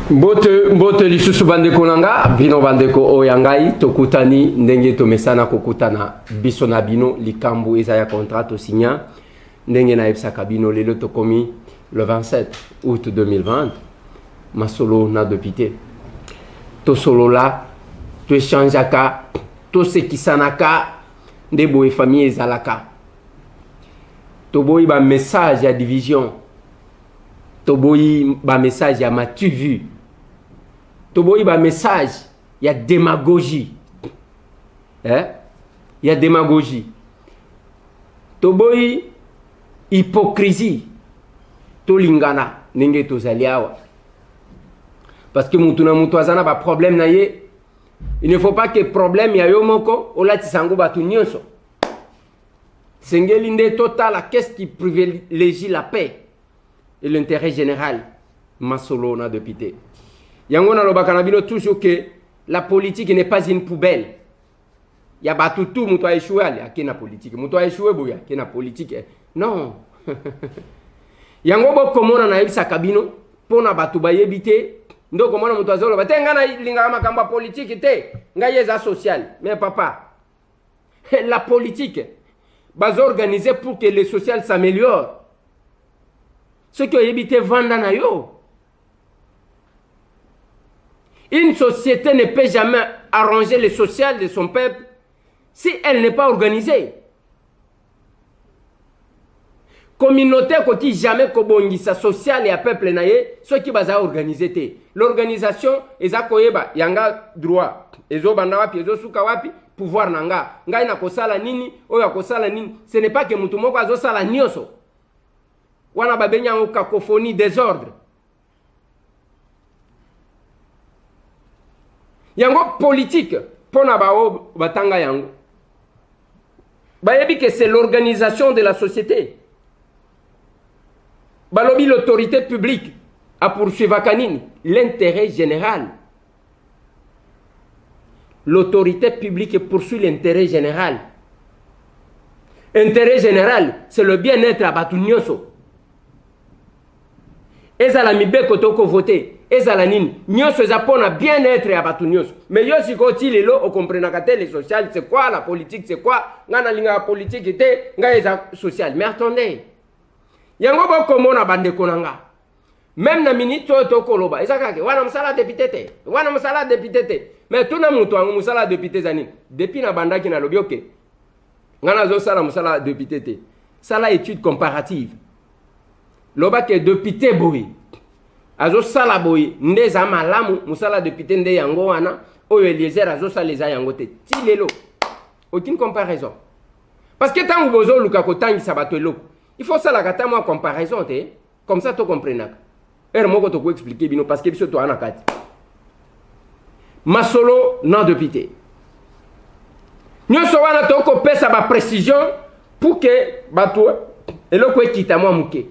Mbote lisusu bandeko nanga bino bandeko oyangai tokutani ndenge tomesana kokutana biso na bino likambo eza ya contrat signa ndenge na ebsaka bino lelo tokomi le 27 août 2020 masolo na député to solo la to échangeaka to sekisanaka ndebo e famille ezalaka to boyi ba message ya division to boyi ba message ya matu vu to boyi ba message ya démagogie ya démagogie to boyi hypocrisie to lingana ndenge tozali awa parce que mutu na mutu azana ba problème na ye. Il ne faut pas que problème ya yo moko olatisa ngo batu nyonso. Sengeli nde total, qu'est-ce qui privilégie la paix et l'intérêt général? Masolo na député. Yango na lobaka na bino toujours que la politique n'est pas une poubelle. Ya batu tout mutu a échoué ali akena politique. Mutu a échoué boya akena politique. Non. Yango bo komona na yebisa kabino pona batu ba yebite. Ndo komona mutu azolo batenga na linga makamba politique te ngayeza social. Mais papa, la politique bas organisé pour que le social s'améliore. Ce qui est habité vanda na yo. Une société ne peut jamais arranger le social de son peuple si elle n'est pas organisée. Communauté qui jamais kobongisa social et à peuple naye, ce qui baza organisé te. L'organisation eza koyeba yanga droit. Ezo banda wapi, ezo suka wapi, pouvoir nanga. Ngai na kosala nini, oya kosala nini. Ce n'est pas que mutu moko azo sala nyoso. Wana babenya ngo cacophonie, désordre. Yango politique pona bao batanga yango. Bayebi que c'est l'organisation de la société. Balobi l'autorité publique a poursuivre kanini l'intérêt général. L'autorité publique poursuit l'intérêt général. Intérêt général, c'est le bien-être à Batunyoso. Ezala mibe kotoko voter, ezala nini, nyoso ezapona bien-être à Batunyoso. Mais yo si koti lelo o comprenaka te le social, c'est quoi la politique, c'est quoi? Ngana linga politique te, nga eza social. Mais attendez. Yango boko mona bande konanga. Même na minute to koloba, ezakake wana musala député te. Wana musala député te. Mais tout na mutu wangu musala député zani. Depuis na bandaki na lobi oke. Ngana zo sala musala député te. Sala étude comparative. Loba ke député boy. Azo sala boy ndeza malamu musala député nde yango wana oyo Eliezer azo sala les yango te. Ti lelo. Aucune comparaison. Parce que tant bozo luka ko tangi sabato eloko. Il faut ça la gata moi comparaison te comme ça tu comprends. Er moko to ko expliquer bino parce que biso to anakati. Masolo non député. Nyoso wana to ko pesa ba précision pour que bato eloko ekita moi muke.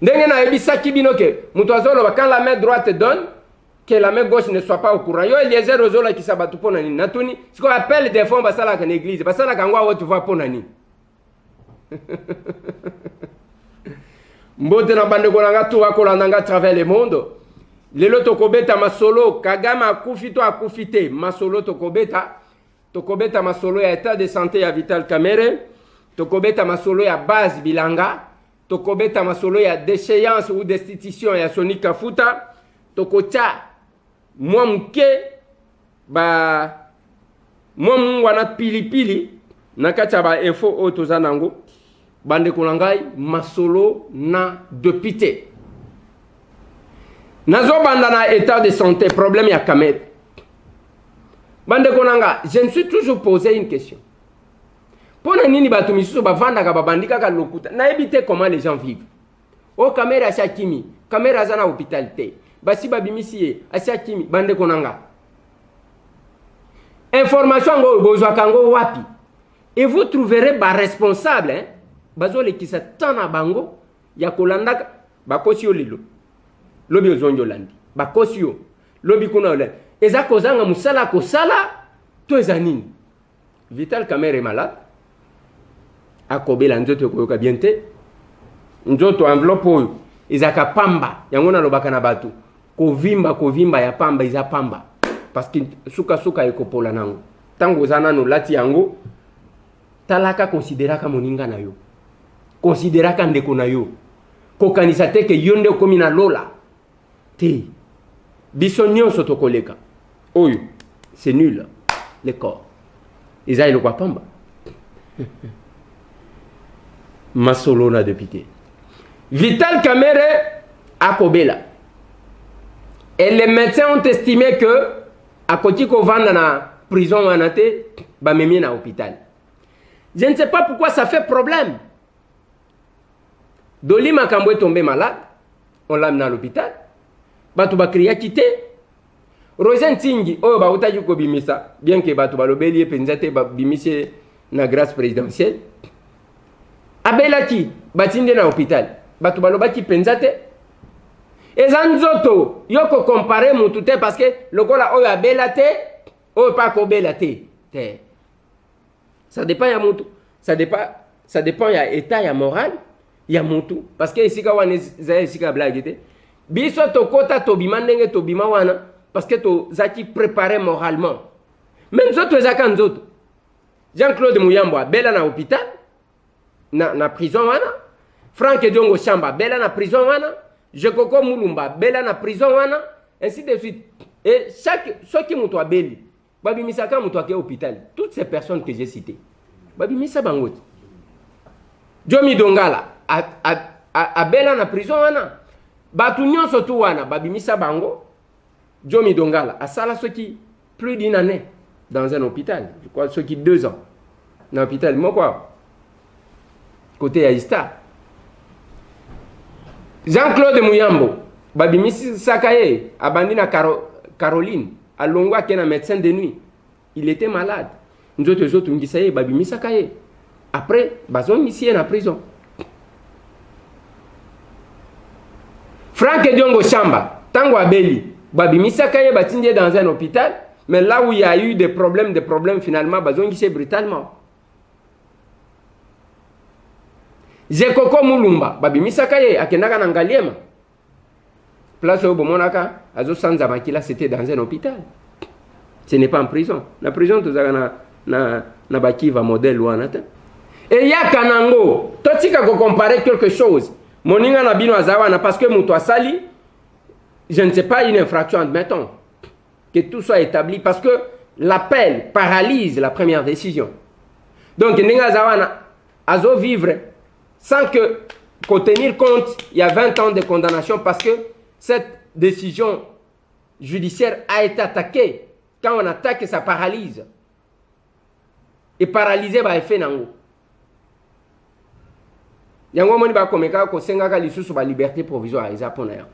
Ndenge na ebisa kibino ke muto azolo quand la main droite donne que la main gauche ne soit pas au courant. Yo Eliezer ozola ki sabatu pona nini natuni ce qu'on appelle des fonds basala ka l'église basala ka ngwa tu vois pona nini. Mbote na bande kolanga tu akolanda à travers le monde. Lelo tokobeta masolo Kagame akufi to akufite masolo tokobeta masolo ya état de santé ya Vital Kamerhe, tokobeta masolo ya base bilanga, tokobeta masolo ya déchéance ou destitution ya Soni Kafuta, tokocha mwa mke ba mwa wana pilipili nakata ba info otozanango. Bande konangai masolo na député. Nazo banda na état de santé problème ya Kamerhe. Bande konanga, je me suis toujours posé une question. Pona nini batu misusu bavanda ka babandika ka lokuta. Na ebite comment les gens vivent. O Kamerhe acha kimi, Kamerhe azana hôpitalité. Basi babimisi acha kimi bande konanga. Information ngo bozwa kango wapi. Et vous trouverez ba responsable hein. Bazole kisa tana bango ya kolanda bakosi yo lilo lobi ozonjo landi bakosi yo lobi kuna ole eza kozanga musala kosala to eza nini. Vital Kamerhe est malade akobela nzoto koyoka bien te nzoto enveloppe oyo ezaka pamba yango na lobaka na batu kovimba ya pamba iza pamba parce que suka ekopola nango tango zana no lati yango talaka consideraka moninga na yo consideraka ndeko na yo kokanisa te ke yo nde okomi na lola te biso nyonso tokoleka oyo c'est nul le corps eza eloko pamba masolo na député Vital Kamerhe akobela et les médecins ont estimé que akoti kovanda na prison wana te bamemi na hôpital. Je ne sais pas pourquoi ça fait problème. Doli Makambo est tombé malade, on l'a amené à l'hôpital. Batu bakriya quitté. Rosen Tingi, oh ba utaji ko bimisa, bien que batu balobeli penzate ba bimise na grâce présidentielle. Abelaki batinde na hôpital. Batu balobaki penzate. Ezanzoto yoko comparer mutu te parce que lokola oyo abelate, oyo pa ko belate. Ça dépend ya mutu. Ça dépend ya état ya moral ya mutu parce que ici ka wana za ici ka blague te. Biso to kota to bima ndenge to bima wana parce que to zaki préparé moralement. Même zoto ezaka nzoto. Jean-Claude Muyambo bela na hôpital na prison wana. Frank Diongo Chamba bela na prison wana. Jekoko Mulumba bela na prison wana ainsi de suite. Et chaque ceux qui mutu abeli babi misaka mutu ake hôpital. Toutes ces personnes que j'ai citées. Babi misa bangote. Jomi Dongala a bela na prison wana. Batu nyonso tu wana babi misa bango. Jomi Dongala a sala ceux qui plus d'une année dans un hôpital. Je crois ceux qui 2 ans dans l'hôpital. Moi quoi? Côté Aïsta. Jean-Claude Muyambo babi misa sakaye abandina Caroline a longwa kena médecin de nuit. Il était malade. Nous autres ngisaye babi misa sakaye. Après, bazon ici en prison. Frank Diongo Chamba, tango abeli, babi misakaye batindé dans un hôpital, mais là où il y a eu des problèmes finalement, bazon ici brutalement. Jekoko Mulumba, babi misakaye akenaka na Ngaliema. Place au Bomonaka, azo sanza makila c'était dans un hôpital. Ce n'est pas en prison. La prison tozaka na bakiva modèle wanata. Et ya kanango, totika ko comparer quelque chose. Moninga na bino azawana parce que muto asali, je ne sais pas une infraction admettons que tout soit établi parce que l'appel paralyse la première décision. Donc ninga azawana azo vivre sans que qu'on tenir compte, il y a 20 ans de condamnation parce que cette décision judiciaire a été attaquée. Quand on attaque, ça paralyse. Et paralyser va effet nango. Yango moni ba komeka ko sengaka lisusu ba liberté provisoire eza pona ya.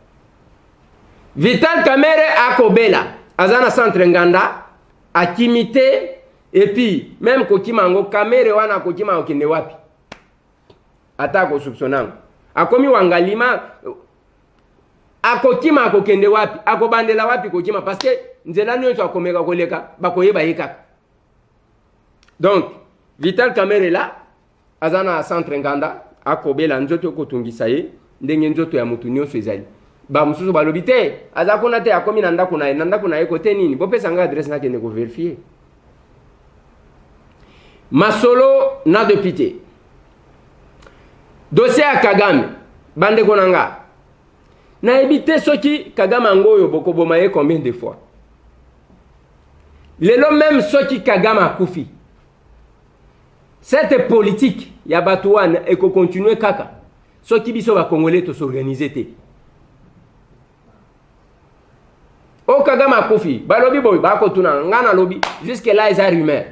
Vital Kamerhe akobela azana centre nganda akimité et puis même kokimango Kamerhe wana kokima okende wapi. Ata ko soupçonnango. Akomi wangalima akokima akokende wapi akobandela wapi kokima parce que nzela nyonso akomeka koleka bakoyeba yeka. Donc Vital Kamerhe là azana centre nganda akobela nzoto kotungisa ye ndenge nzoto ya mutu nyonso ezali ba mususu balobi te azakona te akomi na ndako na ye kote nini bopesa nga adresse na kende ko vérifier masolo na député dossier ya Kagame bande konanga na ebité soki Kagame ngoyo bokoboma ye combien de fois lelo même soki Kagame akufi. Cette politique, ya batouane et qu'on continue kaka. Ce qui biso va congolais to s'organiser. O Kagame akufi, balobi boy ba ko tuna ngana lobi jusque là ils rumeur.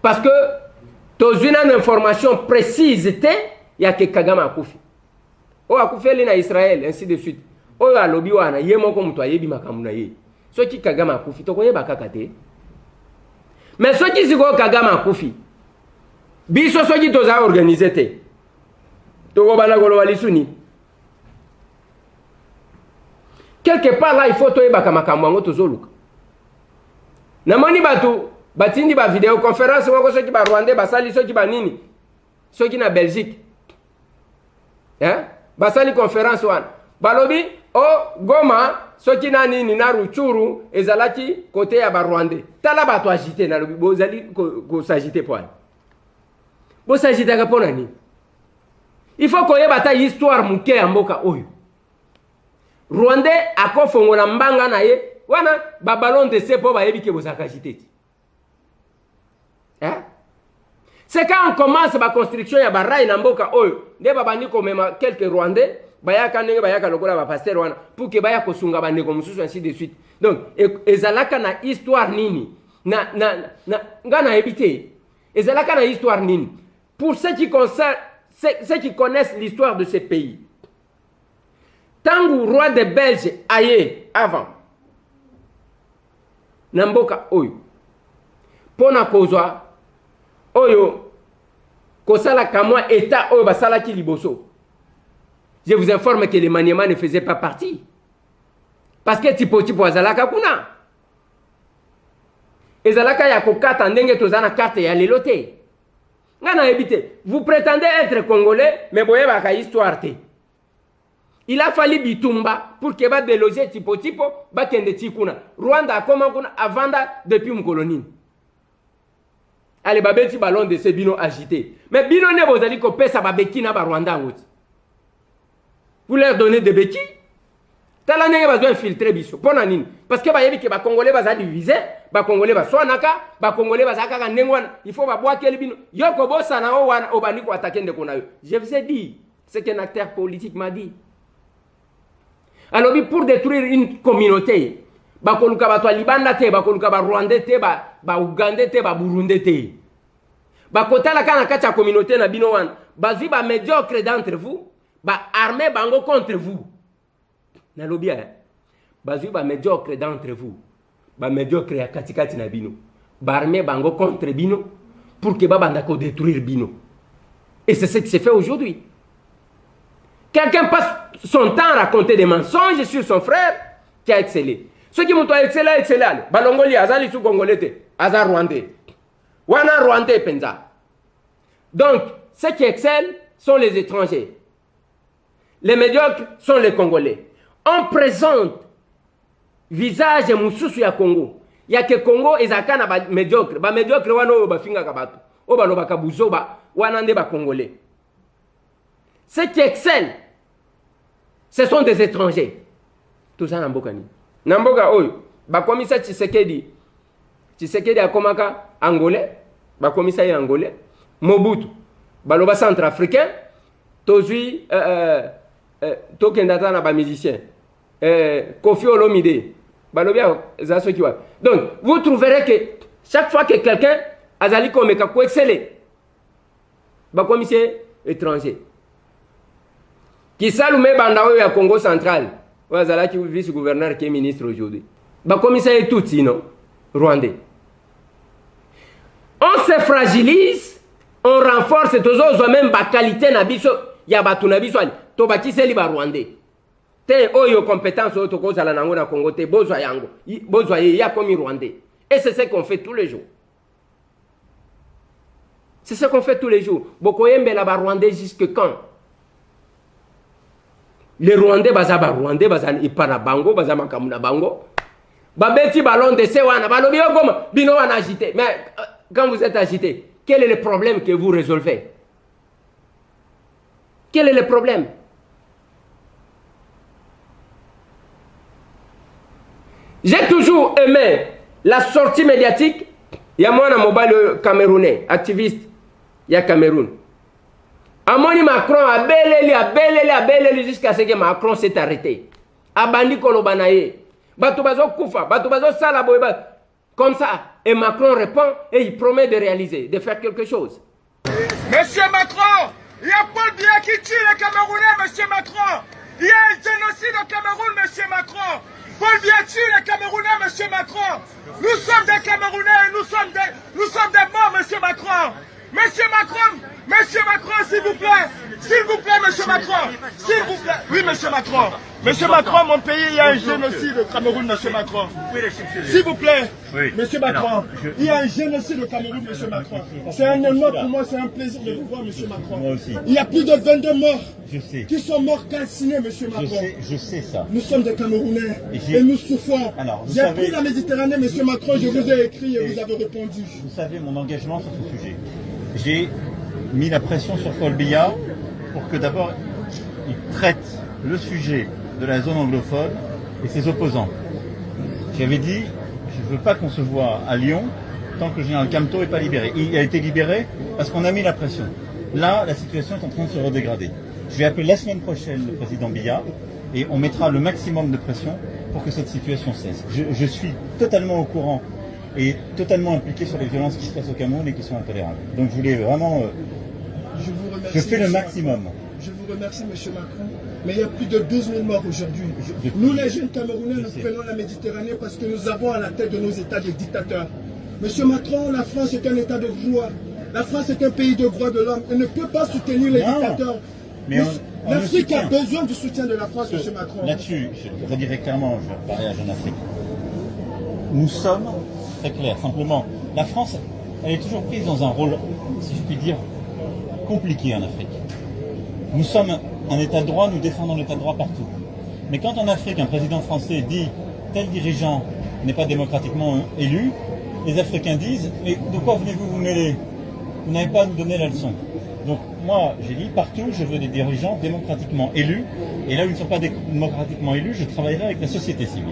Parce que to une information précise te ya que Kagame akufi. O akufi le na Israël ainsi de suite. O ya lobi wana ye moko muto ayebi makambu na ye. Ce qui Kagame akufi to koyeba kaka te. Mais ceux qui sont Kagame akufi, biso ceux qui toza organisé te, toko bana koloba lisuni. Quelque part là il faut toyeba makambo ngo tozoluka. Na moni batu batindi ba vidéo conférence ngoko ceux qui ba Rwanda basali ceux qui ba nini, ceux qui na Belgique. Hein? Basali conférence wana. Balobi Goma soki na nini na Ruchuru ezalaki côté ya ba Rwandais tala bato agité na lobi bozali ko s'agiter poil bo s'agiter ka pona ni il faut koyeba ta histoire muke ya mboka oyo Rwandais akofongola mbanga na ye wana ba ballon de ce po ba yebi ke bozaka agité hein. C'est quand on commence la construction ya ba rail na mboka oyo nde babandi ko mema quelques Rwandais bayaka ndenge bayaka lokola ba pasteur wana pour que baya kosunga ba ndeko mususu ainsi de suite. Donc ezalaka na histoire nini na ngana ebité ezalaka na histoire nini pour ceux qui concernent ceux qui connaissent l'histoire de ces pays. Tangu roi de Belge aye avant na mboka oyo pona kozwa oyo kosala kamwa état oyo basala ki liboso. Je vous informe que les Maniema ne faisaient pas partie. Parce que tipo azalaka kuna. Ezalaka ya kokata ndenge tozana carte ya lelote. Ngana ebite. Vous prétendez être congolais, mais boye baka histoire te. Il a fallu bitumba pour que ba déloger tipo ba kende tikuna. Rwanda a comment kuna avanda depuis mkolonine. Allez babeti ballon de ce bino agité. Mais bino ne bozali ko pesa babeki na ba Rwanda ngoti. Vous leur donnez des béquilles. Tala nenge besoin filtrer biso. Pona nini? Parce que bayebi ke ba congolais baza divisé, ba congolais ba swanaka, ba congolais baza kaka ndengwana, il faut ba boake libino. Yoko bossa na o wana obani ko attaquer ndeko na yo. Je vous ai dit, c'est qu'un acteur politique m'a dit. Alors pour détruire une communauté, ba koluka ba to libanda te, ba koluka ba rwandais te, ba ugandais te, ba burundais te. Ba kotala kana kacha communauté na bino wana, bazui ba médiocre d'entre vous. Ba armée bango contre vous. Nalobia bazui ba médiocre d'entre vous. Ba médiocre ya katikati na bino. Ba armée bango contre bino pour que babanda ko détruire bino. Et c'est ce qui s'est fait aujourd'hui. Quelqu'un passe son temps à raconter des mensonges sur son frère qui a excellé. Ceux qui m'ont excellé, balongoli azali sous congolais, azar rwandais. Wana rwandais penza. Donc, ceux qui excellent sont les étrangers. Les médiocres sont les Congolais. On présente visage mususu ya Congo. Ya que Congo ezaka na ba médiocre. Ba médiocre wana o ba finga kabatu. O ba loba kabuzo ba wana nde ba Congolais. Ceux qui excellent, ce sont des étrangers. Tout ça namboka ni. Namboka oyo ba komisa Tshisekedi. Tshisekedi akomaka angolais, ba komisa ya angolais. Mobutu ba loba centrafricain. Tozui Tokendata na ba musicien. Kofi Olomide. Balobia za soki wa. Donc, vous trouverez que chaque fois que quelqu'un azali komeka ko exceller, ba commissaire étranger. Qui salume bandao ya Congo central. Wazala ki vice-gouverneur qui est ministre aujourd'hui. Ba commissaire tout non rwandais. On se fragilise, on renforce toujours même ba qualité na biso ya batu na biso ali. To bakiseli ba rwandais. Te oyo compétence oyo tokozala nango na Congo te bozwa yango. Bozwa ya comme rwandais. Et c'est ce qu'on fait tous les jours. C'est ce qu'on fait tous les jours. Bokoyembe la ba rwandais jusque quand? Les Rwandais baza ipana bango baza makamuna bango. Babeti ballon de ce wana balobi goma bino wana agité. Mais quand vous êtes agité, quel est le problème que vous résolvez? Quel est le problème? J'ai toujours aimé la sortie médiatique. Il y a moi un mobile camerounais, activiste, il y a Cameroun. Amoni Macron a belé jusqu'à ce que Macron s'est arrêté. Abandi kolobanaye. Bato bazo kufa, bato bazo sala boyeba. Comme ça, et Macron répond et il promet de réaliser, de faire quelque chose. Monsieur Macron, il y a Paul Biya qui tue les Camerounais, monsieur Macron. Il y a un génocide au Cameroun, monsieur Macron. Paul Biya tue les Camerounais, monsieur Macron. Nous sommes des Camerounais, nous sommes des morts, monsieur Macron. Monsieur Macron, s'il vous plaît, monsieur Macron, s'il vous plaît. Oui, monsieur Macron. Monsieur Macron, mon pays, il y a un génocide au Cameroun, monsieur Macron. S'il vous plaît, monsieur Macron, il y a un génocide au Cameroun, monsieur Macron. C'est un honneur pour moi, c'est un plaisir de vous voir, monsieur Macron. Moi aussi. Il y a plus de 22 morts qui sont morts calcinés, monsieur Macron. Je sais ça. Nous sommes des Camerounais et nous souffrons. J'ai pris la Méditerranée, monsieur Macron, je vous ai écrit et vous avez répondu. Vous savez mon engagement sur ce sujet. J'ai mis la pression sur Paul Biya pour que d'abord il traite le sujet de la zone anglophone et ses opposants. J'avais dit, je ne veux pas qu'on se voit à Lyon tant que le général Camteau n'est pas libéré. Il a été libéré parce qu'on a mis la pression. Là, la situation est en train de se redégrader. Je vais appeler la semaine prochaine le président Biya et on mettra le maximum de pression pour que cette situation cesse. Je suis totalement au courant et totalement impliqué sur les violences qui se passent au Cameroun et qui sont intolérables. Donc je voulais vraiment... je fais le maximum. Je vous remercie, monsieur Macron. Mais il y a plus de 12 000 morts aujourd'hui. Nous, les jeunes Camerounais, nous prenons la Méditerranée parce que nous avons à la tête de nos États des dictateurs. Monsieur Macron, la France est un État de droit. La France est un pays de droits de l'homme. Elle ne peut pas soutenir les dictateurs. L'Afrique a besoin du soutien de la France, monsieur Macron. Là-dessus, je redirai clairement, je parle à Jeune Afrique. Nous sommes très clairs. Simplement, la France, elle est toujours prise dans un rôle, si je puis dire, compliqué en Afrique. Nous sommes un État de droit, nous défendons l'État de droit partout. Mais quand en Afrique, un président français dit « tel dirigeant n'est pas démocratiquement élu », les Africains disent « mais de quoi venez-vous vous mêler? Vous n'avez pas à nous donner la leçon. » Donc moi, j'ai dit partout, je veux des dirigeants démocratiquement élus. Et là où ils ne sont pas démocratiquement élus, je travaillerai avec la société civile.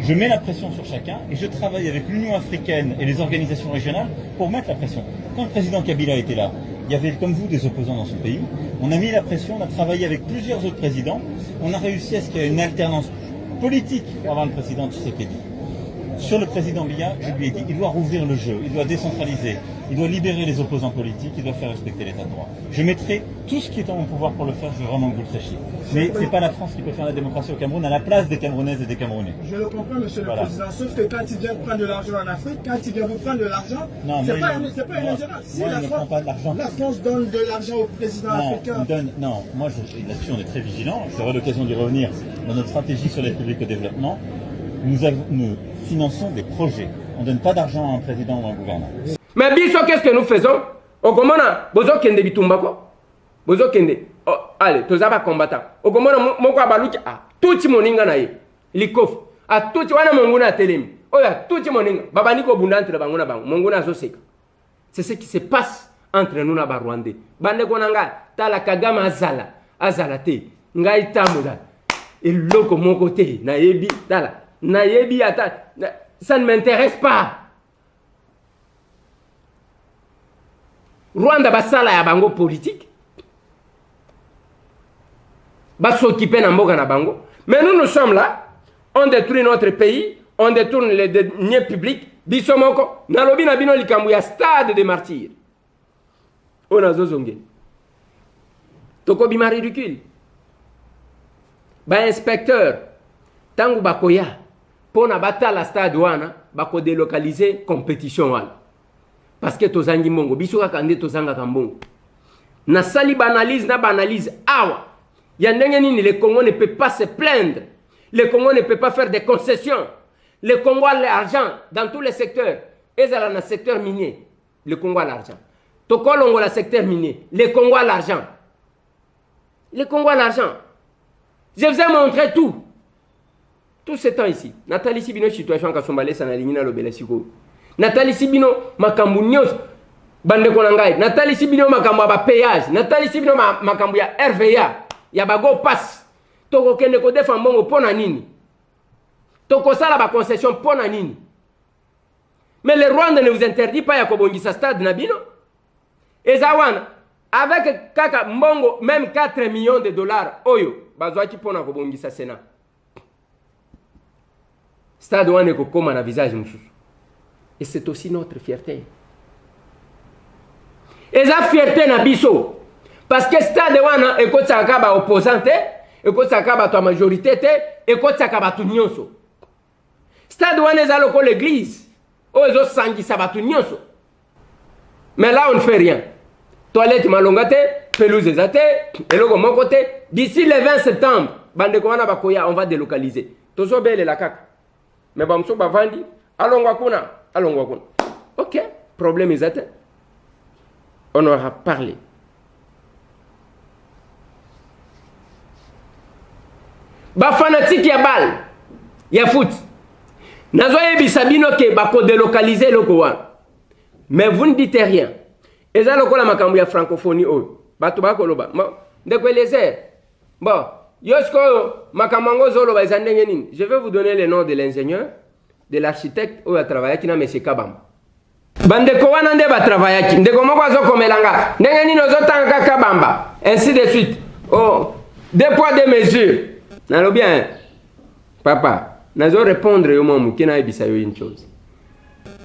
Je mets la pression sur chacun et je travaille avec l'Union africaine et les organisations régionales pour mettre la pression. Quand le président Kabila était là, il y avait comme vous des opposants dans son pays. On a mis la pression, on a travaillé avec plusieurs autres présidents. On a réussi à ce qu'il y ait une alternance politique pour avoir le président Tshisekedi. Sur le président Biya, je lui ai dit qu'il doit rouvrir le jeu, il doit décentraliser, il doit libérer les opposants politiques, il doit faire respecter l'état de droit. Je mettrai tout ce qui est en mon pouvoir pour le faire, je veux vraiment que vous le sachiez. Mais ce n'est pas la France qui peut faire la démocratie au Cameroun à la place des Camerounaises et des Camerounais. Je le comprends, monsieur le président, sauf que quand il vient prendre de l'argent en Afrique, quand il vient vous prendre de l'argent, c'est pas un ingénieur. Si la France donne de l'argent au président africain. Moi là-dessus on est très vigilant, j'aurai l'occasion d'y revenir dans notre stratégie sur l'aide publique au développement. Nous finançons des projets. On ne donne pas d'argent à un président ou à un gouvernement. Mais biso, qu'est-ce que nous faisons? Au Gomona, bozo kende bitumba ko? Bozo kende. Allez, tozaba combattant. Au Gomona, moko abaluki, tuti moninga na ye. Likof. Tuti wana monguna telemi. Oya, tuti moninga. Babani ko bunda entre banguna bangu. Monguna zoseka. C'est ce qui se passe entre nous na Rwandais. Bande konanga, tala Kagame azala. Azala te. Ngai tamuda. Et loko mon côté, na yebi, tala. Nayebi ata, ça ne m'intéresse pas. Rwanda basala ya bango politique. Ba s'occuper na mboka na bango. Mais nous sommes là, on détruit notre pays, on détourne les deniers publics. Bisomoko, nalobi na bino likambu ya stade de martyrs. On a zozonge. Toko bima ridicule. Ba inspecteur, tangu bakoya. Pour na bata la stade wana bako délocaliser compétition wana parce que tozangi mbongo biso kaka nde tozanga kambongo na sali banalise na banalise awa ya ndenge nini le Congo ne peut pas se plaindre, le Congo ne peut pas faire des concessions, le Congo a l'argent dans tous les secteurs et dans le secteur minier le Congo a l'argent, tokolongo la secteur minier le Congo a l'argent, le Congo a l'argent. Je vous ai montré tout ce temps ici. Nathalie Sibino situation kasombalé sanalingina lobela siko. Nathalie Sibino makambu nyos bande konangai. Nathalie Sibino makambu ba péage. Nathalie Sibino makambu ya RVA. Ya bago pass. Toko kende ko defa mbongo pona nini? Toko sala ba concession pona nini? Mais le Rwanda ne vous interdit pas ya kobongisa stade na bino. Ezawana avec kaka mbongo même 4 millions de dollars oyo bazwaki pona kobongisa Sénat. Stade wane kokoma na visage mususu. Et c'est aussi notre fierté. Et ça fierté na biso. Parce que stade wana ekotsaka ba opposante, ekotsaka ba to majorité te, ekotsaka ba tout nyonso. Stade wana ezaloko l'église. Ozo sangisa ba tout nyonso. Mais là on ne fait rien. Toilette malongate, pelouse ezate eloko mon côté d'ici le 20 septembre bandeko wana bakoya on va délocaliser tozo bele la kaka mais bamso bavandi alongwa kuna OK problème ezate on aura parlé ba fanatique ya balle ya foot nazo yebisa bino ke bako délocaliser loko wana mais vous ne dites rien eza lokola makambo ya francophonie oyo bato bakoloba ndeko Eliezer bon yosko makambo ngo zoloba eza ndenge nini je vais vous donner le nom de l'ingénieur de l'architecte oyo travaillaki na monsieur Kabamba bandeko wana nde batravaillaki ndeko moko azokomelanga ndenge nini ozotanga Kabamba ainsi de suite oh deux poids deux mesures nalobi bien papa nazo répondre yo momu kina ebisa yo une chose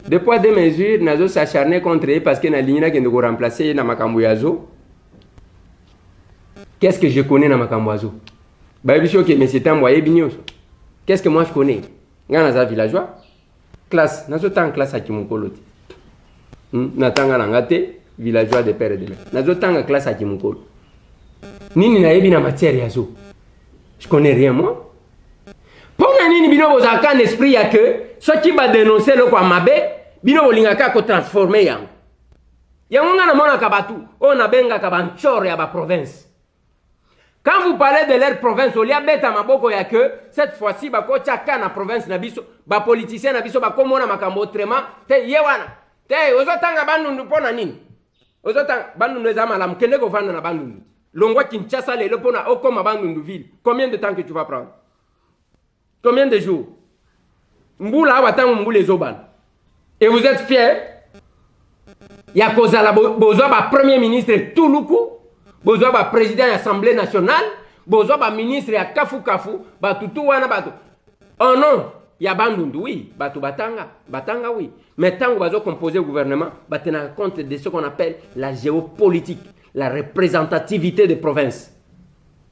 deux poids deux mesures nazo s'acharner contre eux parce que na ligne na kende ko remplacer na makambo yazo. Qu'est-ce que je connais na makambo yazo? Ba ebisho ke monsieur Tamboye binyoso. Qu'est-ce que moi je connais? Ngana za villageois classe nazo tanga classe à Kimukolo. Natanga na ngate villageois de père et de mère. Nazo tanga classe à Kimukolo. Nini na yebi na matière yazo? Je connais rien moi. Pona nini bino bozaka en esprit ya que ce qui va dénoncer le quoi mabe bino bolingaka ko transformer yango. Yango ngana mona kabatu on a benga kabanchore ya ba province. Quand vous parlez de leur province, on y a bête à maboko ya que cette fois-ci bako chaka na province na biso ba politicien na biso bako mona makambo trema te yewana te ozotanga bandundu pona nini ozotanga bandundu ezama la mkende ko vanda na bandundu longwa Kinshasa lelo pona okoma bandundu ville. Combien de temps que tu vas prendre? Combien de jours? Mboula watang mboule zoban. Et vous êtes fiers? Ya kozala bozo ba premier ministre Touloukou, bozo ba président de l'Assemblée nationale, bozo ba ministre ya Kafu ba tutu wana batu. Oh non, ya bandundu oui, batu batanga oui. Mais tant que bazo composer le gouvernement, batena compte de ce qu'on appelle la géopolitique, la représentativité des provinces.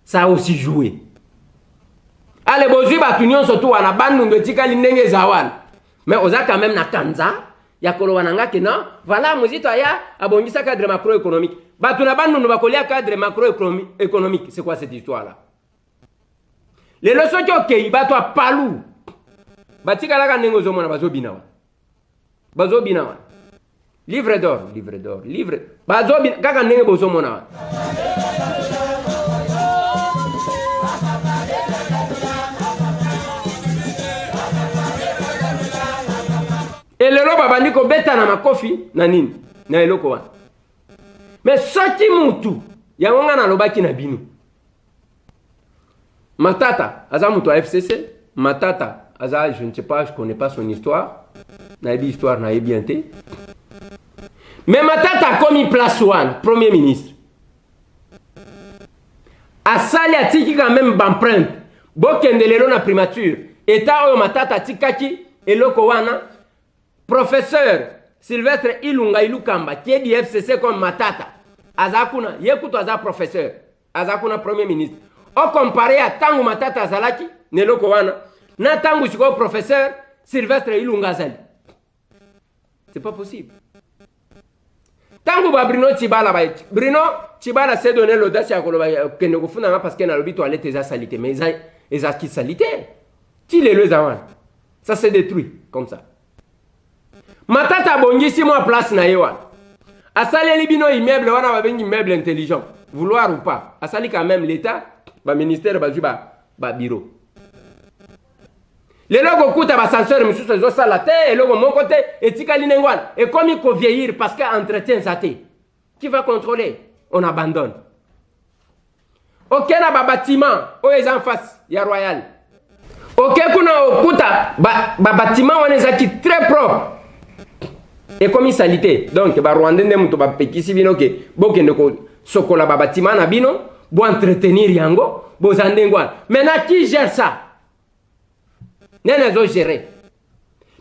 Ça a aussi joué. Allez, bozui batunion surtout wana bandundu tikali ndenge zawan. Mais oza quand même na kanza ya kolowananga ke non, voilà muzito aya abongisa cadre macroéconomique. Batuna bandundu bakolia cadre macroéconomique. C'est quoi cette histoire là? Les leçons qui ok, bato a palou. Batika la kandengo zomona bazobina wa. Bazobina wa. Livre d'or. Bazobina kaka ndenge bozomona wa. Et le roba bandiko beta na makofi na nini na eloko wana. Mais soki mutu yango ngana lobaki na bino. Matata aza mutu a FCC, Matata aza je ne sais pas, je connais pas son histoire. Na yebi histoire na yebi ante. Mais Matata comme place one, premier ministre. Asali atiki quand même d'empreinte. Bokendelelo na primature. Eta oyo Matata tikaki eloko wana. Professeur Sylvestre Ilunga Ilukamba, qui est du FCC comme Matata, Azakuna, Yekuto Aza professeur, Azakuna premier ministre. Au comparé à Tangu Matata Zalaki, Nelo Kowana, na Tangu Chiko professeur Sylvestre Ilunga Zali. C'est pas possible. Tangu ba Bruno Chibala ba Bruno Chibala s'est donné l'audace à Koloba Kenogofuna parce qu'elle a l'objet toilette et salité. Mais ils ont qui salité. Ti les le zawan. Ça s'est détruit comme ça. Matata bongisi moi place na yewa. Asali libino immeuble wana ba bengi immeuble intelligent. Vouloir ou pas. Asali quand même l'état ba ministère ba juba ba bureau. Les logo kuta ba censeur mususu zo sala te et logo mon côté etikali nengwana et comme il faut vieillir parce que entretien ça te. Qui va contrôler? On abandonne. OK na ba bâtiment o les en face ya royal. OK kuna okuta ba bâtiment wana zaki très propre. Et comme salité, donc, ba Rwandais n'aiment pas pekisi bino ke, boke ndeko sokola ba bâtiment na bino, bo entretenir yango, bo zandengwa. Maintenant qui gère ça? Nene zo gérer.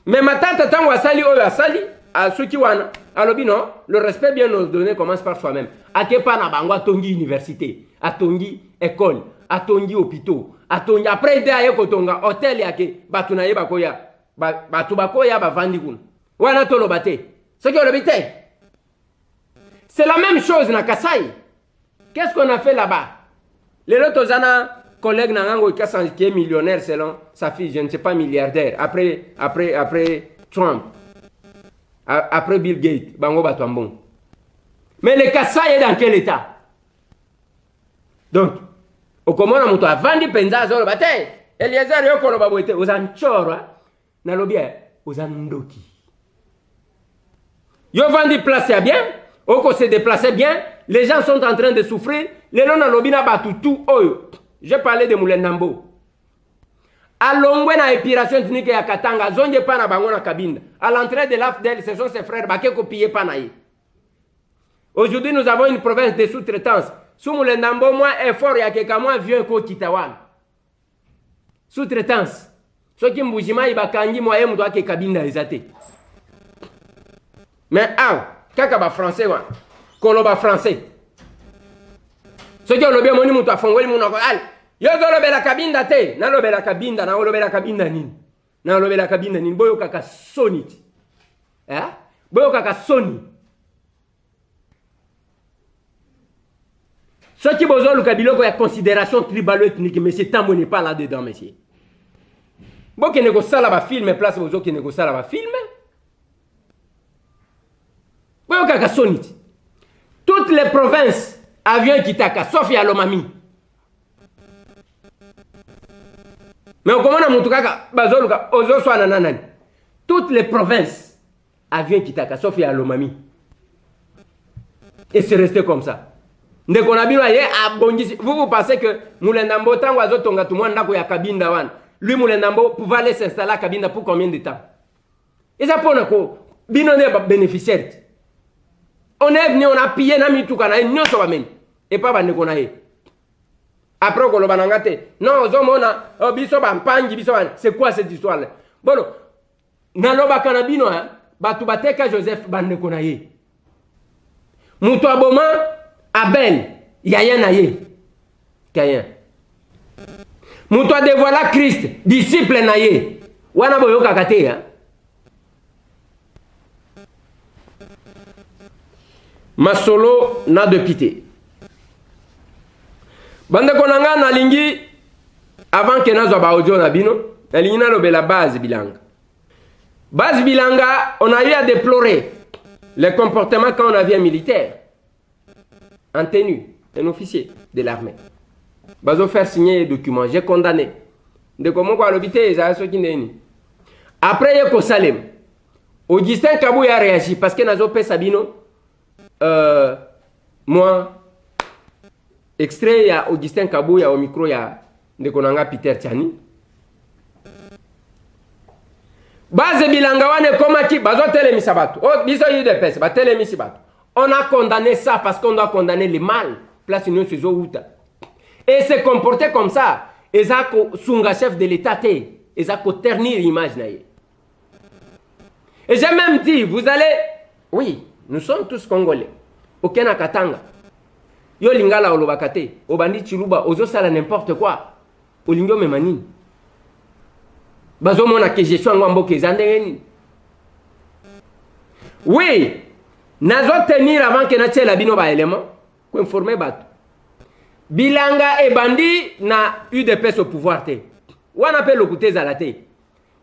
Mais Matata tango asali oyo asali, a ceux qui wana, alobi non, le respect bien nous donner commence par soi-même. Akepa na bango atongi université, atongi école, atongi hôpitaux, atongi après ide aye kotonga hôtel yake, batu na yeba koya, batu bakoya ba vandi kuna. Wana tolo bate. Ce qui est le bité. C'est la même chose na Kasai. Qu'est-ce qu'on a fait là-bas? Les autres collègues Nangango qui est millionnaire selon sa fille, je ne sais pas, milliardaire, après Trump, après Bill Gates, Bango Batouambon. Mais le Kassai est dans quel état? Donc, au comment on a vendu Penza, Zoro Bate, Eliezer Yokolo Baboete, aux Anchora, Nalobia, aux Andoki. Yo vendu place bien, Oko se déplaçait bien, les gens sont en train de souffrir, les gens n'ont pas tout. Je parlais de Moulendambo. À l'ongwe na épiration technique ya Katanga, zonje pa na bango na Kabinda. À l'entrée de l'AFDEL, ce sont ses frères Baké copié pa na ye. Aujourd'hui, nous avons une province de sous-traitance. Sous Moulendambo, moi, effort ya keka moi vieux ko Kitawan. Sous-traitance. Ce qui m'boujima ibakangi moi yemu doa ke Kabinda ezate. Mais kaka ba français wa. Koloba français. Ce qui on bien moni mutu afongoli munako al. Yo zolobela Kabinda te, na lobela Kabinda, na lobela Kabinda nini? Na lobela Kabinda nini? Boyo kaka soni ti. Boyo kaka soni. Ce qui bozo le kabiloko ya considération tribalo-ethnique, mais c'est tant n'est pas là-dedans, monsieur. Bon qui négocie là ba film place bozo qui négocie là ba film. Boyo kaka soni ti. Toutes les provinces avions Kitaka, sauf Yalomami. Mais comment on a montré que toutes les provinces avions Kitaka, sauf Yalomami. Et c'est resté comme ça. Vous pensez que Moulendambo, tant que Tonga, tout le monde a Kabinda wan. Lui, Moulendambo, pouvait aller s'installer à Kabinda pour combien de temps? Et ça pour nous, binonné bénéficiaire. On est venu, on a pillé, on a mis tout le monde. Et pas bande konaye. Après on va nangate. Non, zomona biso ba mpangi biso. C'est quoi cette histoire là? Bon, naloba kanabino hein, batu bateka Joseph bande konaye. Muto aboma Abel, yaya naye. Kayen. Muto dévoila Christ, disciple naye. Wana boyoka kate hein. Masolo n'a de pitié. Bande konanga na lingi avant que nazo ba audio na bino, na lingi na lobe la base bilanga. Base bilanga, on a eu à déplorer les comportements quand on avait un militaire en tenue, un officier de l'armée. Bazo faire signer les documents, j'ai condamné. De comment quoi l'hôpital ça ce qui n'est. Après yeko Salem, Augustin Kabou a réagi parce que nazo pe Sabino moi extrait il y a Augustin Kabou, il y a au micro il y a Ndekonanga Peter Tiani. Base bilanga wane koma ki bazo telemi sabatu. Oh biso UDPS ba telemi sabatu. On a condamné ça parce qu'on doit condamner le mal. Place union sur Outa. Et se comporter comme ça, ezako sunga chef de l'état te, ezako ternir l'image naie. Et j'ai même dit vous allez oui, nous sommes tous congolais. Aucun Katanga. Yo lingala olobakate, obandi chiluba, ozo sala n'importe quoi. Olingo memanini. Bazo mona ke gestion ngombo ke zandengeni. Oui, nazo tenir avant que na tchela bino ba élément, ko informer bato. Bilanga et bandi na UDPS au pouvoir te. Wana pe lokuté zalate.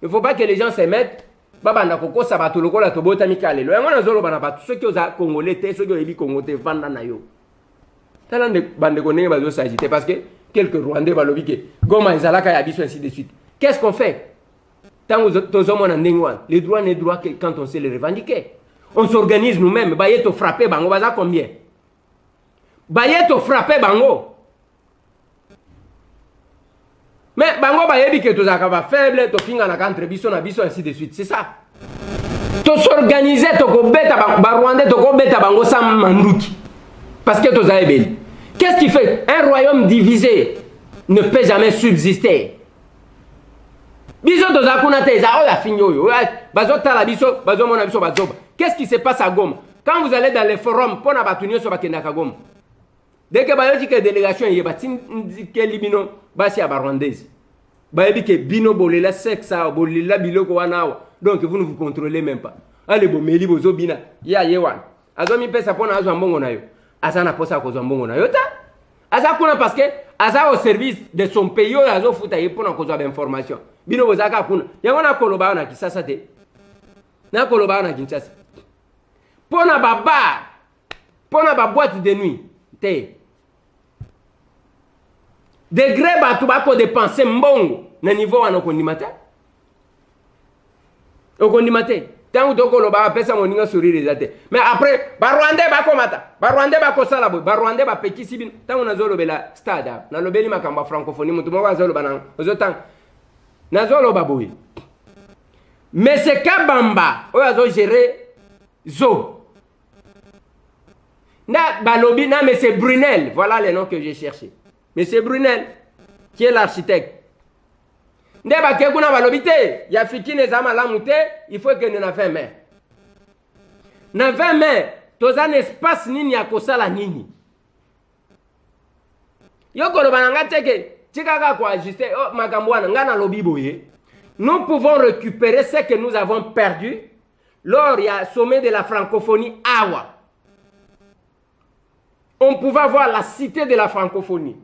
Il faut pas que les gens se mettent babanda koko sabato lokola tobota mikale. Lo yango nazolo bana bato ceux qui oza congolais te, ceux qui ebi congolais vanda na yo. Talande bande konenge bazo s'agiter parce que quelques Rwandais balobi ke Goma ezalaka ya biso ainsi de suite. Qu'est-ce qu'on fait? Tant les droits n'est droit que quand on sait les revendiquer. On s'organise nous-mêmes. Bayeto frapper bango baza combien? Bayeto frapper bango. Mais bango bayebi que to zakaba faible, to finga na contre biso na biso ainsi de suite. C'est ça. To s'organiser to ko beta ba Rwandais to ko beta bango sans manduki. Parce que to zaebeli. Qu'est-ce qui fait? Un royaume divisé ne peut jamais subsister. Qu'est-ce qui se passe à Goma? Quand vous allez dans les forums, dès que vous avez une délégation, il y a une libino, donc vous ne vous contrôlez même pas. Allez, bon, mais vous avez Aza kuna parce que aza au service de son pays azo futa yepona kozwa information. Bino bozaka kuna. Yango na koloba na Kinshasa te. Na koloba na Kinshasa. Pona ba bar. Pona ba boîte de nuit te. Degré ba tu ba ko dépenser mbongo na niveau wana kondimata. Okondimate. Tant que koloba pesa moninga sourire ezate. Mais après ba Rwandais ba komata. Ba Rwandais ba kosala boy. Ba Rwandais ba pekisi bino. Tant na zolobela stade. Na lobeli makamba francophonie mutu mo wa zoloba na. Ozotan. Na zoloba boy. Mais c'est Kabamba oyo azo gérer zo. Na balobi na mais c'est Brunel, voilà le nom que j'ai cherché. Monsieur Brunel qui est l'architecte. Ndeba ke kuna balobi te, ya fikine za malamu te, il faut que nous na 20 mai. Na 20 mai, toza un espace nini ya kosala nini. Yoko lo bananga teke, tikaka ko ajuster, oh makambo wana ngana lobi boye. Nous pouvons récupérer ce que nous avons perdu lors du sommet de la francophonie Awa. On pouvait avoir la cité de la francophonie.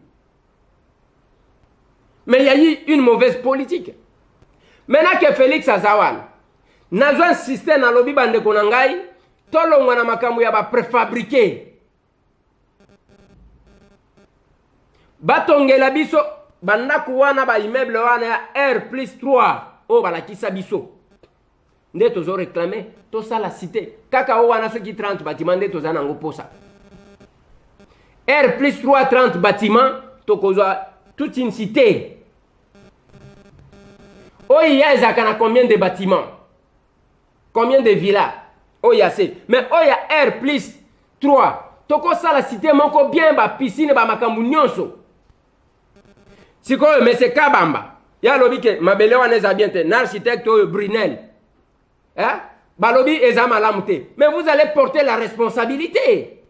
Mais il y a eu une mauvaise politique. Maintenant que Félix Azawan n'a pas insisté dans le lobby bande konangai, tout le monde a makamou ya ba préfabriqué. Batongela biso banda kuwana ba immeuble wana ya R+3 o balakisa biso. Nde tozo réclamer to ça la cité. Kaka o wana soki 30 bâtiments nde toza nango posa. R+3 30 bâtiments tokozwa toute une cité. Oh, il y a combien de bâtiments? Combien de villas? Oh, il y a c'est. Mais oh, il y a R+3. Toko ça la cité moko bien ba piscine ba makambu nyonso. Siko mais c'est Kabamba. Ya lobi ke mabele wana za bien te l'architecte Brunel. Hein? Ba lobi ezama lamute. Mais vous allez porter la responsabilité.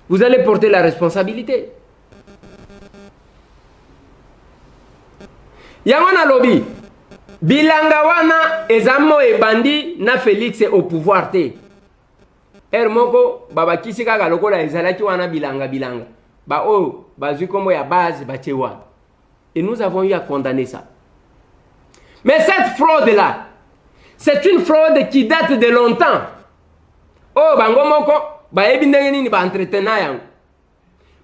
Vous allez porter la responsabilité. Yangona lobby. Bilanga wana ezamo ebandi na Félix au pouvoir te. Moko baba kisika ka lokola ezalaki wana bilanga. Ba o bazu komo ya base bachewa. Et nous avons eu à condamner ça. Mais cette fraude là, c'est une fraude qui date de longtemps. Oh bango moko ba ebi ndenge nini ba entretenir yango.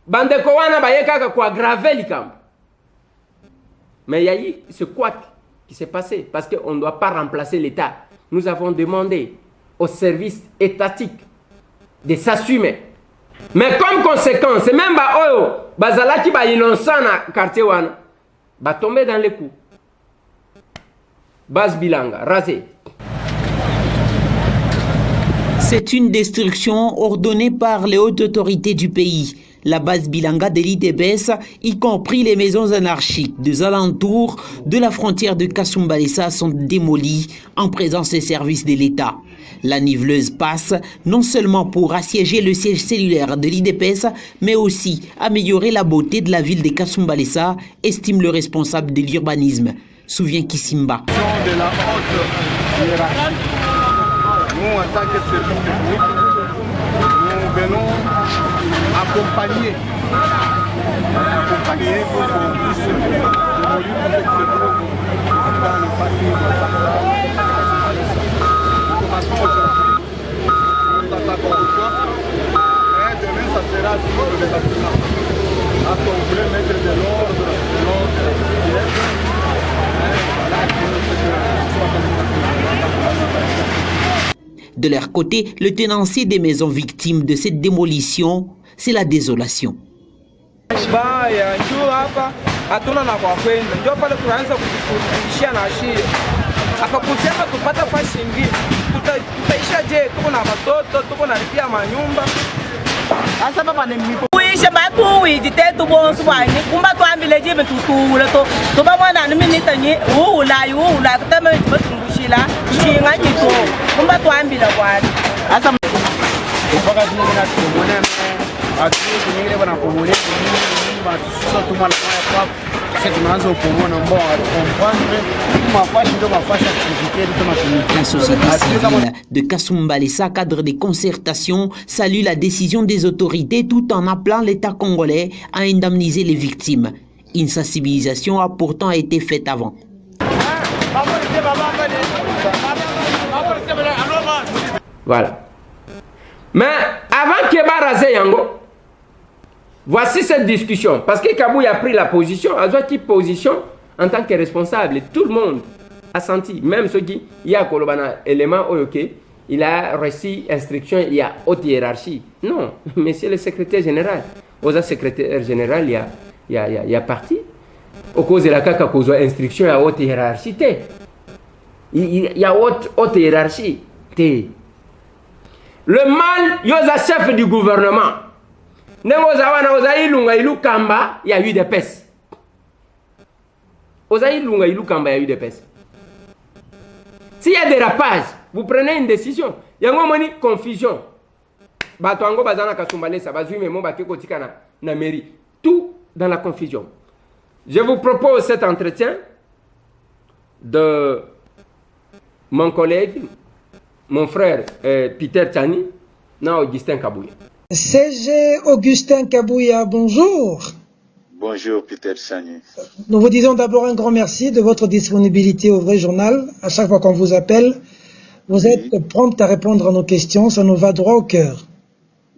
Bande ko wana ba yekaka ko aggraver likambo. Mais il y a eu ce quoi qui s'est passé parce qu'on ne doit pas remplacer l'État. Nous avons demandé aux services étatiques de s'assumer. Mais comme conséquence, même Bazalaki ba innocent na quartier wana ba tomber dans les coups. Bas Bilanga, rasé. C'est une destruction ordonnée par les hautes autorités du pays. La base Bilanga de l'IDPS, y compris les maisons anarchiques des alentours de la frontière de Kasumbalesa, sont démolies en présence des services de l'État. La niveleuse passe non seulement pour assiéger le siège cellulaire de l'IDPS, mais aussi améliorer la beauté de la ville de Kasumbalesa, estime le responsable de l'urbanisme. Souvient Kisimba. De la haute hiérarchie. Nous, en tant que service public, nous venons accompagner pour qu'on puisse évoluer avec ce groupe dans le parti de nous commençons aujourd'hui, nous attaquons au corps, et demain ça sera sur le bâtiment. Parce qu'on voulait mettre de l'ordre, De leur côté, le tenancier des maisons victimes de cette démolition, c'est la désolation. Kuisha makuwi ditetu bonsu wani kumba twambile jibe tutula to ba mwana ni minita nyi uhula kutama batungushila chinga nyito kumba twambila kwani asa mpaka tunengena tumone atuye kunyingire bana kumule La société civile de Kasumbalesa, cadre des concertations, salue la décision des autorités tout en appelant l'État congolais à indemniser les victimes. Une sensibilisation a pourtant été faite avant. Voilà. Mais avant Keba Yango, voici cette discussion. Parce que Kabouya a pris la position, a pris position en tant que responsable. Tout le monde a senti, même ceux qui, il y a un élément, il a reçu instruction, il y a haute hiérarchie. Non, mais c'est le secrétaire général. Aux secrétaire général, il y a parti. Au cause de la caca, cause instruction, il y a haute hiérarchie. Il y a haute hiérarchie. Le mal, il y a chef du gouvernement. Il y a eu des pestes. Il y a eu des pestes. S'il y a des rapages, vous prenez une décision. Il y a une confusion. Tout dans la confusion. Je vous propose cet entretien de mon collègue, mon frère Peter Tchani, non Augustin Kabouya. CG Augustin Kabouya, bonjour. Bonjour Peter Tchani. Nous vous disons d'abord un grand merci de votre disponibilité au Vrai Journal. À chaque fois qu'on vous appelle, vous êtes prompt à répondre à nos questions, ça nous va droit au cœur.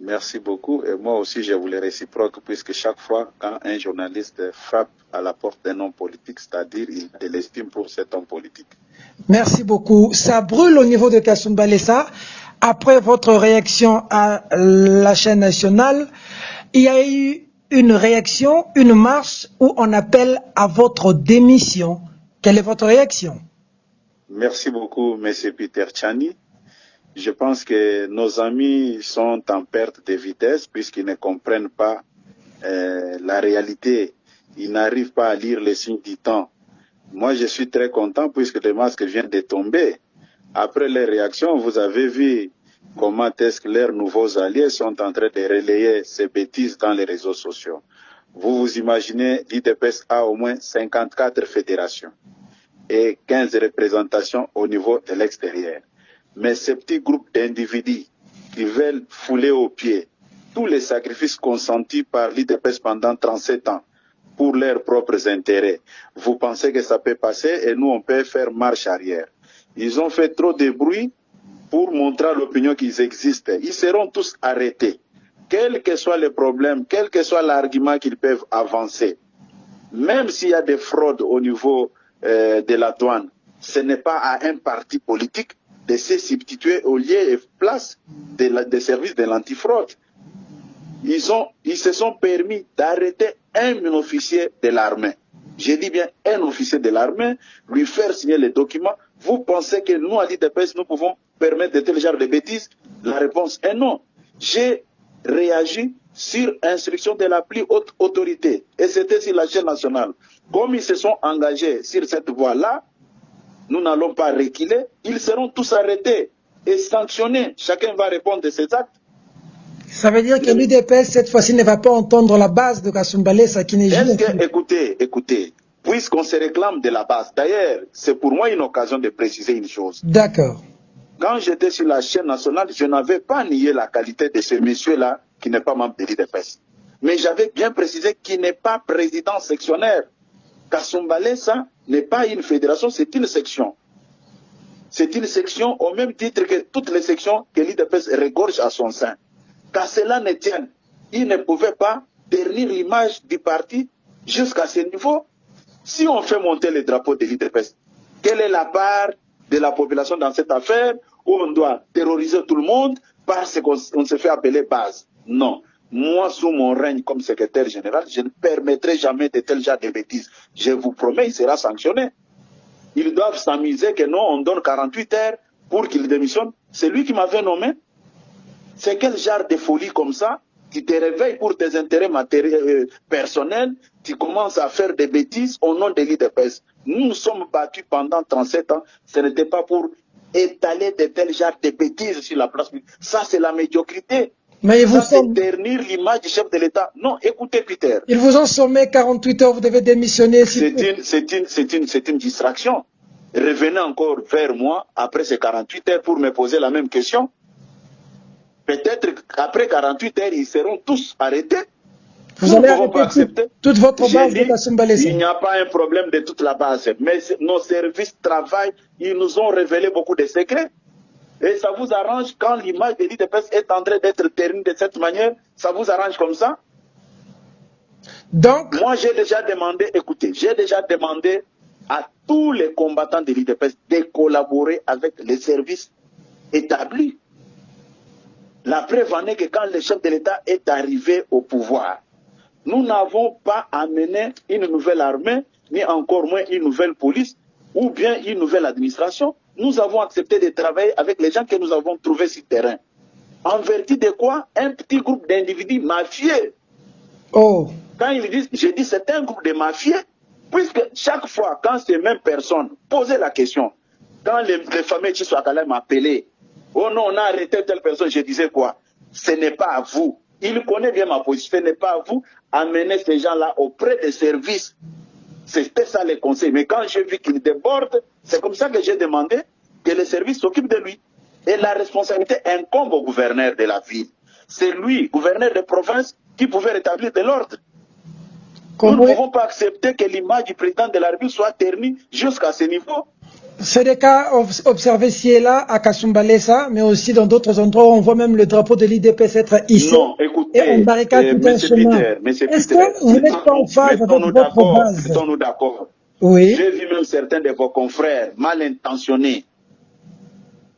Merci beaucoup et moi aussi je vous le réciproque puisque chaque fois quand un journaliste frappe à la porte d'un homme politique, c'est-à-dire il a de l'estime pour cet homme politique. Merci beaucoup. Ça brûle au niveau de Kasumbalesa. Après votre réaction à la chaîne nationale, il y a eu une réaction, une marche où on appelle à votre démission. Quelle est votre réaction? Merci beaucoup, Monsieur Peter Tchani. Je pense que nos amis sont en perte de vitesse puisqu'ils ne comprennent pas la réalité. Ils n'arrivent pas à lire les signes du temps. Moi, je suis très content puisque le masque vient de tomber. Après les réactions, vous avez vu comment est-ce que leurs nouveaux alliés sont en train de relayer ces bêtises dans les réseaux sociaux. Vous vous imaginez, l'IDPS a au moins 54 fédérations et 15 représentations au niveau de l'extérieur. Mais ces petits groupes d'individus qui veulent fouler aux pieds tous les sacrifices consentis par l'IDPS pendant 37 ans pour leurs propres intérêts, vous pensez que ça peut passer et nous on peut faire marche arrière. Ils ont fait trop de bruit pour montrer à l'opinion qu'ils existent. Ils seront tous arrêtés. Quel que soit le problème, quel que soit l'argument qu'ils peuvent avancer, même s'il y a des fraudes au niveau de la douane, ce n'est pas à un parti politique de se substituer au lieu et place des services de l'antifraude. Ils se sont permis d'arrêter un officier de l'armée. Je dis bien un officier de l'armée, lui faire signer les documents. Vous pensez que nous, à l'IDPS, nous pouvons permettre de tel genre de bêtises? La réponse est non. J'ai réagi sur instruction de la plus haute autorité. Et c'était sur la chaîne nationale. Comme ils se sont engagés sur cette voie-là, nous n'allons pas reculer. Ils seront tous arrêtés et sanctionnés. Chacun va répondre de ses actes. Ça veut dire que l'UDPS, cette fois-ci, ne va pas entendre la base de Kasumbalesa qui n'est jamais... Écoutez, puisqu'on se réclame de la base, d'ailleurs, c'est pour moi une occasion de préciser une chose. D'accord. Quand j'étais sur la chaîne nationale, je n'avais pas nié la qualité de ce monsieur-là, qui n'est pas membre de l'IDPS. Mais j'avais bien précisé qu'il n'est pas président sectionnaire. Kasumbalesa n'est pas une fédération, c'est une section. C'est une section au même titre que toutes les sections que l'IDPS regorge à son sein. Qu'à cela ne tienne, il ne pouvait pas ternir l'image du parti jusqu'à ce niveau. Si on fait monter le drapeau de l'IDPS, quelle est la part de la population dans cette affaire où on doit terroriser tout le monde parce qu'on se fait appeler base? Non. Moi, sous mon règne comme secrétaire général, je ne permettrai jamais de tel genre de bêtises. Je vous promets, il sera sanctionné. Ils doivent s'amuser que non, on donne 48 heures pour qu'il démissionne. C'est lui qui m'avait nommé. C'est quel genre de folie comme ça qui te réveille pour tes intérêts matériels, personnels, tu commences à faire des bêtises au nom de l'IDPS. Nous nous sommes battus pendant 37 ans. Ce n'était pas pour étaler de tels genres de bêtises sur la place publique. Ça, c'est la médiocrité. Mais ils vous Ça, c'est sont... ternir l'image du chef de l'État. Non, écoutez, Peter. Ils vous ont sommé 48 heures, vous devez démissionner. C'est une distraction. Revenez encore vers moi après ces 48 heures pour me poser la même question. Peut-être qu'après 48 heures, ils seront tous arrêtés. Vous allez arrêter toute votre base de Kassoum Balessa. Il n'y a pas un problème de toute la base. Mais nos services travaillent, ils nous ont révélé beaucoup de secrets. Et ça vous arrange quand l'image de l'IDPS est en train d'être ternie de cette manière, ça vous arrange comme ça? Donc, moi j'ai déjà demandé, écoutez, j'ai déjà demandé à tous les combattants de l'IDPS de collaborer avec les services établis. La preuve en est que quand le chef de l'État est arrivé au pouvoir, nous n'avons pas amené une nouvelle armée, ni encore moins une nouvelle police, ou bien une nouvelle administration. Nous avons accepté de travailler avec les gens que nous avons trouvés sur le terrain. En vertu de quoi? Un petit groupe d'individus mafieux. Oh. Quand ils disent, je dis c'est un groupe de mafieux, puisque chaque fois, quand ces mêmes personnes posaient la question, quand les familles Tshisekedi m'appelaient, oh non, on a arrêté telle personne, je disais quoi? Ce n'est pas à vous. Il connaît bien ma position, ce n'est pas à vous amener ces gens-là auprès des services. C'était ça les conseils. Mais quand j'ai vu qu'il déborde, c'est comme ça que j'ai demandé que les services s'occupent de lui. Et la responsabilité incombe au gouverneur de la ville. C'est lui, gouverneur de province, qui pouvait rétablir de l'ordre. Nous ne pouvons pas accepter que l'image du président de la République soit ternie jusqu'à ce niveau. C'est des cas observés ci et là à Kassoum Balessa, mais aussi dans d'autres endroits où on voit même le drapeau de l'IDPS être hissé. Non, écoutez, et on barricade tout un chemin. Est-ce que vous n'êtes pas en phase avec votre base? Mettons-nous d'accord. Oui. J'ai vu même certains de vos confrères mal intentionnés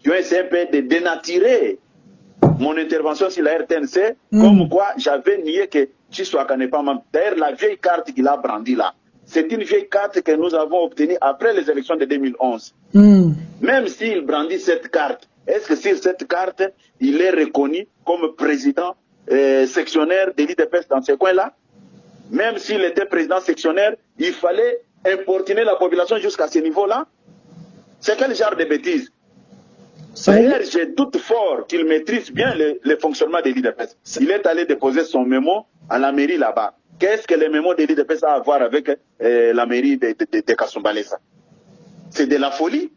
qui ont essayé un peu de dénaturer mon intervention sur la RTNC, comme quoi j'avais nié que Tshisekedi n'est pas membre. D'ailleurs, la vieille carte qu'il a brandie là, c'est une vieille carte que nous avons obtenue après les élections de 2011. Même s'il brandit cette carte, est-ce que sur cette carte, il est reconnu comme président sectionnaire de l'IDPS dans ce coin-là? Même s'il était président sectionnaire, il fallait importuner la population jusqu'à ce niveau-là? C'est quel genre de bêtises? D'ailleurs, j'ai doute fort qu'il maîtrise bien le fonctionnement de l'IDPS. Il est allé déposer son mémo à la mairie là-bas. Qu'est-ce que le mémo de l'IDPS a à voir avec la mairie de Kassoum Balessa? C'est de la folie.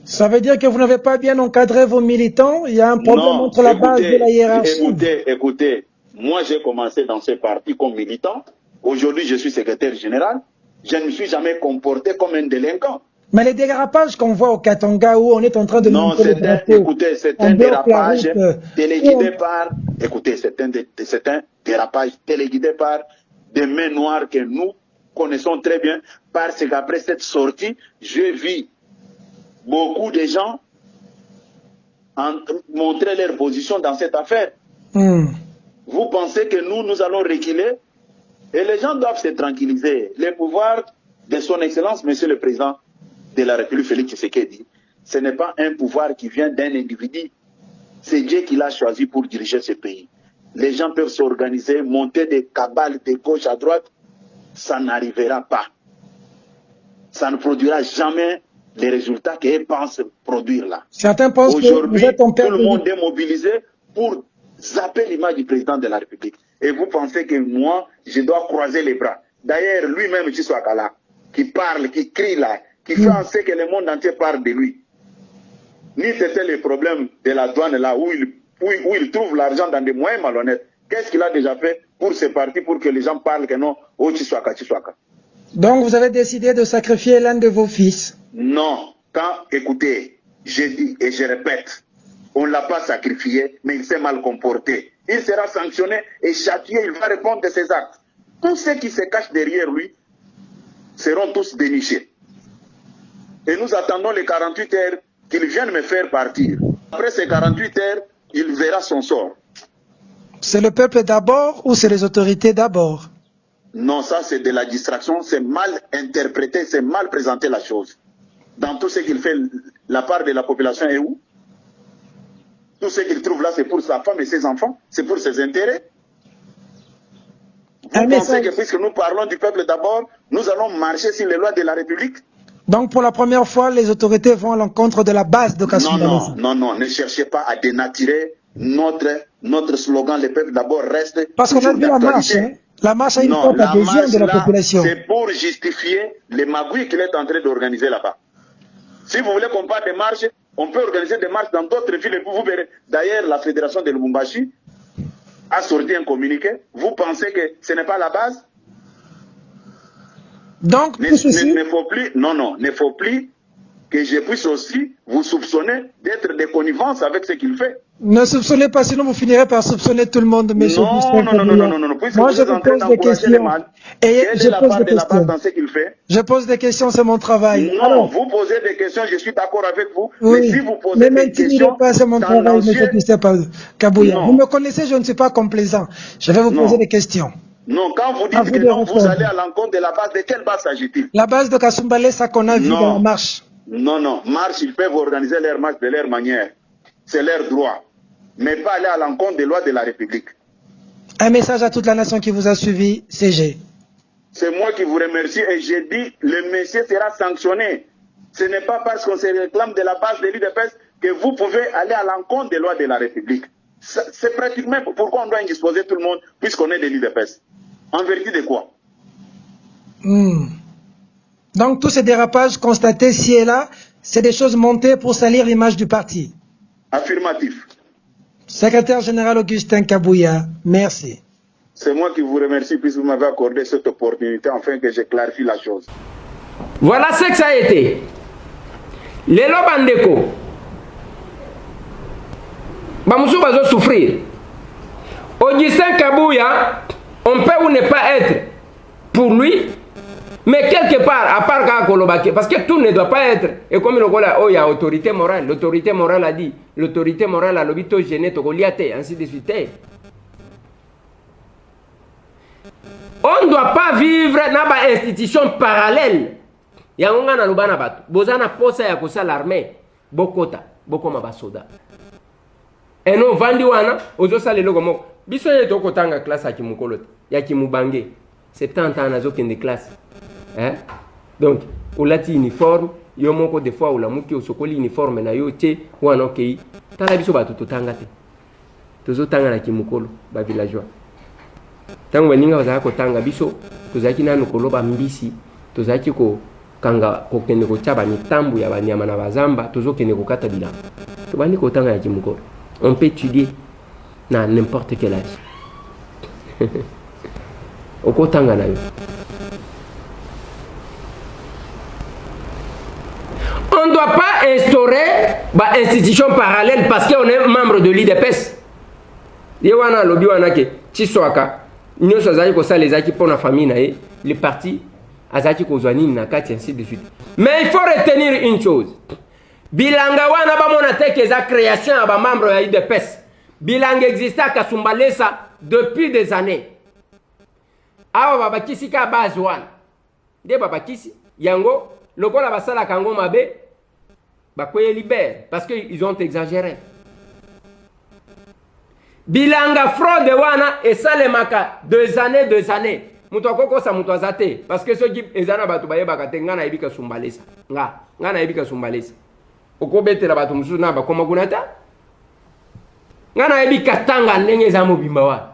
Ça veut dire que vous n'avez pas bien encadré vos militants? Il y a un problème entre la base et la hiérarchie. Écoutez, moi j'ai commencé dans ce parti comme militant. Aujourd'hui, je suis secrétaire général. Je ne me suis jamais comporté comme un délinquant. Mais les dérapages qu'on voit au Katanga où on est en train de monter le drapeau, écoutez, c'est un dérapage téléguidé par, écoutez, c'est un dérapage téléguidé par des mains noires que nous connaissons très bien, parce qu'après cette sortie, j'ai vu beaucoup de gens montrer leur position dans cette affaire. Vous pensez que nous allons reculer? Et les gens doivent se tranquilliser. Le pouvoir de son Excellence, Monsieur le Président de la République, Félix Tshisekedi, ce n'est pas un pouvoir qui vient d'un individu. C'est Dieu qui l'a choisi pour diriger ce pays. Les gens peuvent s'organiser, monter des cabales de gauche à droite. Ça n'arrivera pas. Ça ne produira jamais les résultats qu'ils pensent produire là. Certains pensent que vous êtes en tout le monde est mobilisé pour zapper l'image du président de la République. Et vous pensez que moi, je dois croiser les bras. D'ailleurs, lui-même, Tshisekedi là, qui parle, qui crie là, qui fait en sorte que le monde entier parle de lui. Ni c'était le problème de la douane là, où il trouve l'argent dans des moyens malhonnêtes. Qu'est-ce qu'il a déjà fait pour ce parti, pour que les gens parlent que non, oh Tshisekedi. Donc vous avez décidé de sacrifier l'un de vos fils? Non. Écoutez, je dis et je répète, on ne l'a pas sacrifié, mais il s'est mal comporté. Il sera sanctionné et châtié, il va répondre de ses actes. Tous ceux qui se cachent derrière lui seront tous dénichés. Et nous attendons les 48 heures qu'il vienne me faire partir. Après ces 48 heures, il verra son sort. C'est le peuple d'abord ou c'est les autorités d'abord? Non, ça c'est de la distraction, c'est mal interprété, c'est mal présenté la chose. Dans tout ce qu'il fait, la part de la population est où? Tout ce qu'il trouve là, c'est pour sa femme et ses enfants, c'est pour ses intérêts. Vous pensez que puisque nous parlons du peuple d'abord, nous allons marcher sur les lois de la République? Donc pour la première fois, les autorités vont à l'encontre de la base de Kassoum Balessa. Non, ne cherchez pas à dénaturer notre notre slogan, le peuple d'abord reste. Parce qu'on a vu la marche. Hein? La marche a une forte adhésion de la population. C'est pour justifier les magouilles qu'il est en train d'organiser là-bas. Si vous voulez qu'on parle de marches, on peut organiser des marches dans d'autres villes. Vous verrez. D'ailleurs, la fédération de Lubumbashi a sorti un communiqué. Vous pensez que ce n'est pas la base? Donc, ne faut plus, ne faut plus que je puisse aussi vous soupçonner d'être de connivence avec ce qu'il fait. Ne soupçonnez pas, sinon vous finirez par soupçonner tout le monde, monsieur. Non. Moi, je vous pose des questions. Et je pose des questions. Dans ce qu'il fait. Je pose des questions, c'est mon travail. Non, alors, vous posez des questions, je suis d'accord avec vous. Oui, mais si vous posez des questions, pas, c'est mon travail, monsieur Kabouya. Vous me connaissez, je ne suis pas complaisant. Je vais vous poser des questions. Non, quand vous dites que non, vous allez à l'encontre de la base, de quelle base s'agit-il? La base de Kasumbalé, ça qu'on a vu dans la marche. Non, marche, ils peuvent organiser leur marche de leur manière. C'est leur droit. Mais pas aller à l'encontre des lois de la République. Un message à toute la nation qui vous a suivi, CG. C'est moi qui vous remercie et j'ai dit, le monsieur sera sanctionné. Ce n'est pas parce qu'on se réclame de la base de l'UDPS que vous pouvez aller à l'encontre des lois de la République. C'est pratiquement pourquoi on doit indisposer tout le monde puisqu'on est de l'UDPS. En vérité de quoi? Donc tous ces dérapages constatés ci et là, c'est des choses montées pour salir l'image du parti. Affirmatif. Secrétaire général Augustin Kabouya, merci. C'est moi qui vous remercie puisque vous m'avez accordé cette opportunité afin que je clarifie la chose. Voilà ce que ça a été. Les Lobandeko, Bamoussou va souffrir. Augustin Kabouya, on peut ou ne pas être pour lui, mais quelque part, à part Kakolobake, parce que tout ne doit pas être, et comme il y a autorité morale, l'autorité morale a dit, l'autorité morale a l'obito gêné, togoliate, ainsi de suite. On ne doit pas vivre dans une institution parallèle. Il y a un lubana batu. Bozana posa ya kosa l'armée. Bokota, bokoma basoda. Et non vandi wana, ozo sale logo moko. Biso yeto kotanga classe ya kimukolote, ya kimubange. 70 ans nazo kende classe. Hein? Donc, olati uniforme, yo moko des fois olamuki osokoli uniforme na yo te wana okei. Tala biso batu totanga te. Tozo tanga na kimukolo ba villageois. Tango baninga bazaka kotanga biso tozaki nanu koloba mbisi, tozaki ko kanga kokende kochaba mitambu ya banyama na bazamba, tozokende kokata bilanga. Tobandi kotanga ya kimukolo. On peut étudier na n'importe quel âge. Okotanga na yo. On ne doit pas instaurer une institution parallèle parce qu'on est membre de l'IDPS. Yewana lobi wana ke Chiswaka nyoso azali ko sala ezaki pour la famille na ye, le parti azaki ko zwani na kati ainsi de suite. Mais il faut retenir une chose. Bilanga wana ba mona te que za création à ba membre ya l'IDPS. Bilanga existe à Kasumbalesa depuis des années. Awa baba kisi ka base wana. De baba kisi yango lokola basala kango mabe bakoye libère parce que ils ont exagéré. Bilanga fraude wana et salemaka 2 années. Mutu akoko sa mutu azate parce que ceux qui ezana batu baye bakate ngana ebika sumbalesa. Ngana ebika sumbalesa. Okobetela batu musu na bakoma kunata. Ngana ebika tanga ndenge za mobimba wa.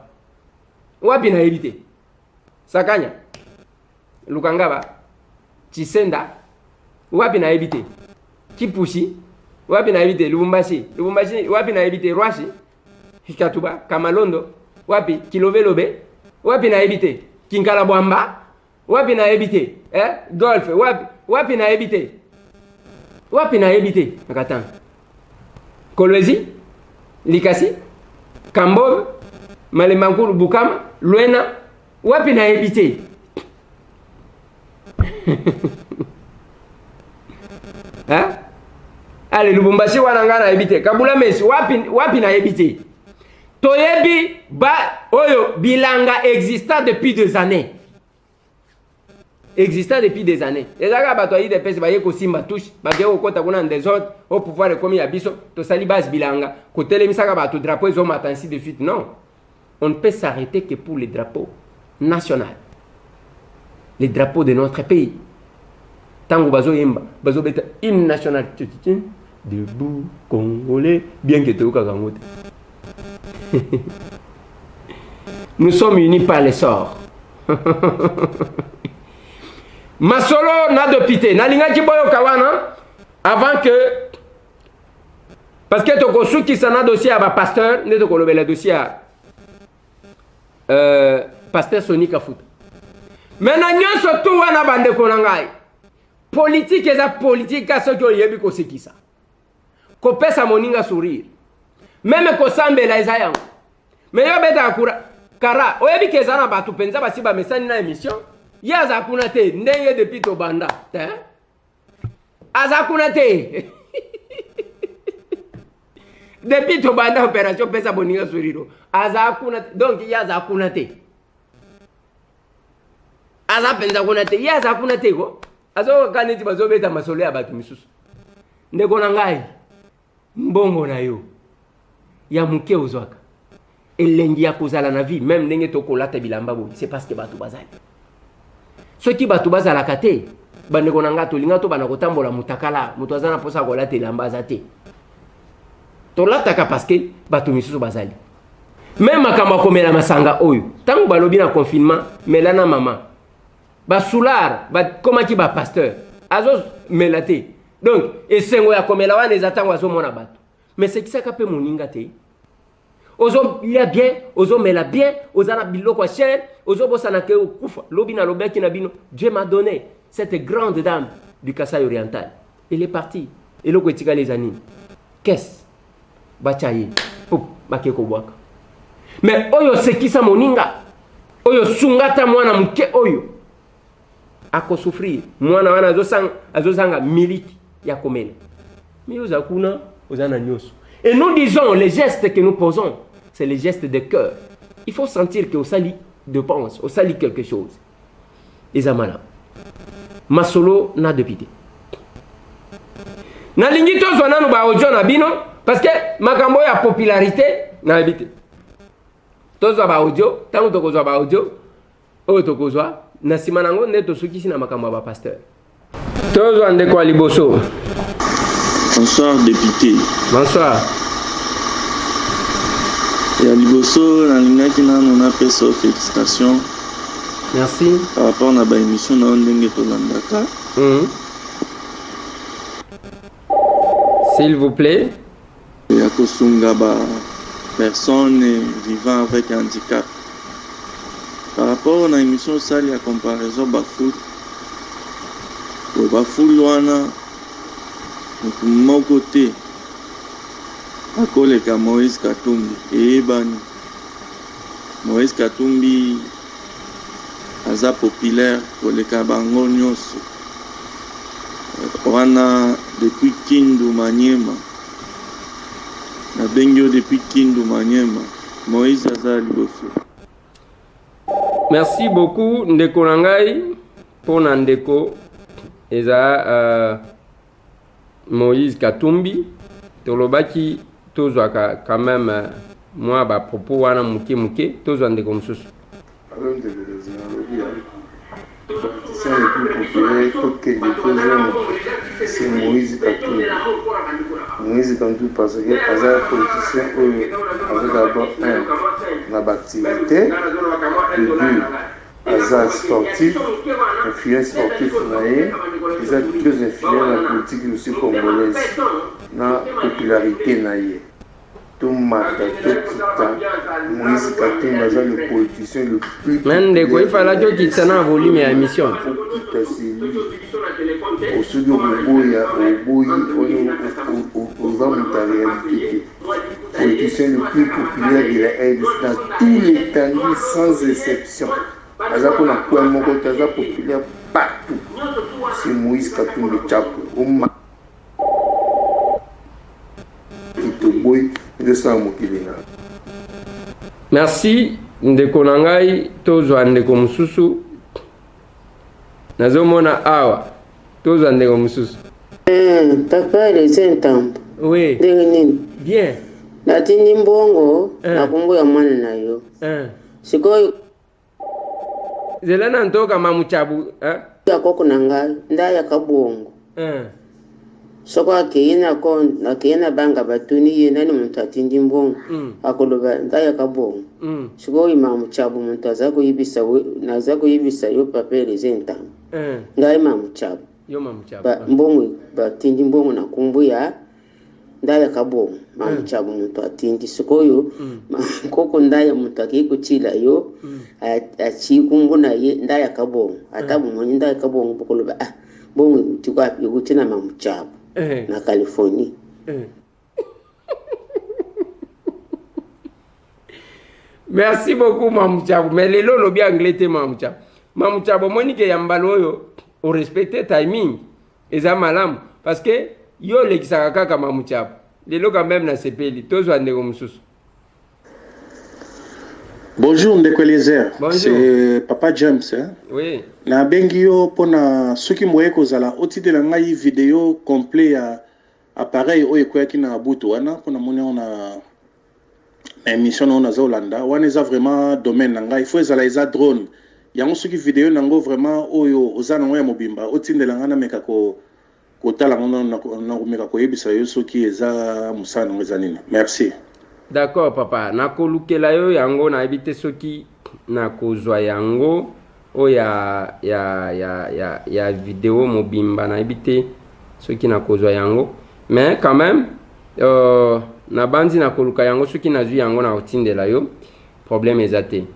Wapi na ebite? Sakanya. Lukangaba. Chisenda. Wapi na ebite? Kipushi. Wapi na ebite? Lubumbashi. Wapi na ebite? Rwashi. Katuba, Kamalondo, wapi, Kilovelobe, wapi na ebite, Kinkalabwamba, wapi na ebite, Golf, wapi na ebite, nakatanga, Kolwezi, Likasi, Kambove, Malemankulu, Bukama, Luena, wapi na ebite. Allez, Lubumbashi wana na ebite, Kabula Mesi, wapi na ebite. Toyebi ba oyo bilanga exista depuis des années. Exista depuis des années. Ezaka bato yi de pese ba yeko simba touche, ba geko kota kuna des autres au pouvoir comme ya biso, to sali base bilanga, ko telemisaka bato drapeau zo mata ainsi de suite. Non. On ne peut s'arrêter que pour les drapeaux nationaux. Les drapeaux de notre pays. Tango bazo yemba, bazo beta hymne national. Debout Congolais, bien que te okakangote. Nous sommes unis par les sorts. Masolo n'a de pité. Nalinga kiboyo kawana avant que parce que toko suki sana dossier à pasteur ne toko lobela dossier à pasteur Sony Kafuta. Maintenant nyonso tu wana bande konangai. Politique eza politique ka soki oyebi ko sekisa. Ko pesa moninga sourire. Même ko sambela eza yango. Mais yo beta akura kara oyebi ke zana batu penza basi ba mesani na émission. Ya za kuna te ndenge depuis to banda, hein? Aza kuna te. Depuis to banda opération pesa moninga sourire. Aza kuna donc ya za kuna te. Aza penza kuna te, ya za kuna te ko. Azo kaneti bazo beta masolo ya batu misusu. Ndeko na ngai. Mbongo na yo. Ya muke ozwaka. Elengi ya kozala na vie même ndenge to kolata bilamba bo, c'est parce que batu bazali. Soki batu bazala kate, bandeko na nga to linga to bana kotambola mutakala, mutu azana posa kolata bilamba zate. To lataka parce que batu misusu bazali. Même makamba komela masanga oyo. Tango balobi na confinement, melana mama. Ba soular, ba komaki ba pasteur. Azo melate. Donc, esengo ya komela wana ezatango azo mona batu. Mais c'est qui ça kapé moninga te? Ozo lia bien, ozo mela bien, ozana biloko cher, ozo bosana ke okufa. Lobi na lobeki na bino, Dieu m'a donné cette grande dame du Kasaï oriental. Elle est partie. Et loko etika les années. Qu'est-ce? Bachaye. Poup, bakeko boaka. Mais oyo sekisa moninga. Oyo sungata mwana muke oyo. Ako souffrir. Mwana wana azosanga miliki ya komele. Mais oza kuna, ozana nyoso. Et nous disons, les gestes que nous posons, c'est les gestes de cœur. Il faut sentir qu'au sali de pense, au sali quelque chose. Ezamala. Masolo n'a de pitié. Na lingi to zona no ba ojo na bino parce que makambo ya popularité na habité. To zo ba ojo, tango to ko zo ba ojo, o to ko zo na simanango ne to sukisi na makambo ba pasteur. To zo ande ko liboso. Bonsoir député. Bonsoir. Et à Liboso, on a fait sa félicitation. Merci. Par rapport à l'émission de Ndenge Tolandaka. S'il vous plaît. Et à Kosungaba, personne vivant avec handicap. Par rapport à l'émission, ça, il y a comparaison Bafoul. Bafoul, Luana. Donc, mon côté, à collègue Moïse Katumbi et Bani. Moïse Katumbi, aza populaire pour les Kabango Nyos. On a depuis Kindu Maniema. Na Bengio depuis Kindu Maniema. Moïse aza Liboso. Merci beaucoup, Ndeko Nangai, pour Nandeko. Eza. Moïse Katumbi, Tolobaki, Tozwaka, quand même, moi, bah, propos, wana muke, Tozwande comme ça. C'est Moïse Katumbi. Moïse Katumbi parce que les politiciens avec d'abord une activité, de deux, Aza sportif, influence sportif, ils ont deux influents dans la politique aussi congolaise, dans la popularité. Tout matin, tout temps, Moïse Katumbi est le politicien le plus. Même de quoi il fallait que tu aies un volume à l'émission. Au sud de Boya, aux hommes italiens, politicien le plus populaire de la haine dans tous les pays sans exception. Aza kuna kwa moko taza populaire partout. C'est Moïse Katumbi Chapo. Merci Ndeko Nangai tozwa Ndeko Mususu. Nazomona awa tozwa Ndeko Mususu. Papa les entambo. Oui. Bien. Natindi mbongo nakumbuka mwana nayo. Sikoyo Zelana ntoka mamuchabu, ya koko nangai ndaya kabongo. soko akeyena banga batuni ye nani muntu atindi mbongo akoloba ndaya kabongo siko imamu chabu muntu azako yibisa yo papele zentamo ngai mamu chabu mbongo batindi mbongo na kumbuya ndaya kabongo mamu chabu muntu atindi siko yo koko ndaya muntu akikuchila yo achikumbu na ye ndaya kabongo atabu mwenye ndaya kabongo bokoloba bongo tikwapi ukutina mamu chabu na Californie. Merci beaucoup Mamouchabo. Mais les lolo bien anglais te Mamouchabo. Mamouchabo monique yambalo yo au respecter timing eza malam parce que yo lekisaka kaka Mamouchabo. Les lo quand même na sepeli tozo andeko mususu. Bonjour Ndeko Eliezer, c'est Papa James. Hein? Oui. Na bengi yo pona soki moye kozala otitela ngai vidéo complet ya appareil oyo ekoyaki na butu wana pona moni ona émission on aza Olanda wana eza vraiment domaine na ngai faut ezala eza drone yango soki vidéo nango vraiment oyo oza nango ya mobimba otindela ngai na meka kotala ngo na meka koyebisa yo soki eza musana nango eza nini. Merci. D'accord papa, nakolukela yo yango na ebite soki nakozwa yango o ya vidéo mobimba na ebite soki nakozwa yango mais quand même na bandi nakoluka yango soki nazwi yango na otindela yo problème ezate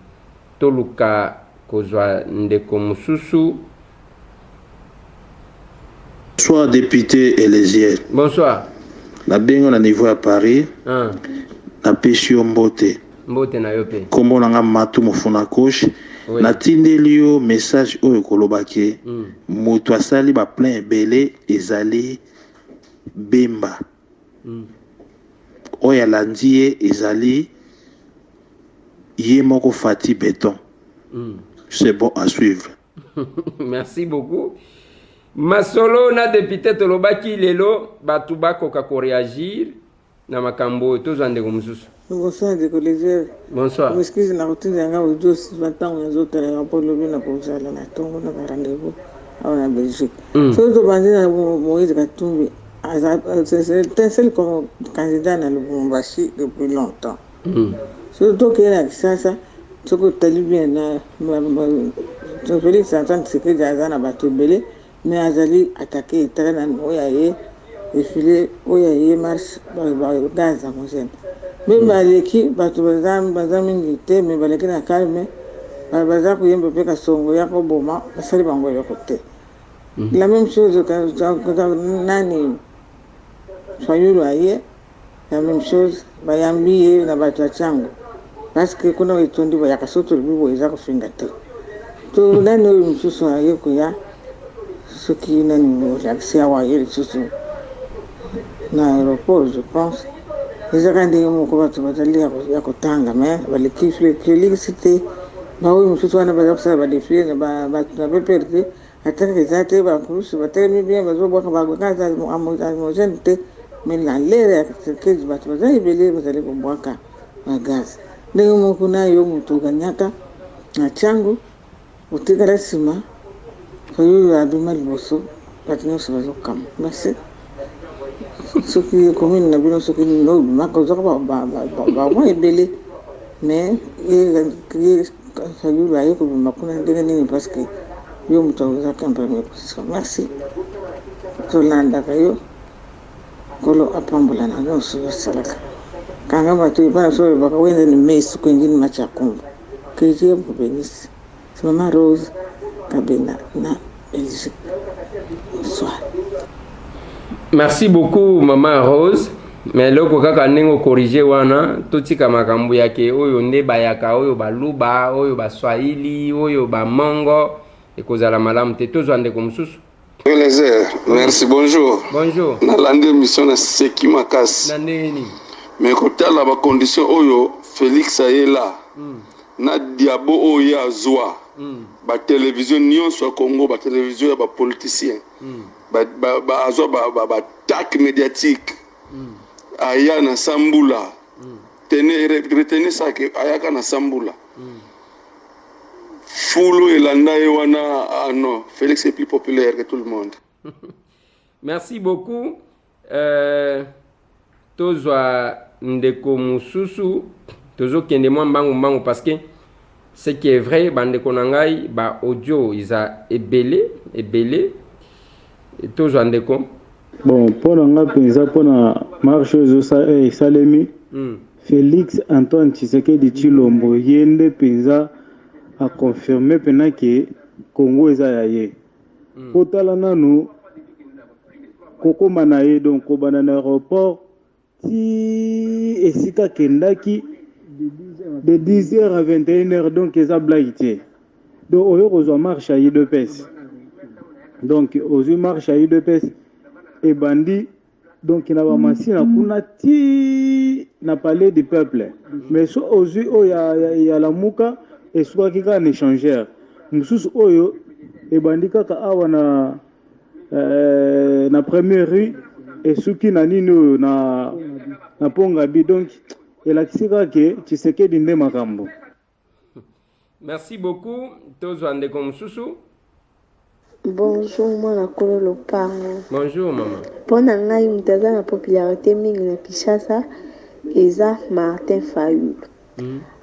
toluka kozwa ndeko mususu. Bonsoir député Eliezer. Bonsoir. Na bengo na niveau à Paris. Na pesio mbote na yope kombo nanga matu mofuna gauche na tindeli yo message oyo kolobaki moto asali ba plein ebele ezali bemba oyo alandi ye ezali ye moko Fati Béton. C'est bon à suivre. Merci beaucoup. Masolo na député tolobaki lelo batu bakoka ko réagir na makambo tozande ko mususu. Bonsoir Ndeko Eliezer. Bonsoir. Excuse na routine yanga audio si batango nzoto ya polo bina ko zala na tongo na rendez-vous na Belgique. So to bandina Moïse Katumbi c'est comme candidat na Lubumbashi depuis longtemps. Surtout que na sasa soko talibien na Félix Antoine Tshisekedi azana batobele mais azali attaqué tana oyaye défilé oyaye marche dans Amazon. Même baleki bato bazami ngite mais baleki na calme baza kuyemba pe ka songo ya ko boma basali bango ya côté. La même chose quand nani Fayulu aye la même chose bayambi na bato chango parce que kuna itondi ba yakasoto bibo eza ko finga te. To nani msusu aye ko ya soki nani l'accès à waye susu na aéroport je pense. Les Irlandais ont commencé à Kotanga, mais les l'électricité, nous sommes en train de défier, nous avons perdu, attaquer les athées, nous avons très bien, nous avons mais dans l'air, c'est vous allez boire un gaz. Nous avons Ganyaka, un Tchango, au Tigrasima, il y a du mal bosso, merci. Ce qui est commun, n'a pas ce qui nous a ba ebele mais il fallu la yo comme makuna ndenge parce que yo mutaza en première position. Merci. Tolanda kayo kolo apambola na no so salaka kanga batu ba so ba wenda ni mesu kwingine machakumba kije mbenisi Mama Rose Kabena na Belgique. Bonsoir. Merci beaucoup Maman Rose. Mais loko kaka nengo corriger wana totika makambo yake oyo nde bayaka oyo baluba oyo baswahili oyo bamongo ekozala malamu te tozwande ko mususu. Eliezer, merci, bonjour. Bonjour. Na lande mission na Seki Makasi. Na ndeni. Mais kotala ba condition oyo Félix ayela. Na diabo oyo azwa. Ba télévision nyonso Congo, ba télévision ya ba politicien. Ba azwa ba attaque médiatique. Aya na Sambula. Retenez ça que ayaka na Sambula. Foulou et Landa et Wana, non, Félix est plus populaire que tout le monde. Merci beaucoup. tozwa ndeko mususu tozokende mwa mbangu parce que ce qui est vrai bandeko na ngai ba audio iza ebele tozwa ndeko bon mpona nga mpenza mpona marche esalemi Félix Antoine Tshisekedi Tshilombo ye nde mpenza aconfirme mpena ke Congo eza ya ye kotala nanu kokoma na ye donc kobanda na aéroport ti esika kendaki de 10h à 21h donc eza blague te donc oyo kozwa marche ya UDPS donc ozwi marche ya UDPS ebandi donc na bamasina kuna ti na palais du peuple mais so ozwi oyo ya lamuka esukaki kaka na échangeur mosusu oyo ebandi kaka awa na première rue esuki na nini oyo na Pongabi donc elakisi kaka ke Tshisekedi nde makambo. Merci beaucoup tozwa ndeko mosusu. Bonjour, moi la Kolo Lopango. Bonjour maman. Pona ngai mutaza na popularité mingi na Kinshasa eza Martin Fayulu.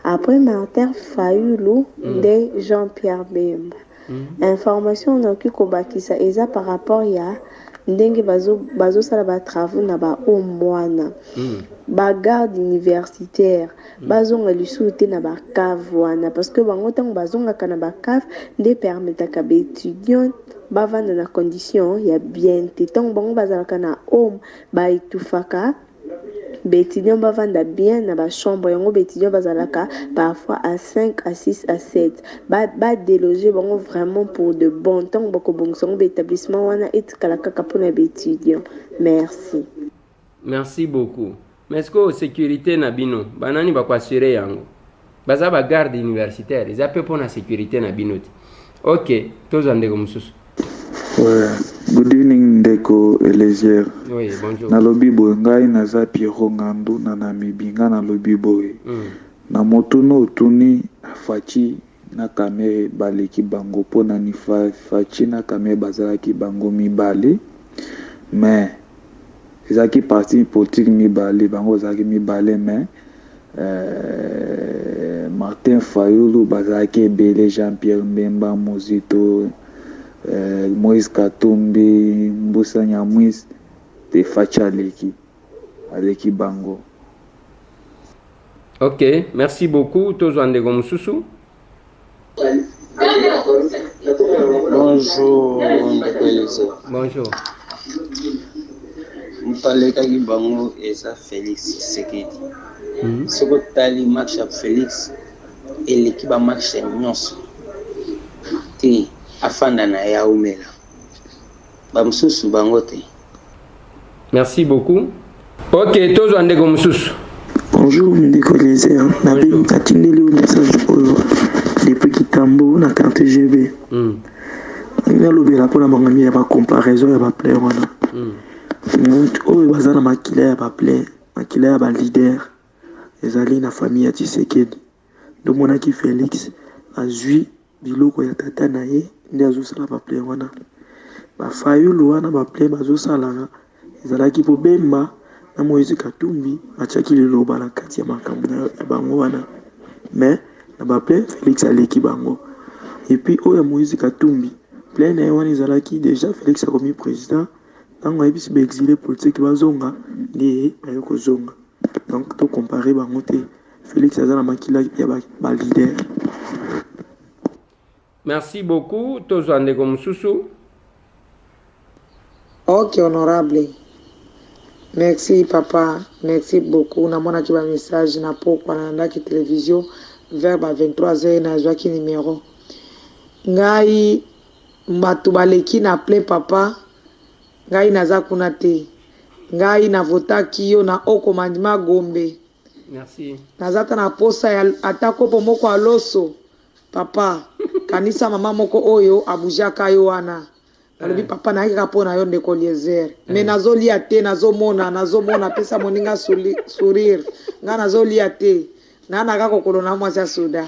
Après Martin Fayulu nde Jean-Pierre Bemba. Information na kiko bakisa eza par rapport ya ndenge bazo sala ba travaux na ba omwana. Ba garde universitaire bazonga lisuute na ba cave wana parce que bango tango bazonga kana ba cave nde permetaka ba étudiant bavanda na condition ya bien te tango bango bazalaka na home ba itufaka ba étudiant bavanda bien na ba chambre yango ba étudiant bazalaka parfois à 5 à 6 à 7 ba déloger bango vraiment pour de bon tango bako bongsango ba établissement wana etikala kaka pona ba étudiant. Merci. Merci beaucoup. Mais est-ce que sécurité na bino banani ba assurer yango baza ba garde universitaire ils appellent pour la sécurité na bino. OK, tozwa ndeko mususu. Ouais, good evening ndeko Eliezer. Oui, bonjour. Na lobi boy ngai naza Pierrot Ngandu na Namibie na lobi boy. Na motuno otuni fachi na kamere baleki bango pona ni fachi na kamere bazalaki bango mibale mais ezaki parti politique mibale bango ezaki mibale mais Martin Fayulu bazalaki ebele Jean-Pierre Mbemba Mozito Moïse Katumbi Mbusa Nyamwisi te fachi aleki bango. OK, merci beaucoup tozwa ndeko mususu. Bonjour ndeko Eliezer. Bonjour. Mpalekaki bango eza Félix Tshisekedi. Soko tali marche ya Félix eleki ba marche nyonso te afanda na ya umela ba mususu bango te. Merci beaucoup. OK, tozwa ndeko mususu. Bonjour ndeko Eliezer. Nabi tatindeli un message oyo depuis Kitambo na carte GB. Nalobela pona bangami ya ba comparaison ya ba player wana. Oyo baza na makila ya ba player, makila ya ba leader ezali na famille ya Tshisekedi. Ndomonaki Félix azwi biloko ya tata na ye nde azosala ba player wana. Ba Fayulu wana ba player bazosala ezalaki po Bemba na Moïse Katumbi batiaki liloba na kati ya makambo na bango wana. Mais na ba player Félix aleki bango. Et puis oyo Moïse Katumbi player na ye wana ezalaki déjà Félix akomi président tango ayebisi ba exilé politique bazonga nde bayo kozonga. Donc to comparer bango te. Félix aza na makila ya ba leader. Merci beaucoup tozwa ndeko mususu. Ok, honorable. Merci papa, merci beaucoup. Namona ki ba message na pokwa na ndaki télévision vers 23h na zwaki numéro. Ngai mbatu baleki na plein papa. Ngai naza kuna te. Ngai na votaki yo na okomandima Gombe. Merci. Nazata na posa ya atako po moko aloso. Papa, kanisa mama moko oyo abujaka yo wana. Alobi papa na hika pona yo ndeko Eliezer. Me nazolia te nazomona pesa moninga sourire. Nga nazolia te. Na nakako kolona mwasa soda.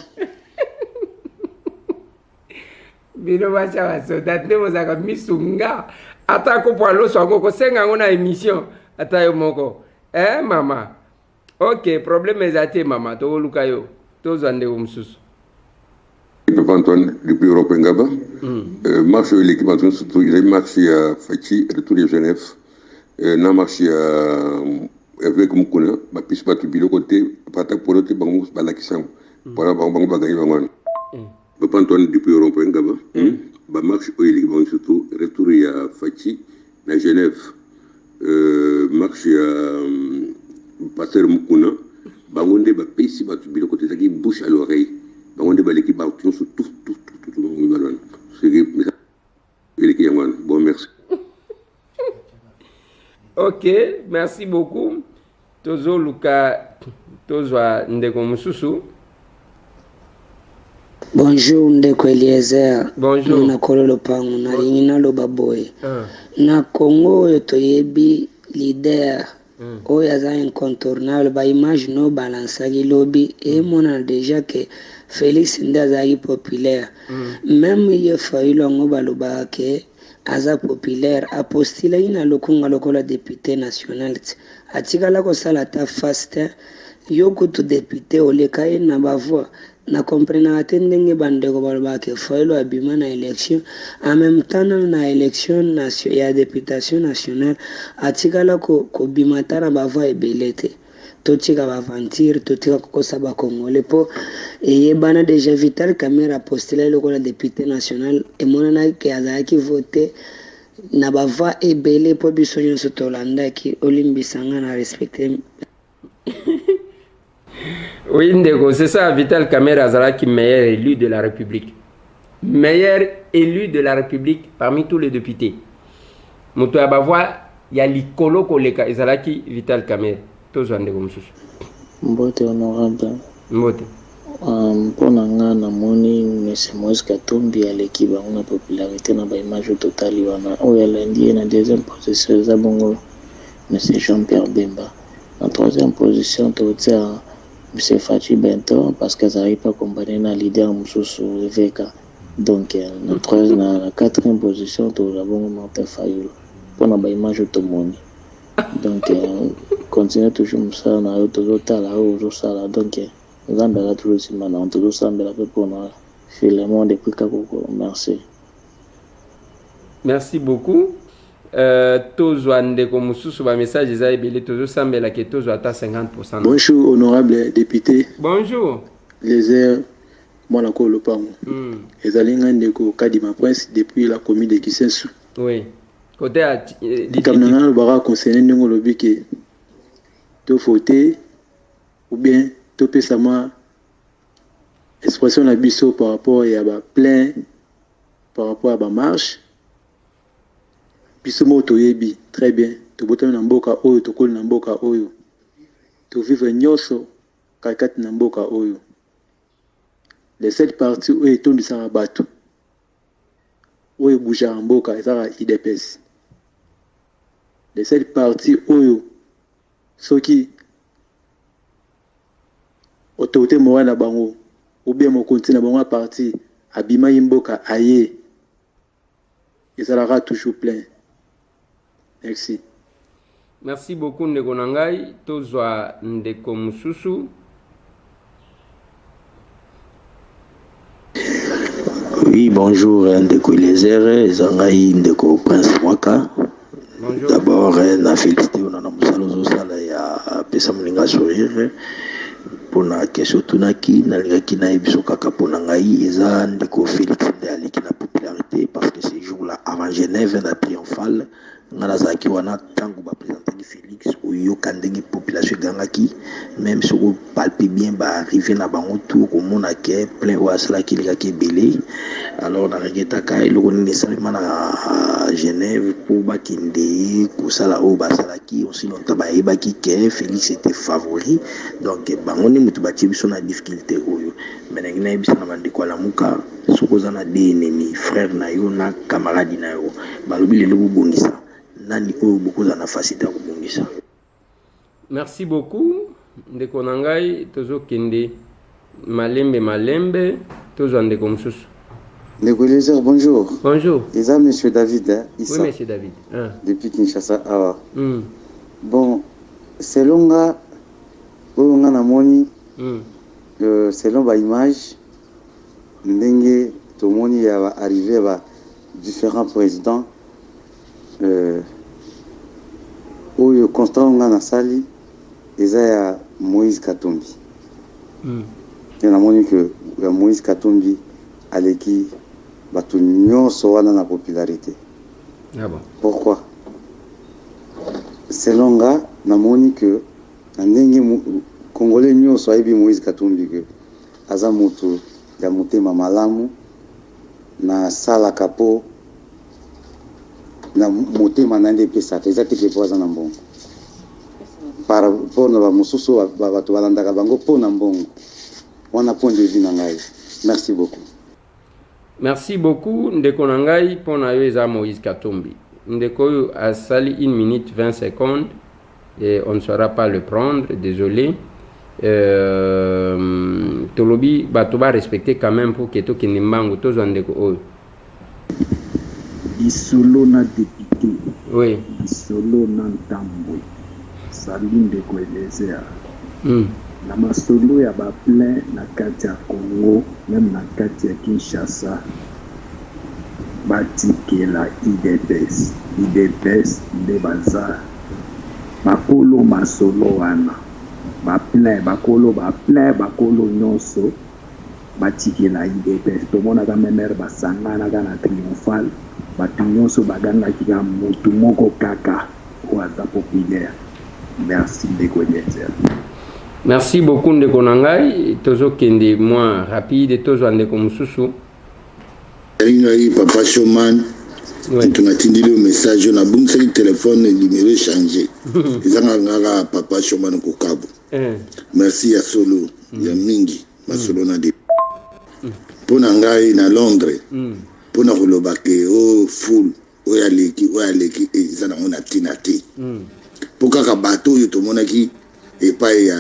Bino bacha basoda te mozaka misunga. Atako po aloso ngo kosenga ngona émission. Atayo moko. Mama. Ok, problème est mama. To lukayo. To zande umsusu. Papa Antoine, depuis Europe Ngaba. Marche l'équipe Antoine, surtout, il a marché à Fachi, retour de Genève. Na marché avec Mukuna, ma piste pas tout le côté, patak pour l'autre, bango, balakisam. Voilà, bango, bagay, bango. Papa Antoine, depuis Europe Ngaba. Ba marche l'équipe Antoine, surtout, retour à Fachi, à Genève. Marche à Pasteur Mukuna, bango, ba piste pas tout le côté, ça qui bouche à l'oreille. On est l'équipe Antoine, sur tout le monde. C'est l'équipe Antoine. Bon, merci. Ok, merci beaucoup. Tozo Luka, Tozo Ndeko Mususu. Bonjour Ndeko Eliezer. Bonjour. Na kololo pangu na lingina loba boy. Na Congo yotoyebi leader. Oyo aza incontournable ba image no balansaki lobi et mona déjà que Félix nde azali populaire. Même ye fayulu ngo baloba ke aza populaire apostila ina lokunga lokola député national atikala kosala ta faste yokutu député oleka ye na bavoix na comprena ate ndenge bandeko baloba ke fayulu abima na élection en même temps na élection ya députation nationale atikala kobima ta na bavoix ebele te totika baventure totika kokosa bakongole po eyebana déjà Vital Kamerhe apostila lokola député national emonana ke azalaki vote na bavoix ebele po biso nyonso tolandaki olimbisanga na respecte. Oui, Ndeko, c'est ça, Vital Kamerhe azalaki meilleur élu de la République. Meilleur élu de la République parmi tous les députés. Moto ya bavoix ya likolo koleka ezalaki Vital Kamerhe. Mbote honorable. Mbote. Mpona nga namoni M. Moïse Katumbi aleki bango na popularité na baimage totali wana oyo alandi ye na deuxième position eza bongo M. Jean-Pierre Bemba. En troisième position totia M. Fachi Bento parce que azalaki pas comparé na leader mosusu Eveka. Donc na quatrième position toza bongo Martin Fayulu mpona baimage tomoni. Donc continue toujours ça na yo tozotala oyo ozosala donc nzambe aza toujours nsima na tozosambela mpe mpona filemon depuis kakoko. Merci. Merci beaucoup. Tozwa ndeko mosusu bamessage eza ebele tozosambela ke tozwa ata 50%. Bonjour honorable député. Bonjour. Les airs mwana ko lopango. Ezali nga ndeko Kadima Prince depuis la commune de Kisensu. Oui. Côté à Kamnanga le bara concerné ndongo lobike to voter ou bien to pesama expression na biso par rapport à ba plein par rapport à ba marche biso mo toyebi très bien to botana na mboka oyo to kol na mboka oyo to vivre nyoso kakati na mboka oyo les sept parties oyo etondisaka bato oyo bougeaka mboka ezaka IDPS. Les sept parties oyo soki autorité morale na bango ou bien mokonzi na bango a parti abima yimboka aye ezalaka toujours plein. Merci. Merci beaucoup ndeko nangai tozwa ndeko mususu. Oui, bonjour ndeko Eliezer Zangai ndeko Prince Mwaka. D'abord na félicité on a musalo zosala ya pesa mulinga sourire pona question tunaki na lingaki na ebiso kaka pona ngai eza ndeko Félix de aliki na popularité parce que ces jours là avant Genève na triomphal ngana zaki wana tango ba présenter Félix oyo kandenge population gangaki même si on palpe bien ba arriver na bango tour au mona ke plein wa sala ki lingaki belé alors na regeta kai lo ni salima na Genève pour bakinde kusala o basalaki aussi longtemps ba ebaki ke Félix était favori donc bango ni mutu bati biso na difficulté oyo mais na biso na bandiko la muka sokoza na des ennemis frère na yo na camarade na yo balobi le bongisa nani oyo bokoza na facilité ko bongisa. Merci beaucoup ndeko nangai tozo kende malembe tozo ndeko mususu. Ndeko Eliezer, bonjour. Bonjour. Eza monsieur David ici. Oui monsieur David. Depuis Kinshasa awa. Bon, selon nga, on a moni, selon ba image, ndenge tout le monde va arriver à différents présidents. Oyo constant on a sali, Eza Moïse Katumbi. Il y a moni que Moïse Katumbi aleki batu nyonso wana na popularité. Ah bon. Pourquoi? Selon nga, na moni que ndenge Congolais nyonso ayebi Moïse Katumbi que aza mutu ya motema malamu na sala kapo na motema nande pesaka eza teke po aza na mbongo par rapport na bamosusu bato balandaka bango mpo na mbongo wana point de vue na ngai. Merci beaucoup. Merci beaucoup ndeko na ngai mpo na yo eza Moïse Katumbi. Ndeko oyo asali 1 minute 20 secondes et on ne saura pas le prendre, désolé. Tolobi bato ba respecter quand même pour que to kende mbango tozwa ndeko oyo. Isolo na député. Oui. Isolo na Ntambwe. Saline de Kwelezea. Na masolo ya ba plein na kati ya Congo, même na kati ya Kinshasa. Batikela IDPS. IDPS de bazar. Bakolo masolo wana. Ba plein bakolo nyonso. Batikela IDPS. Tomona ka memere basangana kana triomphal. Bato nyonso bagangaki ka motu moko kaka oyo aza populaire. Merci ndeko Eliezer. Merci beaucoup ndeko na ngai tozokende moins rapide tozwa ndeko mosusu. Ngai papa Showman tunatindili le message na bungisaki téléphone numéro changé ezanga ngaka papa Showman kokabo. Merci ya solo ya mingi masolo na de pona ngai na Londres pona koloba ke o full oya leki ezana ona tina te po kaka bato oyo tomonaki epai ya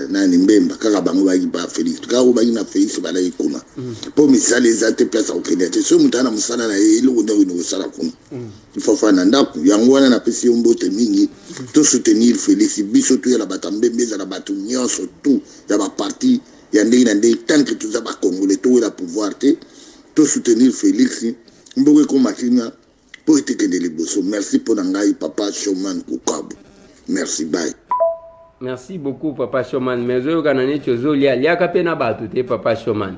nani Mbemba kaka bango baki ba Félix kaka baki na Félix balaki kuna po misala eza te place okende te so mutana musala na eloko nde no sala kuna il faut faire ndako yango wana na pesi mbote mingi to soutenir Félix biso to ya la batambembe za la batu nyonso tout ya ba parti ya ndenge na ndenge tant que tout ça ba congolais to la pouvoir te to soutenir Félix mboke ko makina po etekende liboso. Merci pour ngai papa Showman Kokabo. Merci, bye. Merci beaucoup papa Showman. Mais oyo kanani tozoli aliaka pe na bato te papa Showman.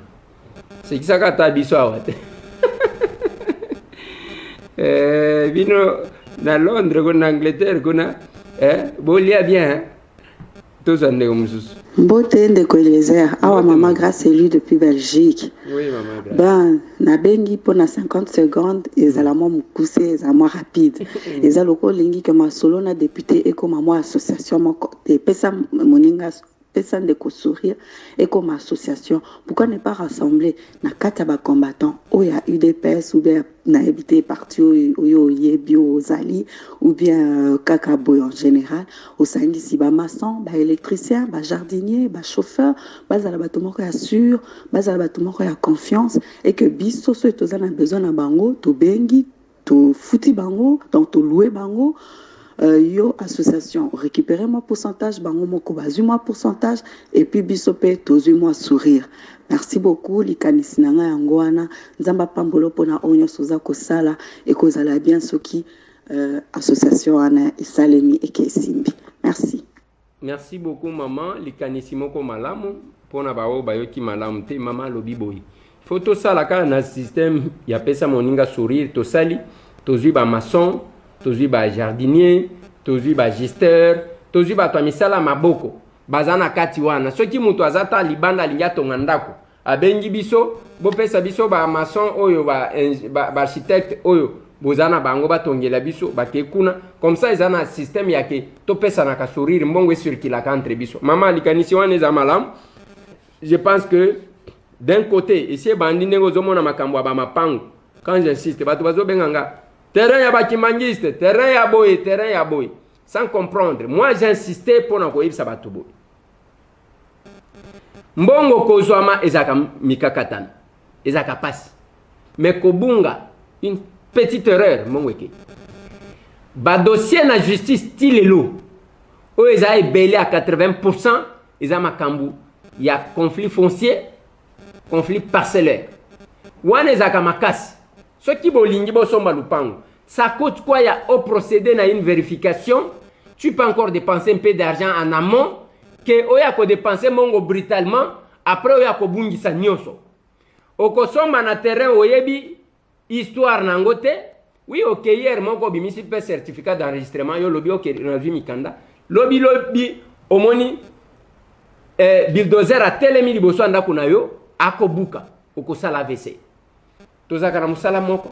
C'est qui ça kata biso awate. Bino na Londres ko na Angleterre kuna bolia bien tozwa ndeko mususu. Mbote ndeko Eliezer, awa mama grâce élu depuis Belgique. Oui maman grâce. Ben na bengi pour na 50 secondes ezala mo mukuse ezala mo rapide. Ezala loko lingi que ma solo na député et comme moi association moko te pesa moninga pesa ndeko sourire et comme association. Pourquoi ne pas rassembler na kata ba combattants ou ya UDPS ou bien na habité parti oyo yebio zali ou bien kakaboy en général au sein d'ici ba maçon ba électricien ba jardinier ba chauffeur bazala bato moko ya sûr bazala bato moko ya confiance et que biso so tozana besoin na bango to bengi to futi bango donc to louer bango yo association récupérer mon pourcentage bango moko bazu moi pourcentage et puis biso pe tozu moi sourire. Merci beaucoup likanisi na nga yango wana nzamba pambolo pona onyo soza kosala et kozala bien soki association ana isalemi ekesimbi. Merci. Merci beaucoup maman likanisi moko malamu pona bao bayoki malamu te mama lobi boyi. Faut sala ka na système ya pesa moninga sourire to sali tozu ba maçon tozu ba jardinier tozu ba gesteur tozu ba to misala maboko bazana kati wana soki mutu azata libanda linga tonga ndako abengi biso bo pesa biso ba maçon oyo ba architecte oyo bozana bango batongela biso bakekuna comme ça ezana système yake to pesa na ka sourire mbongo circula entre biso mama likanisi wana eza malam. Je pense que d'un côté ici bandi ndenge zomona makambo ba mapango quand j'insiste bato bazo benganga terrain ya bakimangiste terrain ya boy sans comprendre. Moi j'insistais pour na koyibisa bato boy mbongo kozwama ezaka mikakatana ezaka pasi mais kobunga une petite erreur mongweke ba dossier na justice tilelo oyo eza ebele à 80% eza makambo ya conflit foncier, conflit parcellaire. Wana ezaka makasi. Soki bolingi bosomba lupango, ça coûte quoi ya au procéder na une vérification, tu peux encore dépenser un peu d'argent en amont que oya ko dépenser mongo brutalement après oya ko bungisa nyoso. Okosomba na terrain oyebi histoire nango te. Oui, ok, hier moko bimisi pe certificat d'enregistrement yo lobi ok revue mikanda. Lobi omoni bulldozer a telemi liboso andako na yo akobuka okosala AVC. Tozaka na musala moko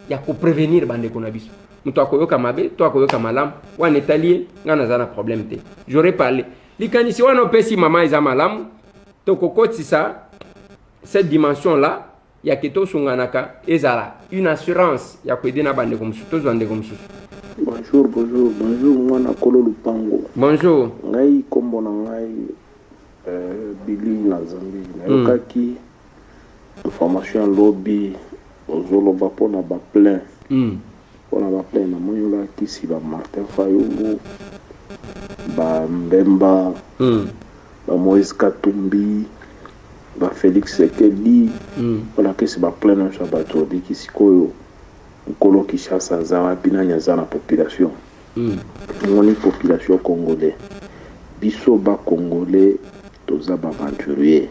ya ko prévenir bande ko na biso. Muto akoyoka mabe, to akoyoka malamu, wana etalie ngana zana problème te. J'aurais parlé. Likanisi wana opesi mama eza malamu, to kokotisa cette dimension là ya keto sunganaka ezala une assurance ya kwede na bande ko musu to zande ko musu. Bonjour, bonjour, bonjour, mwana kolo lupango. Bonjour. Ngai kombo na ngai Billy na Zambie. Nayokaki information lobby ozoloba pona ba plein. Pona ba plein na moyola kisi ba Martin Fayulu, ba Mbemba, ba Moïse Katumbi, ba Félix Sekedi, pona kisi ba plein na shabato di kisi koyo Nkolo Kishasa zawa binanya zana population. Ngoni population congolais. Biso ba congolais toza ba aventurier.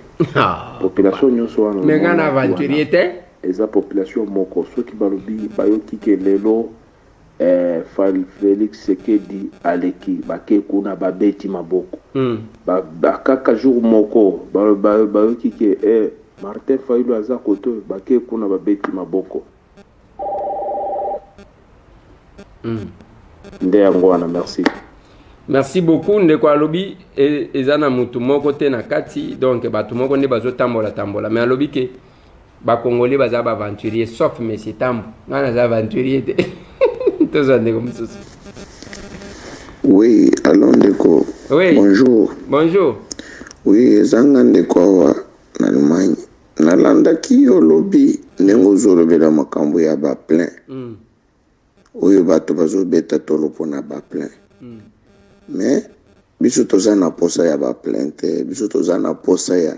Population nyonso wana. Mengana aventurier te? Eza population moko soki balobi bayoki ke lelo Félix Sekedi aleki bake kuna babeti maboko. Ba kaka jour moko bayoki ke Martin Fayulu aza koto bake kuna babeti maboko. Merci. Merci beaucoup ndeko alobi ezana mutu moko te na kati donc batu moko nde bazo tambola mais alobi ke ba congolais baza ba aventurier sauf monsieur Tambo ngana za aventurier te tozo ndeko mususu. Oui, allons ndeko. Oui. Bonjour. Bonjour. Oui, zanga ndeko wa na Allemagne. Nalanda ki yo lobi nengo zolobela makambo ya ba plein. Oyo bato bazobeta tolo pona ba plein. Mais biso toza na posa ya ba plein te, biso toza na posa ya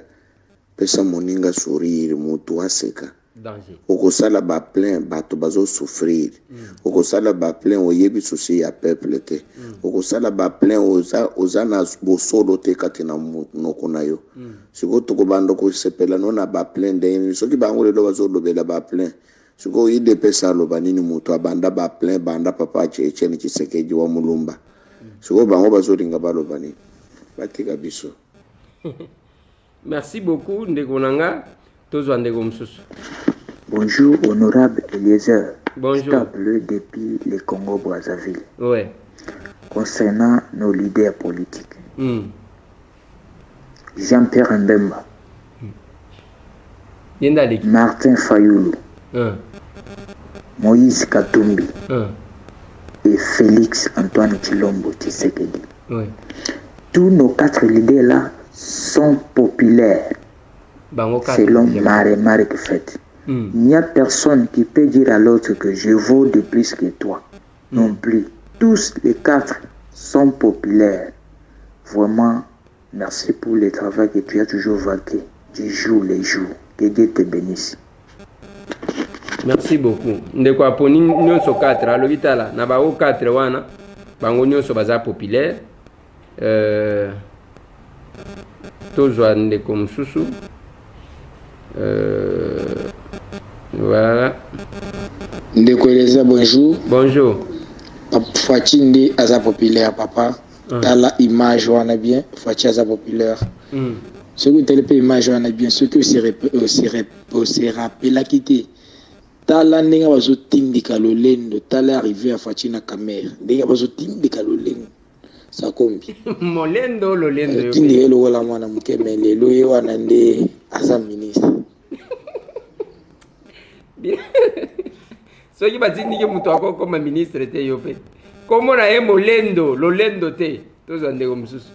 pesa moninga sourire mutu aseka. Danger. Okosala ba plein bato bazo souffrir. Okosala ba plein oyebi souci ya peuple te. Okosala ba plein oza na bosolo te kati na noko na yo. Siko tokobanda ko sepela no na ba plein de soki bango lelo bazolobela ba plein. Siko ide pesa lo banini mutu abanda ba plein banda papa cheche ni Tshisekedi wa Mulumba. Siko bango bazolinga balo bani. Batika biso. Merci beaucoup ndeko nanga tozwa ndeko mususu. Bonjour honorable Eliezer. Bonjour. Stable depuis le Congo Brazzaville. Ouais. Concernant nos leaders politiques. Jean-Pierre Mbemba. Martin Fayulu. Moïse Katumbi et Félix Antoine Tshilombo Tshisekedi. Tous nos 4 leaders-là sont populaires selon ma remarque faite. Il n'y a personne qui peut dire à l'autre que je vaux de plus que toi. Non plus. Tous les 4 sont populaires. Vraiment, merci pour le travail que tu as toujours vaqué du jour les jours. Que Dieu te bénisse. Merci beaucoup. Ndeko aponi nyonso 4 alobitala na bao 4 wana bango nyonso baza populaire. Tozwa ndeko mususu. Voilà. Ndeko Eleza, bonjour. Bonjour. Fachi ndi aza populaire papa. Tala image wana bien, Fachi aza populaire. Ce que tel peu image wana bien, ce que aussi rappela quitter. Tala ndenge bazo tindika lolendo, tala arrivé à Fachi na caméra. Ndenge bazo tindika lolendo. Ça kombi. Molendo lolendo. Tindika lo wala mwana mukemele, lo ye wana nde aza ministre. Soki batindike mutu ako koma ministre te yo pe. Komo na ye molendo, lolendo te. Tozwa ndeko mususu.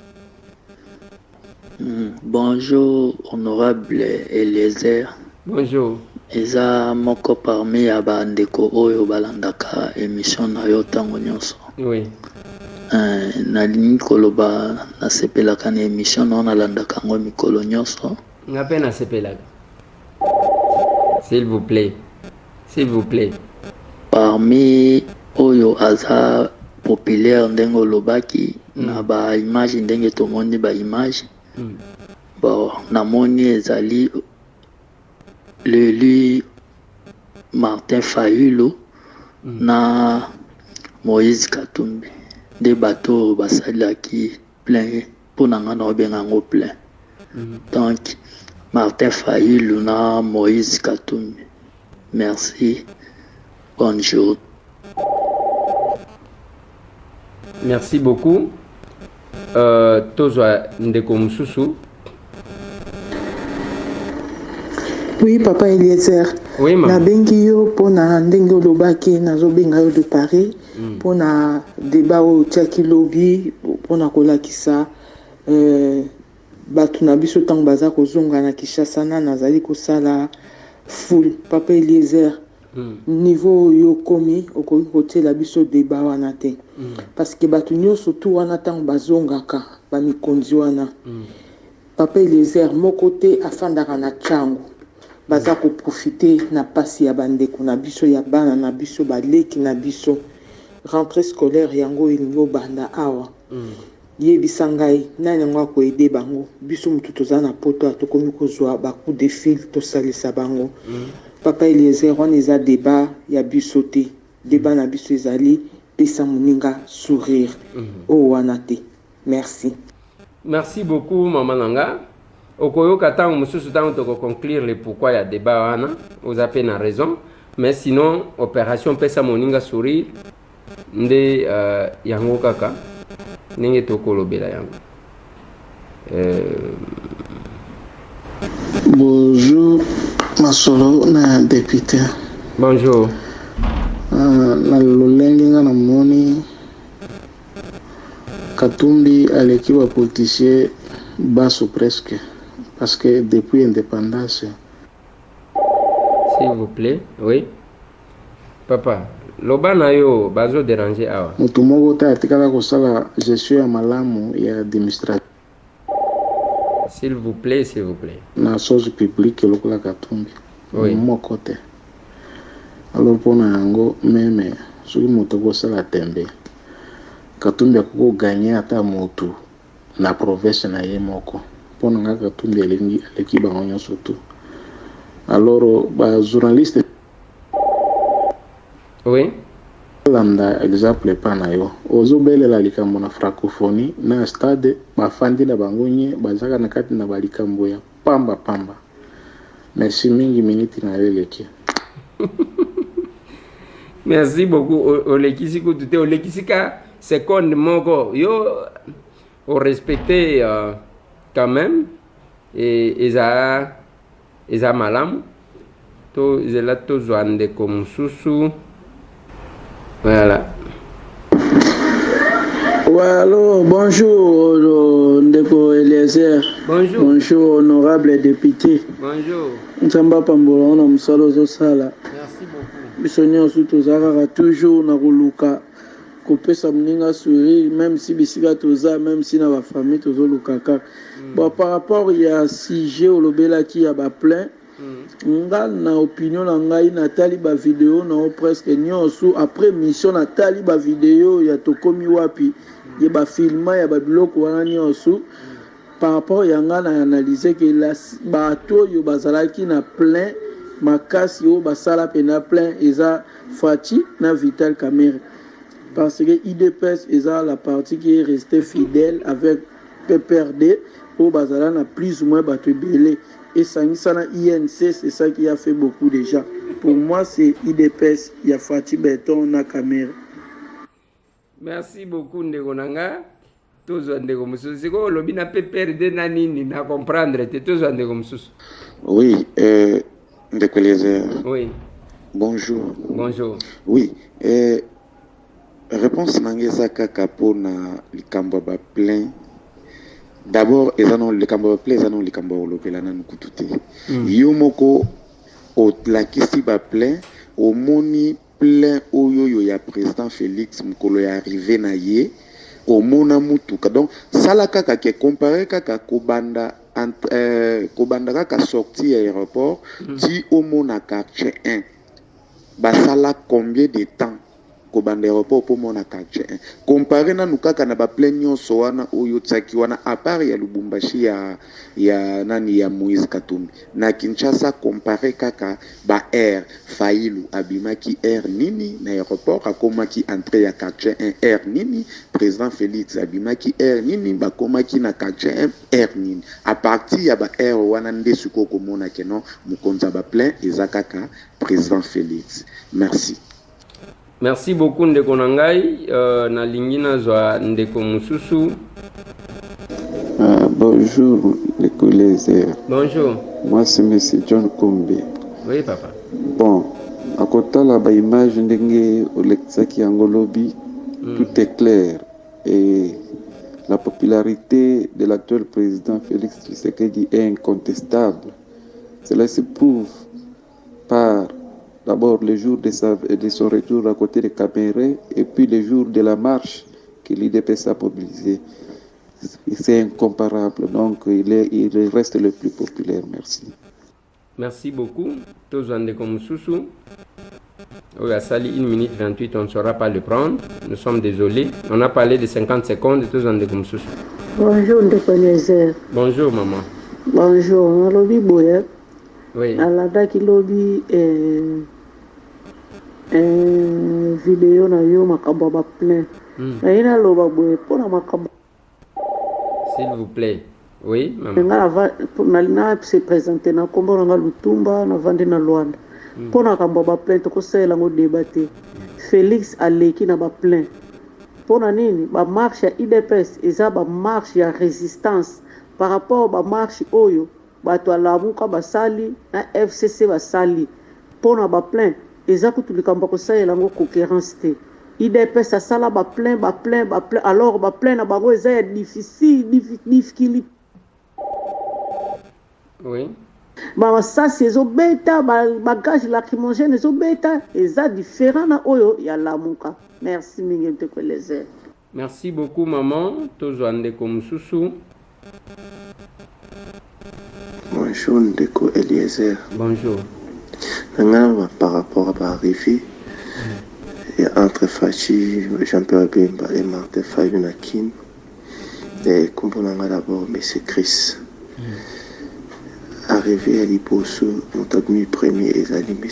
Bonjour, honorable Eliezer. Bonjour. Eza moko parmi ya bandeko oyo balandaka émission na yo tango nyonso. Oui. nalingi koloba nasepelaka na émission na nalandaka yango mikolo nyonso nga mpe nasepelaka s'il vous plaît parmi oyo aza populaire ndenge olobaki na baimage ndenge tomoni baimage bon namoni ezali l'élu Martin Fayulu na Moïse Katumbi nde bato basalaki plein mpona nga na obenga yango plein donc Martin Fayulu na Moïse Katumbi merci bonjour. Merci beaucoup. Tozwa ndeko mususu. Oui, papa Eliezer. Oui, maman. Nabengi yo pona ndenge olobaki nazobenga yo de Paris pona débat o tiaki lobi pona kolakisa bato na biso ntango baza kozonga na Kinshasa nazali kosala full papa Eliezer. Niveau yo komi okoki kotiela biso débat wana te parce que bato nyonso tu wana ntango bazongaka bamikonzi wana papa Eliezer moko te afandaka na ntango baza koprofite na pasi ya bandeko na biso ya bana na biso baleki na biso rentrée scolaire yango elingi obanda awa yebisa ngai nani yango akoede bango biso motu toza na poto tokomi kozwa bacoup de fil tosalisa bango papa Eliezer wana eza débat ya biso te débat na biso ezali pesa moninga sourire o wana te merci beaucoup mama nanga okoyoka ntango mosusu ntango tokoconclure le pourquoi ya débat wana oza pe na raison mais sinon opération pesa moninga sourire nde yango kaka ndenge tokolobela yango bonjour masolo na député bonjour na lolenge nga na moni Katumbi aleki ba politicien baso presque parce que depuis indépendance s'il vous plaît oui papa loba na yo bazo déranger awa mutu moko te atikala kosala gestion ya malamu ya administration s'il vous plaît na source publique lokola Katumbi oui moko te alors mpona yango meme soki moto akosala tembe Katumbi akoko gagner ata motu na province na ye moko mpona nga Katumbi aleki bango nyonso tu alors bajournaliste oui landa exemple epa na yo ozobelela likambo na francophonie na stade bafandi na bango nye bazaka na kati na balikambo ya pamba merci mingi miniti na yo eleki merci beaucoup olekisi kutu te olekisika seconde moko yo au respecter quand même et eza malamu to ezela tozwa ndeko mosusu voilà. Allô, bonjour ndeko Eliezer. Bonjour honorable député. Bonjour. Nzamba pambola na musalo zosala. Merci beaucoup. Biso nyonso tozalaka toujours na koluka kopesa moninga sourire même si bisika toza même si na ba famille tozolukaka. Bon par rapport ya sujet olobelaki ya ba plein nga na opinion na ngai natali ba vidéo na presque nyonso après mission natali ba vidéo ya tokomi wapi ye ba filma ya ba biloko wana nyonso par rapport ya nga na analyser que la bato yo bazalaki na plein makasi yo basala pena plein eza Fachi na Vital Kamerhe parce que IDPS eza la partie qui est restée fidèle avec PPRD au bazala na plus ou moins bato belé. Et Sangisana INC, c'est ça qui a fait beaucoup déjà. Pour moi, c'est IDPS, il y a Fatih Beton, na Kamerhe. Merci beaucoup, Ndegonanga. Tous les gens qui sont là, ils peuvent perdre nani, na comprendre. Tous les gens qui sont oui, Ndeko Eliezer. Oui. Bonjour. Bonjour. Oui, réponse nangeza kaka pona likambo ba plein. D'abord, ezano likambo plein, ezano likambo olopela na nkutu te. Yo moko o lakisi ba plein, o moni plein oyo ya président Félix mukolo ya arrivé na ye omona mutuka donc sala kaka ke comparer kaka kobanda kaka sorti à aéroport ti omona quartier 1 basala combien de temps kobanda aéroport pour mona quartier 1 comparer nanu kaka na ba plein nyonso wana oyo tsaki wana à part ya Lubumbashi ya nani ya Moïse Katumbi na Kinshasa comparer kaka ba air Fayulu abimaki air nini na aéroport akomaki entrée ya quartier 1 air nini président Félix abimaki air nini bakomaki na quartier 1 air nini à partir ya ba air wana nde suko komona keno mukonza ba plein ezakaka président Félix. Merci. Merci beaucoup Ndeko Nangai. Na lingina zwa Ndeko Mususu. Bonjour Ndeko Lézère. Bonjour. Moi c'est Monsieur John Kombe. Oui papa. Bon, à côté là ba image ndenge olexaki angolobi, tout est clair et la popularité de l'actuel président Félix Tshisekedi est incontestable. Cela se prouve par d'abord le jour de son retour à côté de Caméré et puis le jour de la marche que l'IDPS a mobilisé. C'est incomparable, donc il reste le plus populaire. Merci. Merci beaucoup. Tozande Komsusu. Oui, à Sali 1 minute 28, on ne saura pas le prendre. Nous sommes désolés. On a parlé de 50 secondes. Tozande Komsusu. Bonjour, Ndekonezer. Bonjour, maman. Bonjour, on a lobby boye. Oui. Alada qui lobby vidéo na yo makabo ba plein. Ina loba boye pona makabo. S'il vous plaît. Oui, maman. Na se présenter na kombo na Lutumba na vande na Luanda. Pona kambo ba plein to ko sela ngo débattre. Félix aleki na ba plein. Pona nini ba marche ya IDPS eza ba marche ya résistance par rapport ba marche oyo bato alamuka basali na FCC basali pona ba plein eza kutulikamba ko sala ngo concurrence te IDPS asala ba plein alors ba plein na bango eza difficile. Oui. Ba ça c'est beta ba gaz lacrymogène ezo beta eza différent na oyo ya lamuka. Merci mingente ko les. Merci beaucoup maman tozwande komsusu. Bonjour Ndeko Eliezer. Bonjour. Par rapport à l'arrivée entre Fachi, Jean-Pierre Bemba et Martin Fayulu Nakin, et comprenons d'abord M. Chris. Arrivé à Liboso, notre premier ezali M.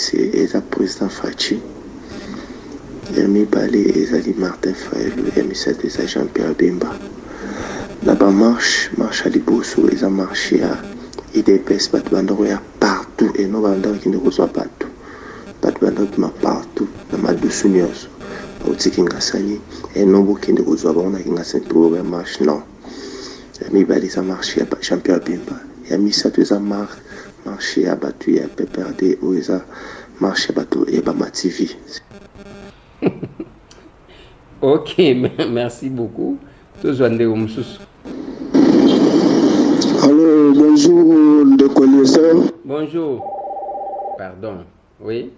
Président Fachi, Yami Balé ezali Martin Fayulu et M. Jean-Pierre Bemba. Là-bas marche à Liboso, ils ont marché à IDPS, pas de bandeau partout et non bandeau qui ne reçoit pas tout. Pas de bandeau qui m'a partout, dans ma douce union. Au Tikingasani, et non qui ne reçoit pas, on a une pour marche, non. Yami Balé, ça marché à Jean-Pierre Bemba. Yami Sato, ça marché à Batu, à PPRD, où ils ont marché à Batu et à Bama TV. Ok, merci beaucoup. Tous Wande Omsus. Alors, bonjour, Ndeko Eliezer. Bonjour. Pardon. Oui.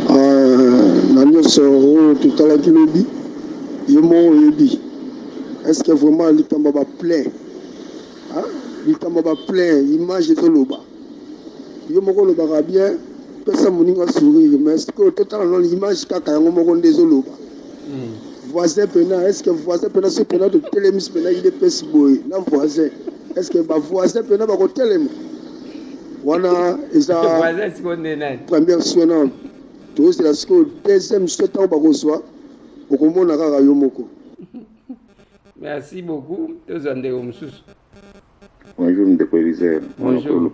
Nani soro tout à l'heure lobby. Yemo yebi. Est-ce que vraiment l'itamba ba plein? Hein? L'itamba ba plein, image de loba. Yemo ko loba bien, personne moninga sourire, mais est-ce que total non l'image kaka yango moko ndezo loba. Voisin pena, est-ce que voisin pena ce pena de télémis pena il est pesi boy, na voisin. Est-ce que ba voisin pena ba ko télém? Wana eza voisin seconde nani. Première soignant. Tout c'est la seconde deuxième soignant ba ko soa. Okomona kaka yo moko. Merci beaucoup. Tozande omsusu. Bonjour Ndeko Eliezer. Bonjour.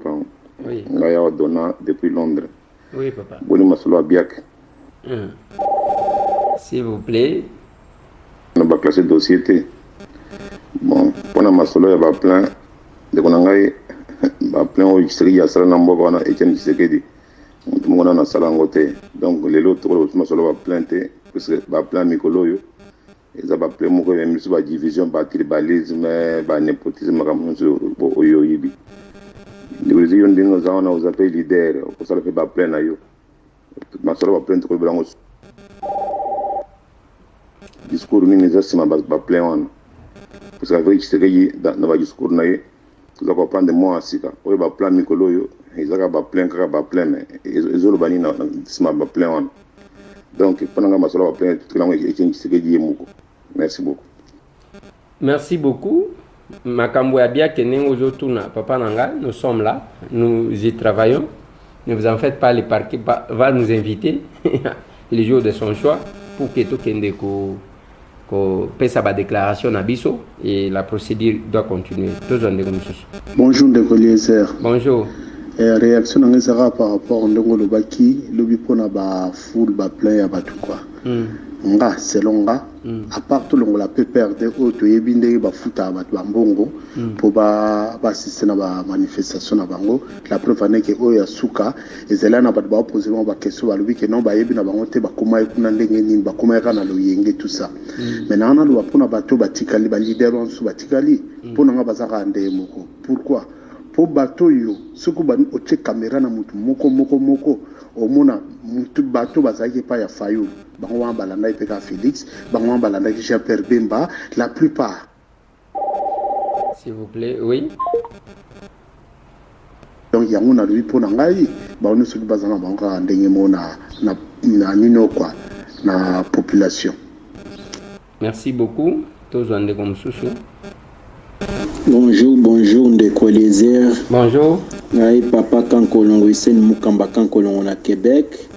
Oui. Ngaya Donna depuis Londres. Oui papa. Boni masolo abiak. S'il vous plaît. On va classer dossier T. Bon, pour la masolo ya ba plein de konangai ba plein au extérieur ya sala na mboka na Etienne Tshisekedi. Tout monde na sala ngote. Donc les autres masolo ba plein T parce que ba plein mikolo yo. Ils ont appelé mon même sur la division, ba tribalisme, ba népotisme comme ça au yoyibi. Les gens qui nous ont appelé leader, on s'est fait ba plein na yo. Ma solo ba plein to discours ni neza sima ba plein wana parce que Félix Tshisekedi dans le discours naie za comprendre moi sika oyo ba plan mikolo yo ezaka ba plan kaka ba plan ezolo bani na sima ba plan wana donc pendant que masolo ba plan tout lango Etienne Tshisekedi yemuko. Merci beaucoup. Merci beaucoup. Makambo ya bien kenengo zotuna papa nanga, nous sommes là, nous y travaillons. Ne vous en faites pas, le parquet va nous inviter le jour de son choix pour que tout kende ko paie sa déclaration à Bisso et la procédure doit continuer. Bonjour de Collier. Bonjour. Réaction en Ezara par rapport à Ndongo Lobaki, l'obipona ba full ba plein à batukwa. Nga selon nga, à part tout le monde la peut perdre auto yebinde ba futa ba bambongo pour ba assister na ba manifestation na bango. La preuve est que oya suka ezela na ba poser ba question ba lobi que non ba yebi na bango te ba koma kuna ndenge nini ba koma kana lo yenge tout ça. Maintenant on a lo pona bato batikali ba leader on su batikali pona nga bazaka ndeye moko. Pourquoi? Po bato yo soko ba oche caméra na mutu moko omona mutu bato bazaki pa ya Fayulu bango wa balanda ipeka Félix bango wa balanda ki Jean-Pierre Bemba la plupart. S'il vous plaît, oui. Donc yango na lui pona ngai ba onu soki bazana bango ndenge mona na nino quoi na population. Merci beaucoup. Tozwande comme souchou. Bonjour, Ndeko Eliezer. Bonjour. Ngai papa Kankolongo Isen Mukamba Kankolongo na Québec.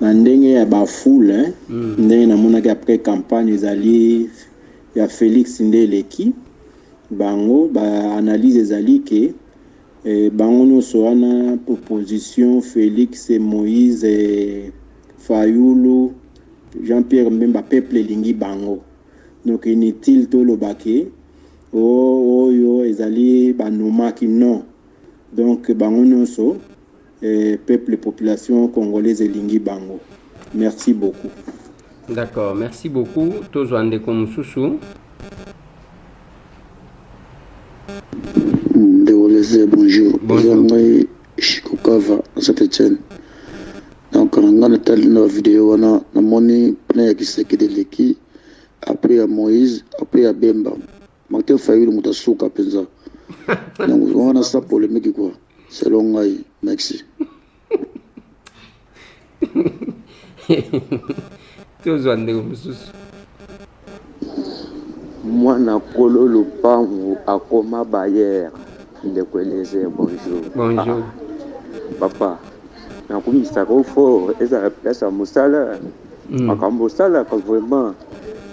Na ndenge ya ba foule, ndenge na monaki après campagne ezali ya Félix Ndeleki. Bango ba analyse ezali ke bango nyonso wana proposition Félix et Moïse et Fayulu Jean-Pierre Mbemba peuple lingi bango. Donc inutile to lobake yo ezali banomaki non. Donc bango nyonso peuple population congolaise elingi bango. Merci beaucoup. D'accord, merci beaucoup. Tozwande comme souchou. Bonjour. Bonjour. Chikokava Saint-Etienne. Donc on a une vidéo na moni plein ya Tshisekedi leki après à Moïse, après à Bemba. Martin Fayulu mutasuka penza. Donc on a ça polémique quoi. Selon moi, merci. Mwana kolo lupangu akoma bayer Ndeko Eliezer. Bonjour. Papa nakumisa ko fo eza place musala makambo sala ka vraiment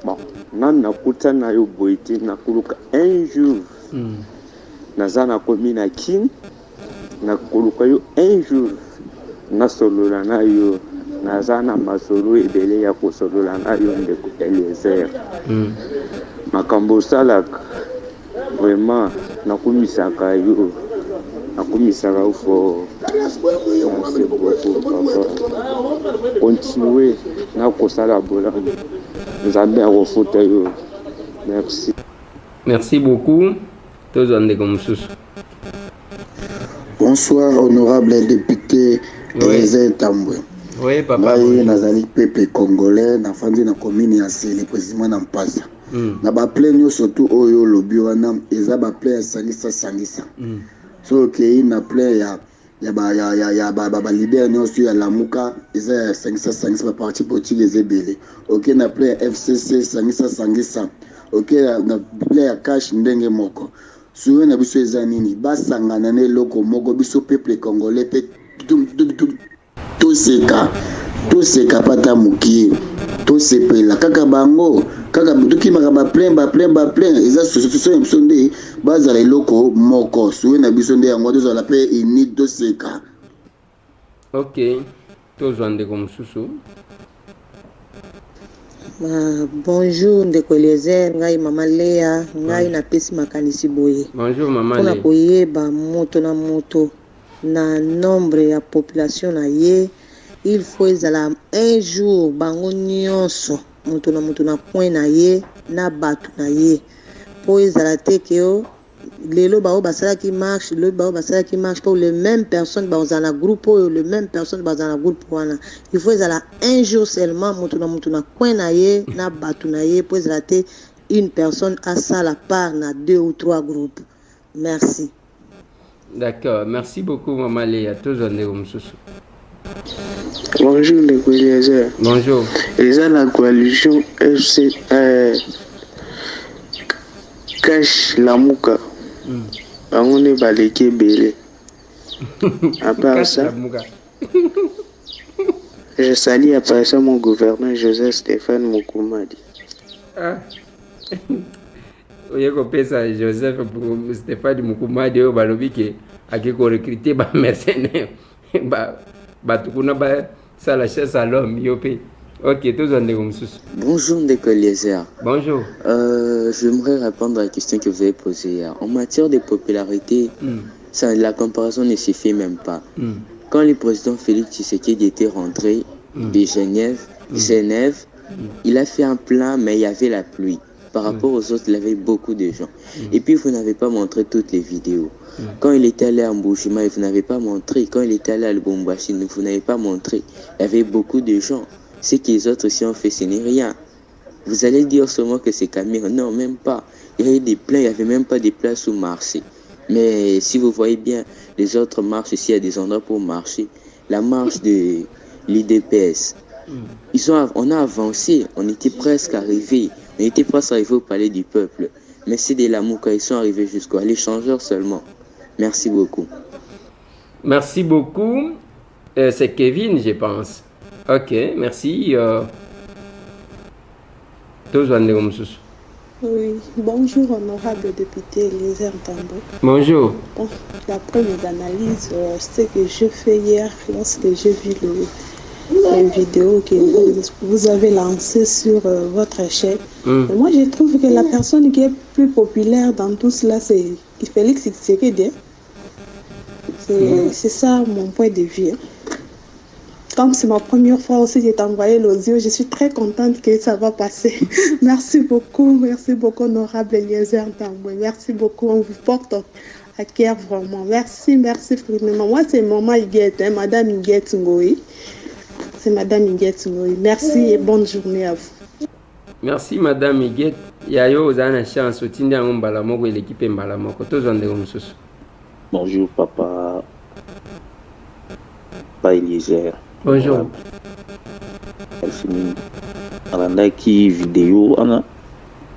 bon nan nakuta na yo boiti nakuluka un jour nazana komi na kin nakuluka yo un jour nasolola na yo nazana masolo ebele ya kosolola na yo Ndeko Eliezer. Makambo sala vraiment nakumisaka yo nakumisaka fo. Merci beaucoup, papa. Continuez na kosala bola. Nous allons refoter yo. Merci. Merci beaucoup. Bonsoir, honorable député Eliezer Tambwe. Oui, papa. Moi, nazali peuple congolais, na fandi na commune ya Sele, précisément na Mpasa. Na ba plein surtout oyo lobi wana eza ba plein sangisa. So okay na plein ya ba leader nyonso ya Lamuka eza sangisa ba parti politique ezebele. Okay na plein FCC sangisa. Okay na plein ya cash ndenge moko. Suwe na biso eza nini basangana ne loko moko biso peuple congolais pe tout seka pata mukie tout sepela kaka bango kaka butuki makaba plein eza solution msonde bazala loko moko suwe na biso nde yango tozala pe ini tout seka. OK, tozwande comme susu. Bonjour Ndeko Eliezer, ngai mama Lea, ngai na pesi makanisi boye. Bonjour mama Lea. Pona koyeba moto na moto na nombre ya population na ye, il faut ezala un jour bango nyonso moto na point na ye na batu na ye. Po ezala te ke yo lelo bao basala ki marche, le bao basala ki marche pour les mêmes personnes dans un groupe ou les mêmes personnes dans un groupe wana. Il faut ezala un jour seulement moto na point na ye na batu na ye po ezala te une personne à ça la part dans 2 ou 3 groupes. Merci. D'accord, merci beaucoup Maman Léa. Bonjour les Eliezer. Bonjour. Les la coalition FC Cash Lamuka. On est baléqué belé. À part ça, je salue à part ça mon gouverneur Joseph Stéphane Mukumadi. Ah. Oyeko pesa Joseph Stéphane Mukumadi au balobiki akiko recruter ba mercenaires ba tukuna ba sala chasse à l'homme yope. Ok, tous en est. Bonjour Ndeko Eliezer. Bonjour. J'aimerais répondre à la question que vous avez posée hier. En matière de popularité, ça, la comparaison ne suffit même pas. Quand le président Félix Tshisekedi était rentré de Genève, il a fait un plan, mais il y avait la pluie. Par rapport aux autres, il y avait beaucoup de gens. Et puis, vous n'avez pas montré toutes les vidéos. Quand il était allé à Mbushima, vous n'avez pas montré. Quand il était allé à Lubumbashi, vous n'avez pas montré. Il y avait beaucoup de gens. Ce que les autres aussi ont fait, ce n'est rien. Vous allez dire seulement que c'est Cameroun. Non, même pas. Il y avait des plans, il n'y avait même pas de places où marcher. Mais si vous voyez bien, les autres marches ici, il y a des endroits pour marcher. La marche de l'IDPS, on a avancé, on était presque arrivé. On était presque arrivé au palais du peuple. Mais c'est de la Mouka, ils sont arrivés jusqu'à l'échangeur seulement. Merci beaucoup. Merci beaucoup. C'est Kevin, je pense. Ok, merci. Oui, bonjour honorable député Eliezer Tambo. Bonjour. Bon, d'après mes analyses, ce que j'ai fait hier lorsque j'ai vu les vidéos que vous avez lancées sur votre chaîne, moi je trouve que la personne qui est plus populaire dans tout cela, c'est Félix Tshisekedi. C'est ça mon point de vue. Comme c'est ma première fois aussi que j'ai envoyé l'audio, je suis très contente que ça va passer. Merci beaucoup, honorable Eliezer Tamboué. Merci beaucoup, on vous porte à cœur vraiment. Merci vraiment. Moi, c'est maman Iguette, madame Iguette Ngoï. C'est madame Iguette Ngoï. Merci et bonne journée à vous. Merci madame Iguette. Yayo, vous avez une chance, vous avez un balamoko et l'équipe balamoko. Bonjour papa. Papa Eliezer. Bonjour. Qui vidéo ana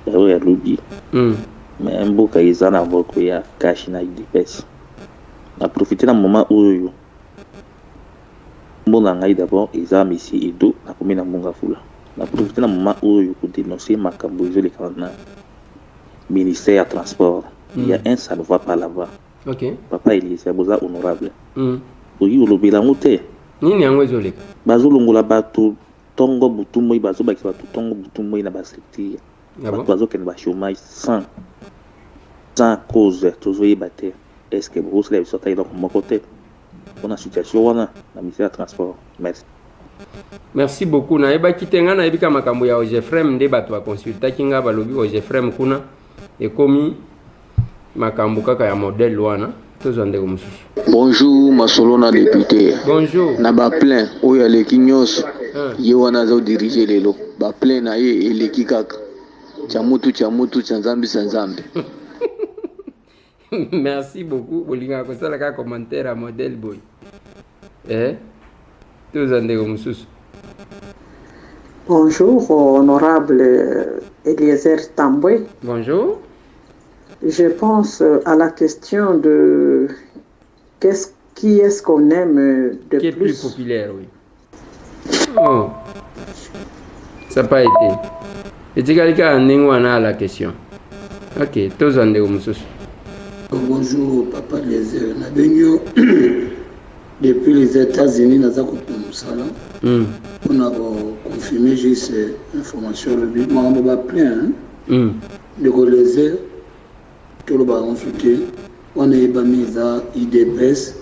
ya lobby. Mais mboka eza na moko ya cash na IDPS. Na profiter na moment oyo. Mbona ngai d'abord eza Messi Edo na commune na Mbonga Fula. Na profiter na moment oyo pour dénoncer makambo ezole kana ministère ya transport. Il y a un ça ne va pas là-bas. OK. Papa Eliezer boza honorable. Oyi olobela ngote. Nini yango ezoleka bazolongola bato tongo butu moi bazobakisa bato tongo butu moi na bastructure bato bazokende bachômage sans cause tozoyeba te est-ce que bosala biso ata eloko moko te mpona situation wana na ministère ya transport. Merci beaucoup. Nayebaki te nga nayebika makambo ya OGFREM nde bato bakonsultaki nga balobi OGFREM kuna ekomi makambo kaka ya modèle wana. Bonjour Masolona député. Bonjour. Na ba plein oyo aleki nyonso ye wana zo diriger lelo ba plein na ye eleki kaka chamutu chanzambi sanzambi. Merci beaucoup. Bolinga ko sala ka commentaire à modèle boy. Bonjour honorable Eliezer Tamboué. Bonjour. Je pense à la question de qui est-ce qu'on aime de qui est plus populaire, oui. Oh. Ça n'a pas été. Et tu as la question. Ok, tous en Bonjour, papa Eliezer. Depuis les États-Unis, nous avons on a confirmé juste information. On a plein de Eliezer. Que le baron soutient, on est mis à IDPS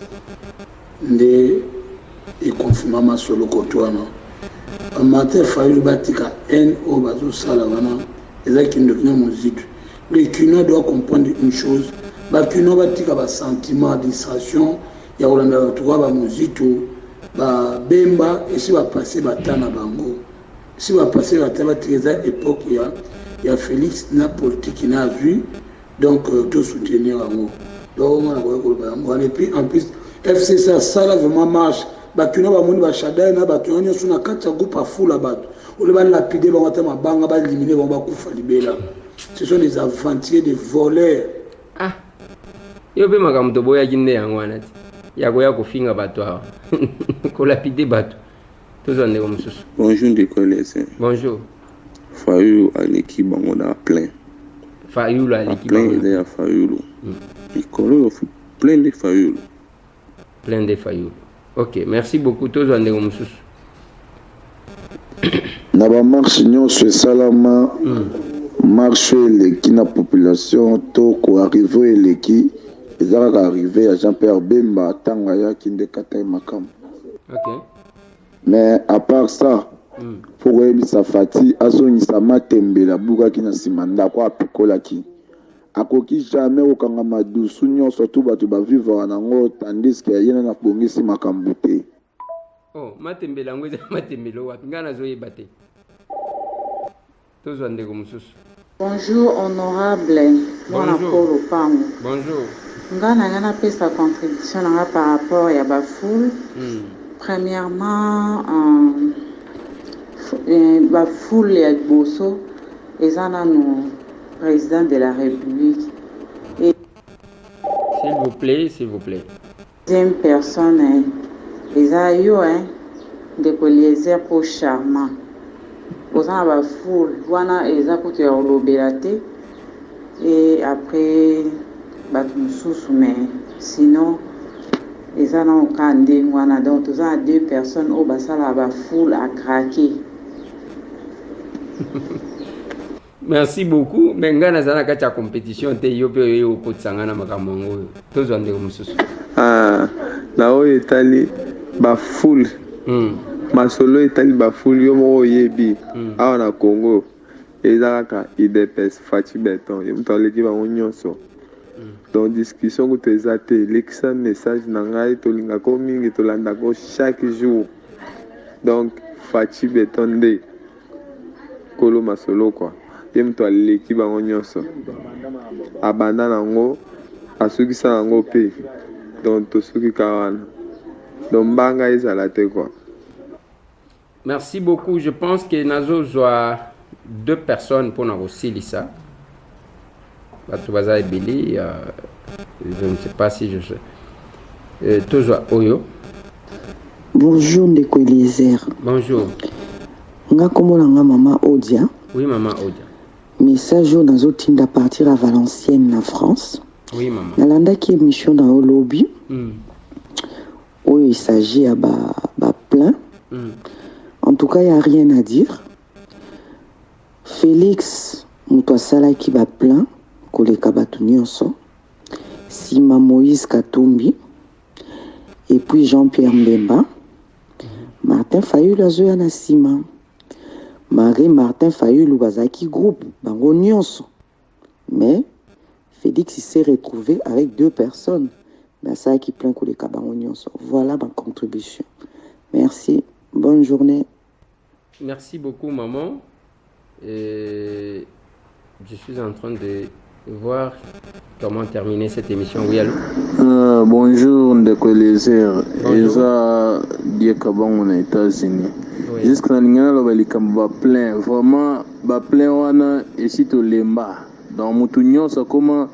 et confirmement sur le côté. En matière, il faut batika N au bateau salavana, et qui ne vient musique. Les Kino doivent comprendre une chose, les Kino batika ba sentiment, distraction, il y a un droit ba musique, ba bemba, et si va passer ba tana bango, si va passer la table très époque, il y a Félix na politique qui n'a vu donc tout soutenir en donc et puis en plus FCC ça là vraiment marche bakuna ba moni ba shada na bakuna nyoso na kati ya groupe afula bato ole ba lapider ba mata mabanga ba éliminer ba kufa libela ce sont des aventuriers des voleurs ah yo be makamto boya kinne yango anati ya kufinga bato awa ko lapider bato tozande comme ça. Bonjour de collègues. Bonjour. Fayulu à l'équipe on a plein. Fayulu à l'équipe. Plein de Fayulu. Il colle plein de Fayulu. Plein de Fayulu. Ok, merci beaucoup tozande comme ça. Na ba marche nyonso salama. Marche eleki na population to ko arriver eleki ezaka arriver à Jean-Pierre Bemba tanga ya kinde kata makam. Ok. Mais à part ça, pour Ebisa Fati, Azonisa Matembela, Bougaki na Simanda, quoi, Pikolaki. Akoki jamais au Kangamadou, Sunyon, surtout, tu vas vivre en ango, tandis qu'il y a un bongi si Makambouté. Oh, Matembela, Matembelo, Ngana Zoé Bate. Tous en dégomsus. Bonjour, honorable. Bonjour. Bonjour. Ngana fait sa contribution par rapport à Bafoul. Premièrement, la foule et Bosso, ils en ont nos président de la République. Et s'il vous plaît. Deuxième personne, ils ont eu des colliers pour charmant. Ils ont la foule, ils ont coûté au lobelaté et après, mais sinon. Les gens ont donc deux personnes au basala la foule à craquer. Merci beaucoup. Mais ngana zana kacha compétition te yope yo kotsangana makamongo. Tous en dégomsus. Ah, là-haut Italie, ba foule. Ma solo Italie ba foule yo mo yebi. Ah na Congo. Ezaka IDPS Fati Beton. Yo mtoleki ba onyonso. Donc discussion que tu as été l'examen message nangai to linga ko mingi to landa ko chaque jour. Donc Fati Betonde kolo masolo quoi. Yem to l'équipe ba nyonso. Abanda nango asuki sa nango pe. Donc to suki kawana. Donc banga ezala te quoi. Merci beaucoup. Je pense que Nazo soit deux personnes pour nous aussi ça. Je ne sais pas si je sais. Toujours Oyo. Bonjour Ndeko Eliezer. Bonjour. Nga komola nga maman Odia. Oui maman Odia. Message au nazo tinda partir à Valenciennes en France. Oui maman. Nalanda qui émission dans le lobby. Oyo il s'agit à plein. En tout cas il y a rien à dire. Félix Moutouasala qui va plein. Koleka batu nyonso, Sima Moïse Katumbi, et puis Jean-Pierre Mbemba, Martin Fayulu azoya na Sima, Marie Martin Fayulu bazaki groupe, bango nyonso. Mais Félix s'est retrouvé avec deux personnes, mais ça qui plein koleka bango nyonso. Voilà ma contribution. Merci, bonne journée. Merci beaucoup maman. Et je suis en train de voir comment terminer cette émission. Oui, allô? Bonjour, Ndeko Eliezer. Eza Diekabang aux États-Unis. Jusqu'à l'ingénieur, va plein. Vraiment, va plein wana et si tu lemba. Dans mon tunion, ça comment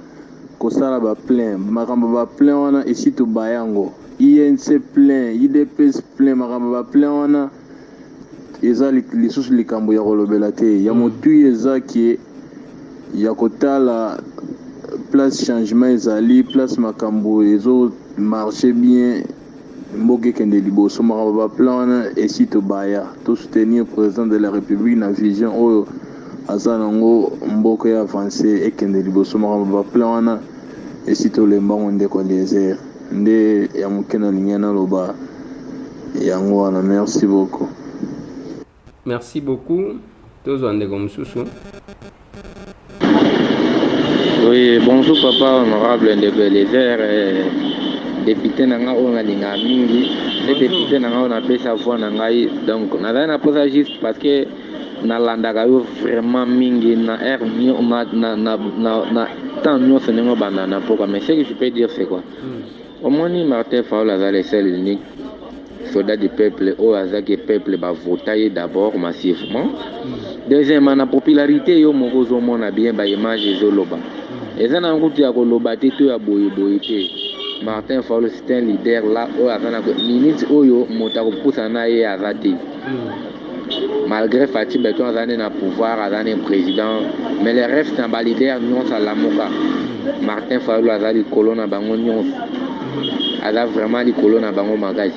Kosala va plein. Maramba va plein wana et si tu bayango. INC plein, IDPS plein. Maramba va plein wana. Eza les sous les cambo ya rolobelate. Ya motu eza qui est ya kota la place changement ezali place makambo ezo marcher bien mboke kende liboso maraba plan et si to baya to soutenir président de la République na vision oyo azanango mboke avancer et kende liboso maraba plan et si to lemba onde ko Eliezer nde ya mukena lingana loba yango wana. Merci beaucoup. Merci beaucoup. Tous on est comme sous. Oui, bonjour papa honorable Ndeko Eliezer, député nanga on a linga mingi, le député nanga on a fait sa voix nanga donc on a rien à poser juste parce que nalandaka yo vraiment mingi na air na temps nyonso ndenge obanda na mpoka. Mais ce que je peux dire c'est quoi, omoni Martin Fayulu aza le seul unique soldat du peuple oyo azaki peuple bavota ye d'abord massivement. Deuxièmement, na popularité yo moko ozomona bien baimage ezoloba eza na nkutu ya koloba te to ya boyeboye te. Martin Fayulu c'est un leader là oyo aza na minute oyo moto akopusa na ye aza te. Malgré Fatih Beton azane na pouvoir, azane président, mais les restes na leader nyonso alamuka. Martin Fayulu aza likolo na bango nyonso, aza vraiment likolo na bango makasi.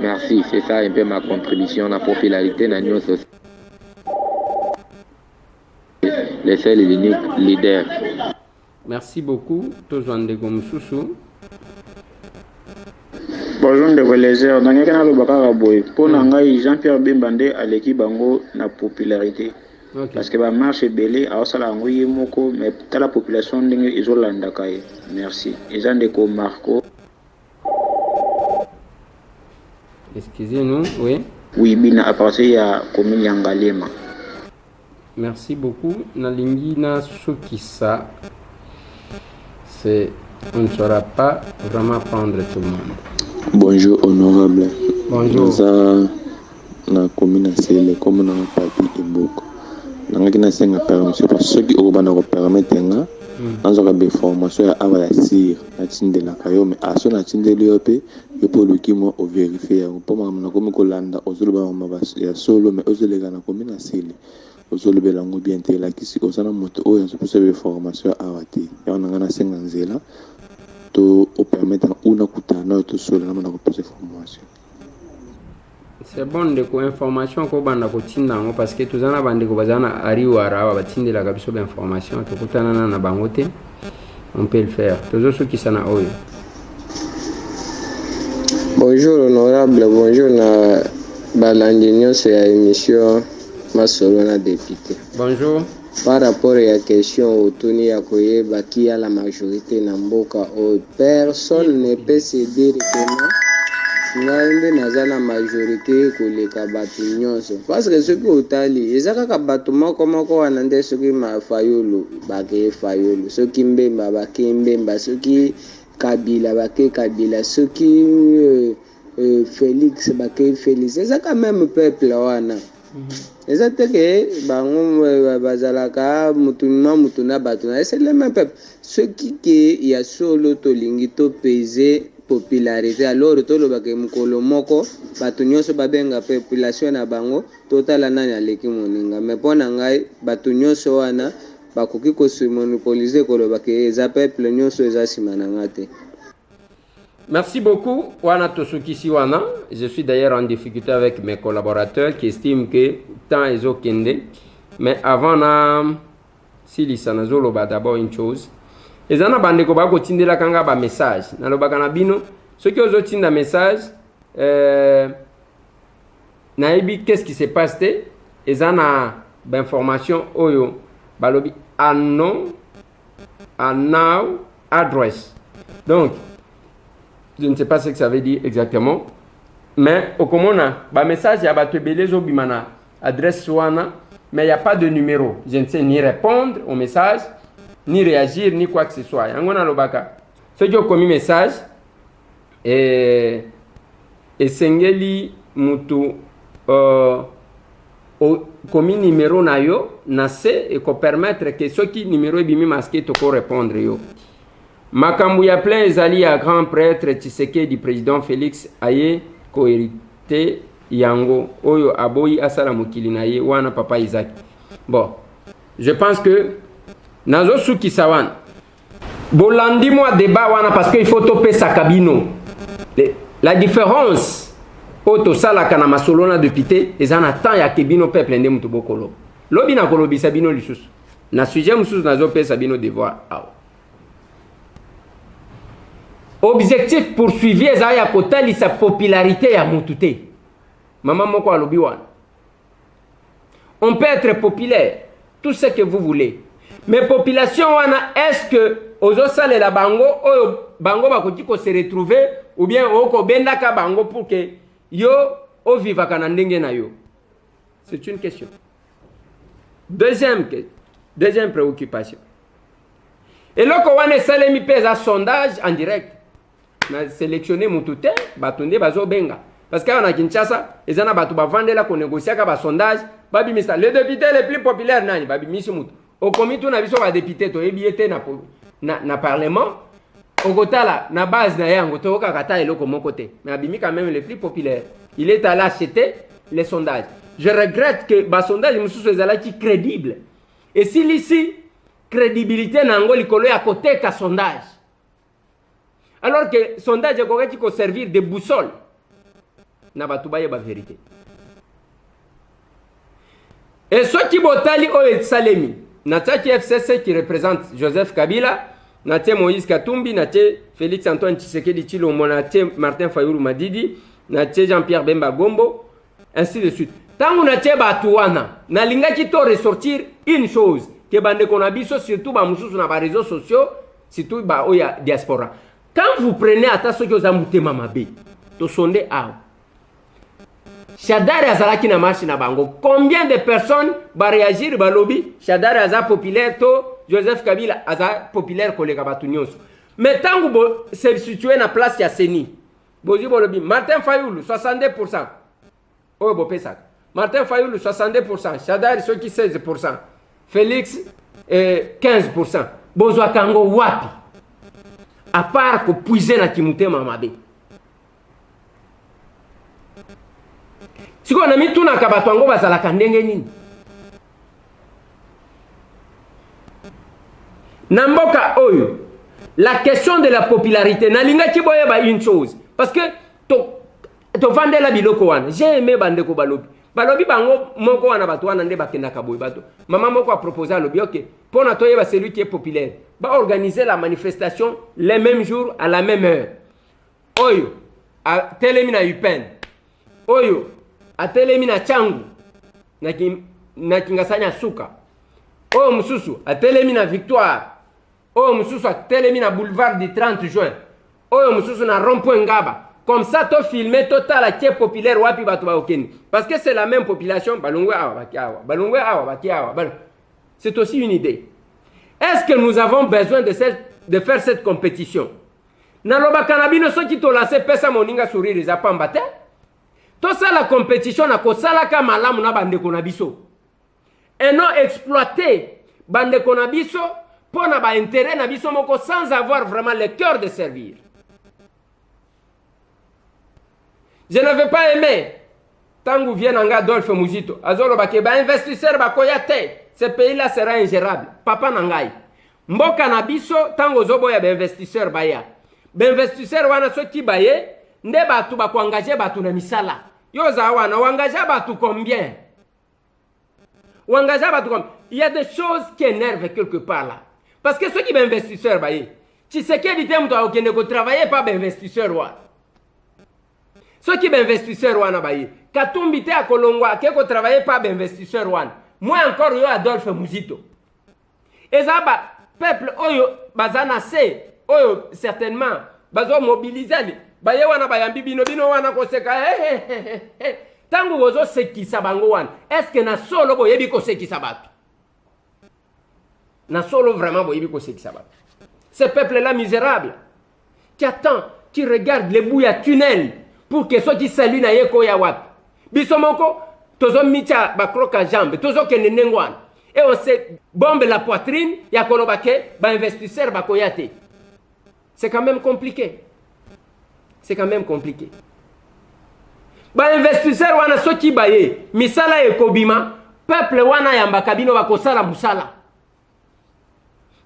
Merci, c'est ça un peu ma contribution à la popularité na nyonso. Les seuls et l'unique leader. Merci beaucoup, Tozwande Gomsusu. Bonjour ndeko léger ndenge kana lobaka kaboy pona ngai Jean-Pierre Bemba nde aleki bango na popularité. Parce que ba marche belé a osala ngo yemoko mais ta la population ndenge ezolanda kai. Merci. Eza ndeko Marco. Excusez-nous, oui. Oui, bina à partir ya commune ya Ngalema. Merci beaucoup. Nalingi na Sukisa. On ne saura pas vraiment prendre tout le monde. Bonjour honorable. Bonjour. Na commune c'est comme na papi Imboko. Nanga na senga permission parce que ceux qui obana ko permettre nga nazo ka be formation ya aba ya sir na tindela kayo mais aso na tindeli yope yo pour le kimo o vérifier pour ma na komi ko landa ozoloba ma bas ya solo mais ozolega na commune c'est ozolobela ngo bien te la kisi osana moto oyo so peut be formation ya aba te ya nanga na senga nzela to o permettre una kutana to solo na ko poser formation. C'est bon de ko information ko banda ko tinda ngo parce que tuzana bande ko bazana ari wara ba batindela kabiso ba information to kutana na bangote on peut le faire. Tozo ceux qui sana oyo. Bonjour honorable, bonjour na balandinyo c'est à émission Masolo na député. Bonjour. Par rapport à la question autour ya koyeba qui a la majorité na mboka o personne ne peut se dire que ngai naza na majorité koleka bato nyonso parce que soki otali eza kaka bato moko wana nde soki Fayulu bake Fayulu, soki Mbemba bake Mbemba, soki Kabila bake Kabila, soki Félix bake Félix, eza quand même peuple wana. Eza te ke bango bazalaka mutu na bato na c'est le même peuple. Soki ke ya solo tolingi to peser popularité alors tolobaka mukolo moko bato nyonso babenga population na bango totala nani aleki moninga mais pona ngai bato nyonso wana bakoki ko se monopoliser kolobaka eza peuple nyonso eza simana ngate. Merci beaucoup wana tosukisi wana. Je suis d'ailleurs en difficulté avec mes collaborateurs qui estiment que temps ezokende mais avant na silisa nazoloba d'abord une chose. Ezana bande ko bako tindela kanga ba message na lobaka na bino ceux qui ozo tinda message naibi qu'est-ce qui s'est passé ezana ba information oyo balobi anon now address. Donc je ne sais pas ce que ça veut dire exactement mais au komona ba message ya bato belezo bimana adresse wana mais il y a pas de numéro. Je ne sais ni répondre au message ni réagir ni quoi que ce soit. Yangona lobaka. Ce qui a commis message et sengeli mutu commis numéro na yo na se et ko permettre que ceux qui numéro bimi masqué to ko répondre yo. Makambu ya plein ezali à grand prêtre Tshisekedi président Félix aye ko hérité yango oyo aboyi asala mukili na ye wana papa Isaac. Bon, je pense que nazo suki sawan bolandi moi débat wana parce que il faut toper sa cabino la différence auto sala kana masolona député ezana temps ya kebino peuple ndé mutu bokolo lobi na kolobi sabino lisusu na sujet mususu nazo pe sabino devoir aw objectif poursuivi ezaya ya kotali sa popularité ya mutute maman moko alobi wana on peut être populaire tout ce que vous voulez. Mais population wana est-ce que ozo sale la bango oyo bango bakoki ko se retrouver ou bien oko bendaka bango pour que yo o vivaka na ndenge na yo. C'est une question. Deuxième préoccupation. Et là, quand on a fait un sondage en direct, on a sélectionné Moutouté, Batunde, Bazo Benga. Parce qu'on a Kinshasa, ils ont vendu là qu'on négocie avec un sondage. Les députés les plus populaires, Babi Missimout. Au comité, on a vu les députés qui ont dans le Parlement. Au côté là, na base na yango to kakata eloko mon côté. Mais Abimi quand même le plus populaire. Il est allé acheter les sondages. Je regrette que les sondages sont crédibles. Et si ici crédibilité nango likolo à côté ka sondage. Alors que sondage est ko servir de boussole. Na batubaye ba vérité. Et ceux qui botali o Salemi, Nataki FCC qui représente Joseph Kabila, Naté Moïse Katumbi, Naté Félix Antoine Tshisekedi Tshilombo, Naté Martin Fayulu Madidi, Naté Jean-Pierre Bemba Gombo, ainsi de suite. Tant on Naté Batouana, Nalinga qui to ressortir une chose, que bande qu'on abisso surtout ba mususu na ba réseaux sociaux, surtout ba oya diaspora. Quand vous prenez attention que vous amouté mamabe, to sonde a. Shadari azalaki na marche na bango. Combien de personnes ba réagir ba lobby? Shadari aza populaire to Joseph Kabila aza populaire kolega batu nyonso. Mais tangu bo se situé na place ya Seni. Bozi bo lobby Martin Fayulu 62%. Oh bo pesa. Martin Fayulu 62%, Shadari soki 16%. Félix 15%. Bozwa kango wapi? À part ko puiser na kimutema mabe. Si on a mis tout dans le cabatongo, on va nini. Namboka oyo, la question de la popularité, nalinga kiboye ba une chose. Parce que to vende la biloko wana. J'ai aimé bande ko balobi. Balobi bango moko wana batu wana nde bakenda kaboy bato. Maman moko a proposé à lobi ok. Pour natoye ba celui qui est populaire, va organiser la manifestation les mêmes jours à la même heure. Oyo, a telemina Upen. Oyo, atelemi na Changu na Kingasanya Suka. Oh mususu atelemi na Victoire. Oh mususu atelemi na boulevard du 30 juin. Oh mususu na rond-point Ngaba. Comme ça to filmer total qui est populaire wapi batu ba okeni. Parce que c'est la même population balongwe awa bakiawa. Balongwe awa bakiawa. C'est aussi une idée. Est-ce que nous avons besoin de faire cette compétition? Naloba kanabino so ki to lasse pesa moninga sourire za pambate. Tout ça, la compétition, na kosala ka malamu na bande konabiso. Et non exploiter bande konabiso pour na ba intérêt na biso moko sans avoir vraiment le cœur de servir. Je ne veux pas aimer. Tangu vient anga Adolphe Muzito, azolo ba ke ba investisseur ba koyate. Ce pays-là sera ingérable. Papa nangai. Mboka na biso tango zobo ya ba investisseur baya. Ba investisseur wana so ki baye, nde batu ba ko engager batu na misala. Yoza wana wangaja batu combien? Wangaja batu combien? Il y a des choses qui énervent quelque part là. Parce que ceux qui sont investisseurs, tu sais qu'il y a des gens qui ne travaillent pas d'investisseurs. Ceux qui sont investisseurs, Katumbi à Kolongwa, qui ne travaillent pas d'investisseurs. Moi encore, yo Adolphe Muzito. Et ça, peuple, bazana se, certainement, bazo mobiliser. Baye wana bayambi bino wana koseka tangu gozo sekisa bango wana est-ce que na solo boyebi kosekisa batu na solo vraiment boyebi kosekisa batu ce peuple là misérable qui attend qui regarde les bouts ya tunnel pour que ceux qui saluent na yeko ya wapi biso moko tozo micha ba croque jambe tozo kenenengwana et on se bombe la poitrine ya kolobake ba investisseur ba koyate. C'est quand même compliqué. C'est quand même compliqué. Ba investisseur wana soki baye misala ekobima peuple wana yamba kabino bakosala musala.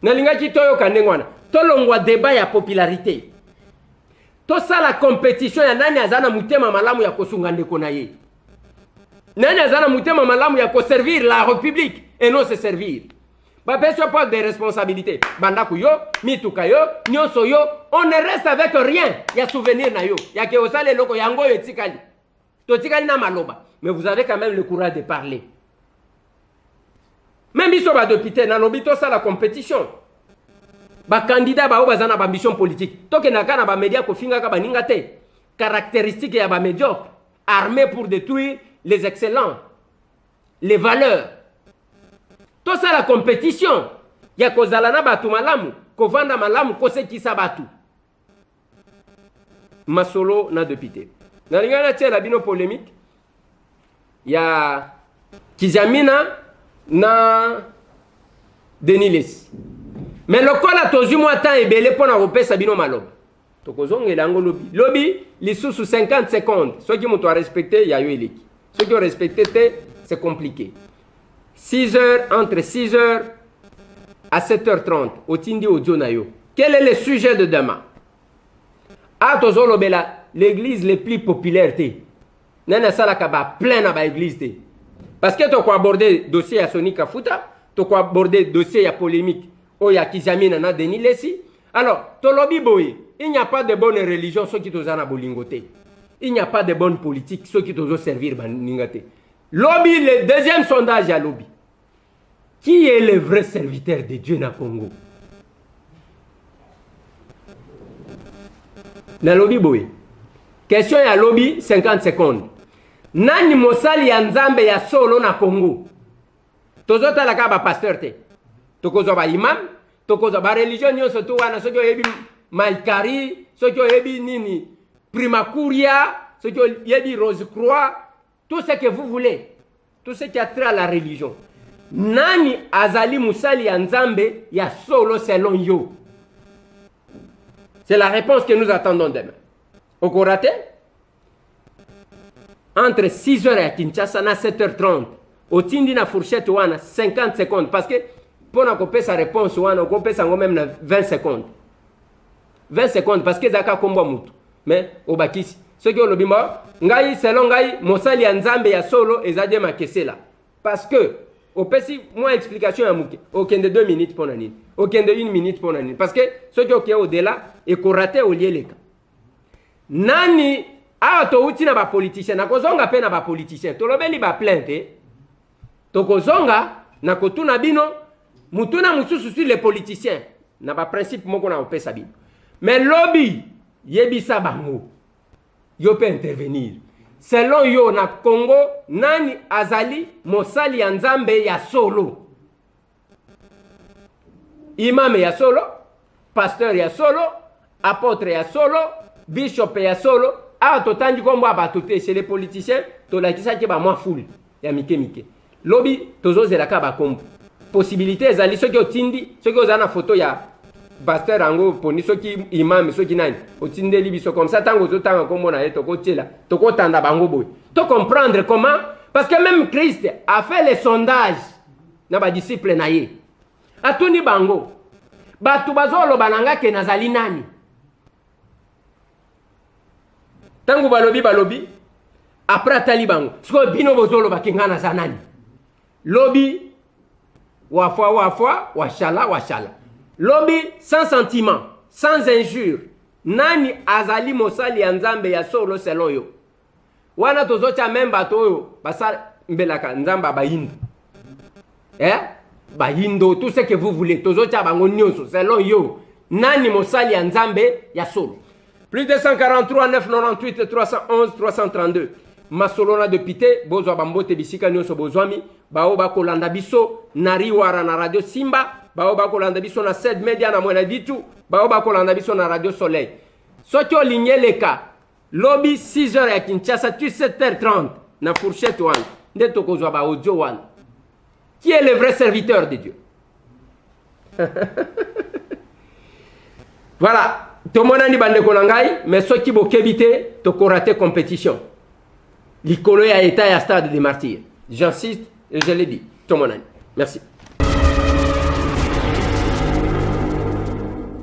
Nalinga kitoyo kanengwana tolongwa débat ya popularité. To sala compétition ya nani azana mutema malamu ya kosunga ndeko na ye. Nani azana mutema malamu ya servir la République et non se servir. Ba peso pas de responsabilité. Bandaku yo, mituka yo, nyonso yo, on ne reste avec rien. Il y a souvenir na yo. Il y a que osale loko yango yo tikali. To tikali na maloba. Mais vous avez quand même le courage de parler. Même biso ba député na lobito ça la compétition. Ba candidat ba bazana ba ambition politique. Toke na kana ba média ko finga ka baninga te. Caractéristiques ya ba médiocre, armés pour détruire les excellents, les valeurs. Tout ça la compétition. Il y a kozalana batu malamu, kovanda malamu, kosekisa batu. Masolo na député. Dans les gars, la bino polémique. Il y a Kizamina na Deniles. Mais le col a toujours moins temps et belé pour n'avoir Sabino Malob. Tokozong et l'ango lobby. Lobby, les sous 50 secondes. Ceux qui m'ont respecté, il y a eu les. Ceux qui ont respecté, c'est compliqué. 6 heures, entre 6 heures à 7h30, au Tindi au Djonayo. Quel est le sujet de demain? Ah, Tozolo Bela, l'église les plus populaire. Nana Salakaba, plein à l'église. Parce que tu as abordé le dossier à Sonic Kafuta, tu as abordé le dossier à polémique, ou à Kizami Nana Denis Lessi. Alors, Tolobi Boye, il n'y a pas de bonne religion, ceux qui t'ont abolingoté. Il n'y a pas de bonne politique, ceux qui t'ont servir Baningate. Lobby, le deuxième sondage à Lobby. Qui est le vrai serviteur de Dieu dans le Congo? Dans Lobby Boye. Question à Lobby, 50 secondes. Nani mosali ya nzambe ya solo na Congo? Tozo talaka ba pasteur te. Tokozo ba imam, tokozo ba religion nyonso to wana soki oyebi Malkari, soki oyebi nini Primacuria, soki oyebi Rose-Croix, tout ce que vous voulez. Tout ce qui a trait à la religion. Nani azali musali ya nzambe ya solo selon yo? C'est la réponse que nous attendons demain. Au Koraté, entre 6h à Kinshasa, na 7h30, au Tindi na fourchette, on a 50 secondes. Parce que pour nous sa réponse, on a même 20 secondes. 20 secondes, parce que Zaka Kombo Moutou. Mais au Bakis, ce qui est le bimba, Ngai, selon Ngai, Mosali Nzambe ya solo, et Zadie Makesela. Parce que, au Pessi, moi, explication à Mouké, aucun de 2 minutes pour l'année, aucun de 1 minute pour l'année. Parce que ce qui est au-delà, est Koraté au lieu les cas. Nani a to uti na ba politicien na kozonga pe na ba politicien to lobeli ba plainte to kozonga na kotuna bino mutuna mususu sur les politiciens na ba principe moko na opesa bino mais lobby yebisa bango yo peut intervenir selon yo na Congo nani azali mosali ya nzambe ya solo imam ya solo pasteur ya solo apôtre ya solo bishop ya solo a totangi kombo abatote chez les politiciens to la kisa ke ba moi foule ya mike lobby tozo zelaka ba kombo possibilité ezali soki otindi soki ozana photo ya pasteur ango poni soki imam soki nani otinde libiso comme ça tango zo tanga kombo na eto ko tiela to ko tanda bango boy to comprendre comment parce que même Christ a fait les sondages na ba disciple na ye atuni bango batu bazolo bananga ke nazali nani. Tango balobi après talibango siko bino bozolo bakingana zanani lobby wafwa washala lobby sans sentiment sans injure nani azali mosali ya nzambe ya solo selon yo wana tozocha memba toyo basal mbelaka nzamba bayindo bayindo tout ce que vous voulez tozocha bango nyonso selon yo nani mosali ya nzambe ya solo. Plus de 143 998 311 332. Masolona de Pité, Bozo Bambote Bisika Nyoso Bozwami, Baoba Kolanda Biso, Nariwara na Radio Simba, Baoba Kolanda Biso na 7 Media na Mwana Ditu, Baoba Kolanda Biso na Radio Soleil. Sotio Ligné Leka, lobby 6h à Kinshasa, 7h30, na fourchette one, Neto Kozwaba Audio one. Qui est le vrai serviteur de Dieu? Voilà. Tomona ni bande konangai, mais ceux qui bokebite, to korate compétition. L'icolo ya état et à stade des martyrs. J'insiste et je l'ai dit. Tomona. Merci.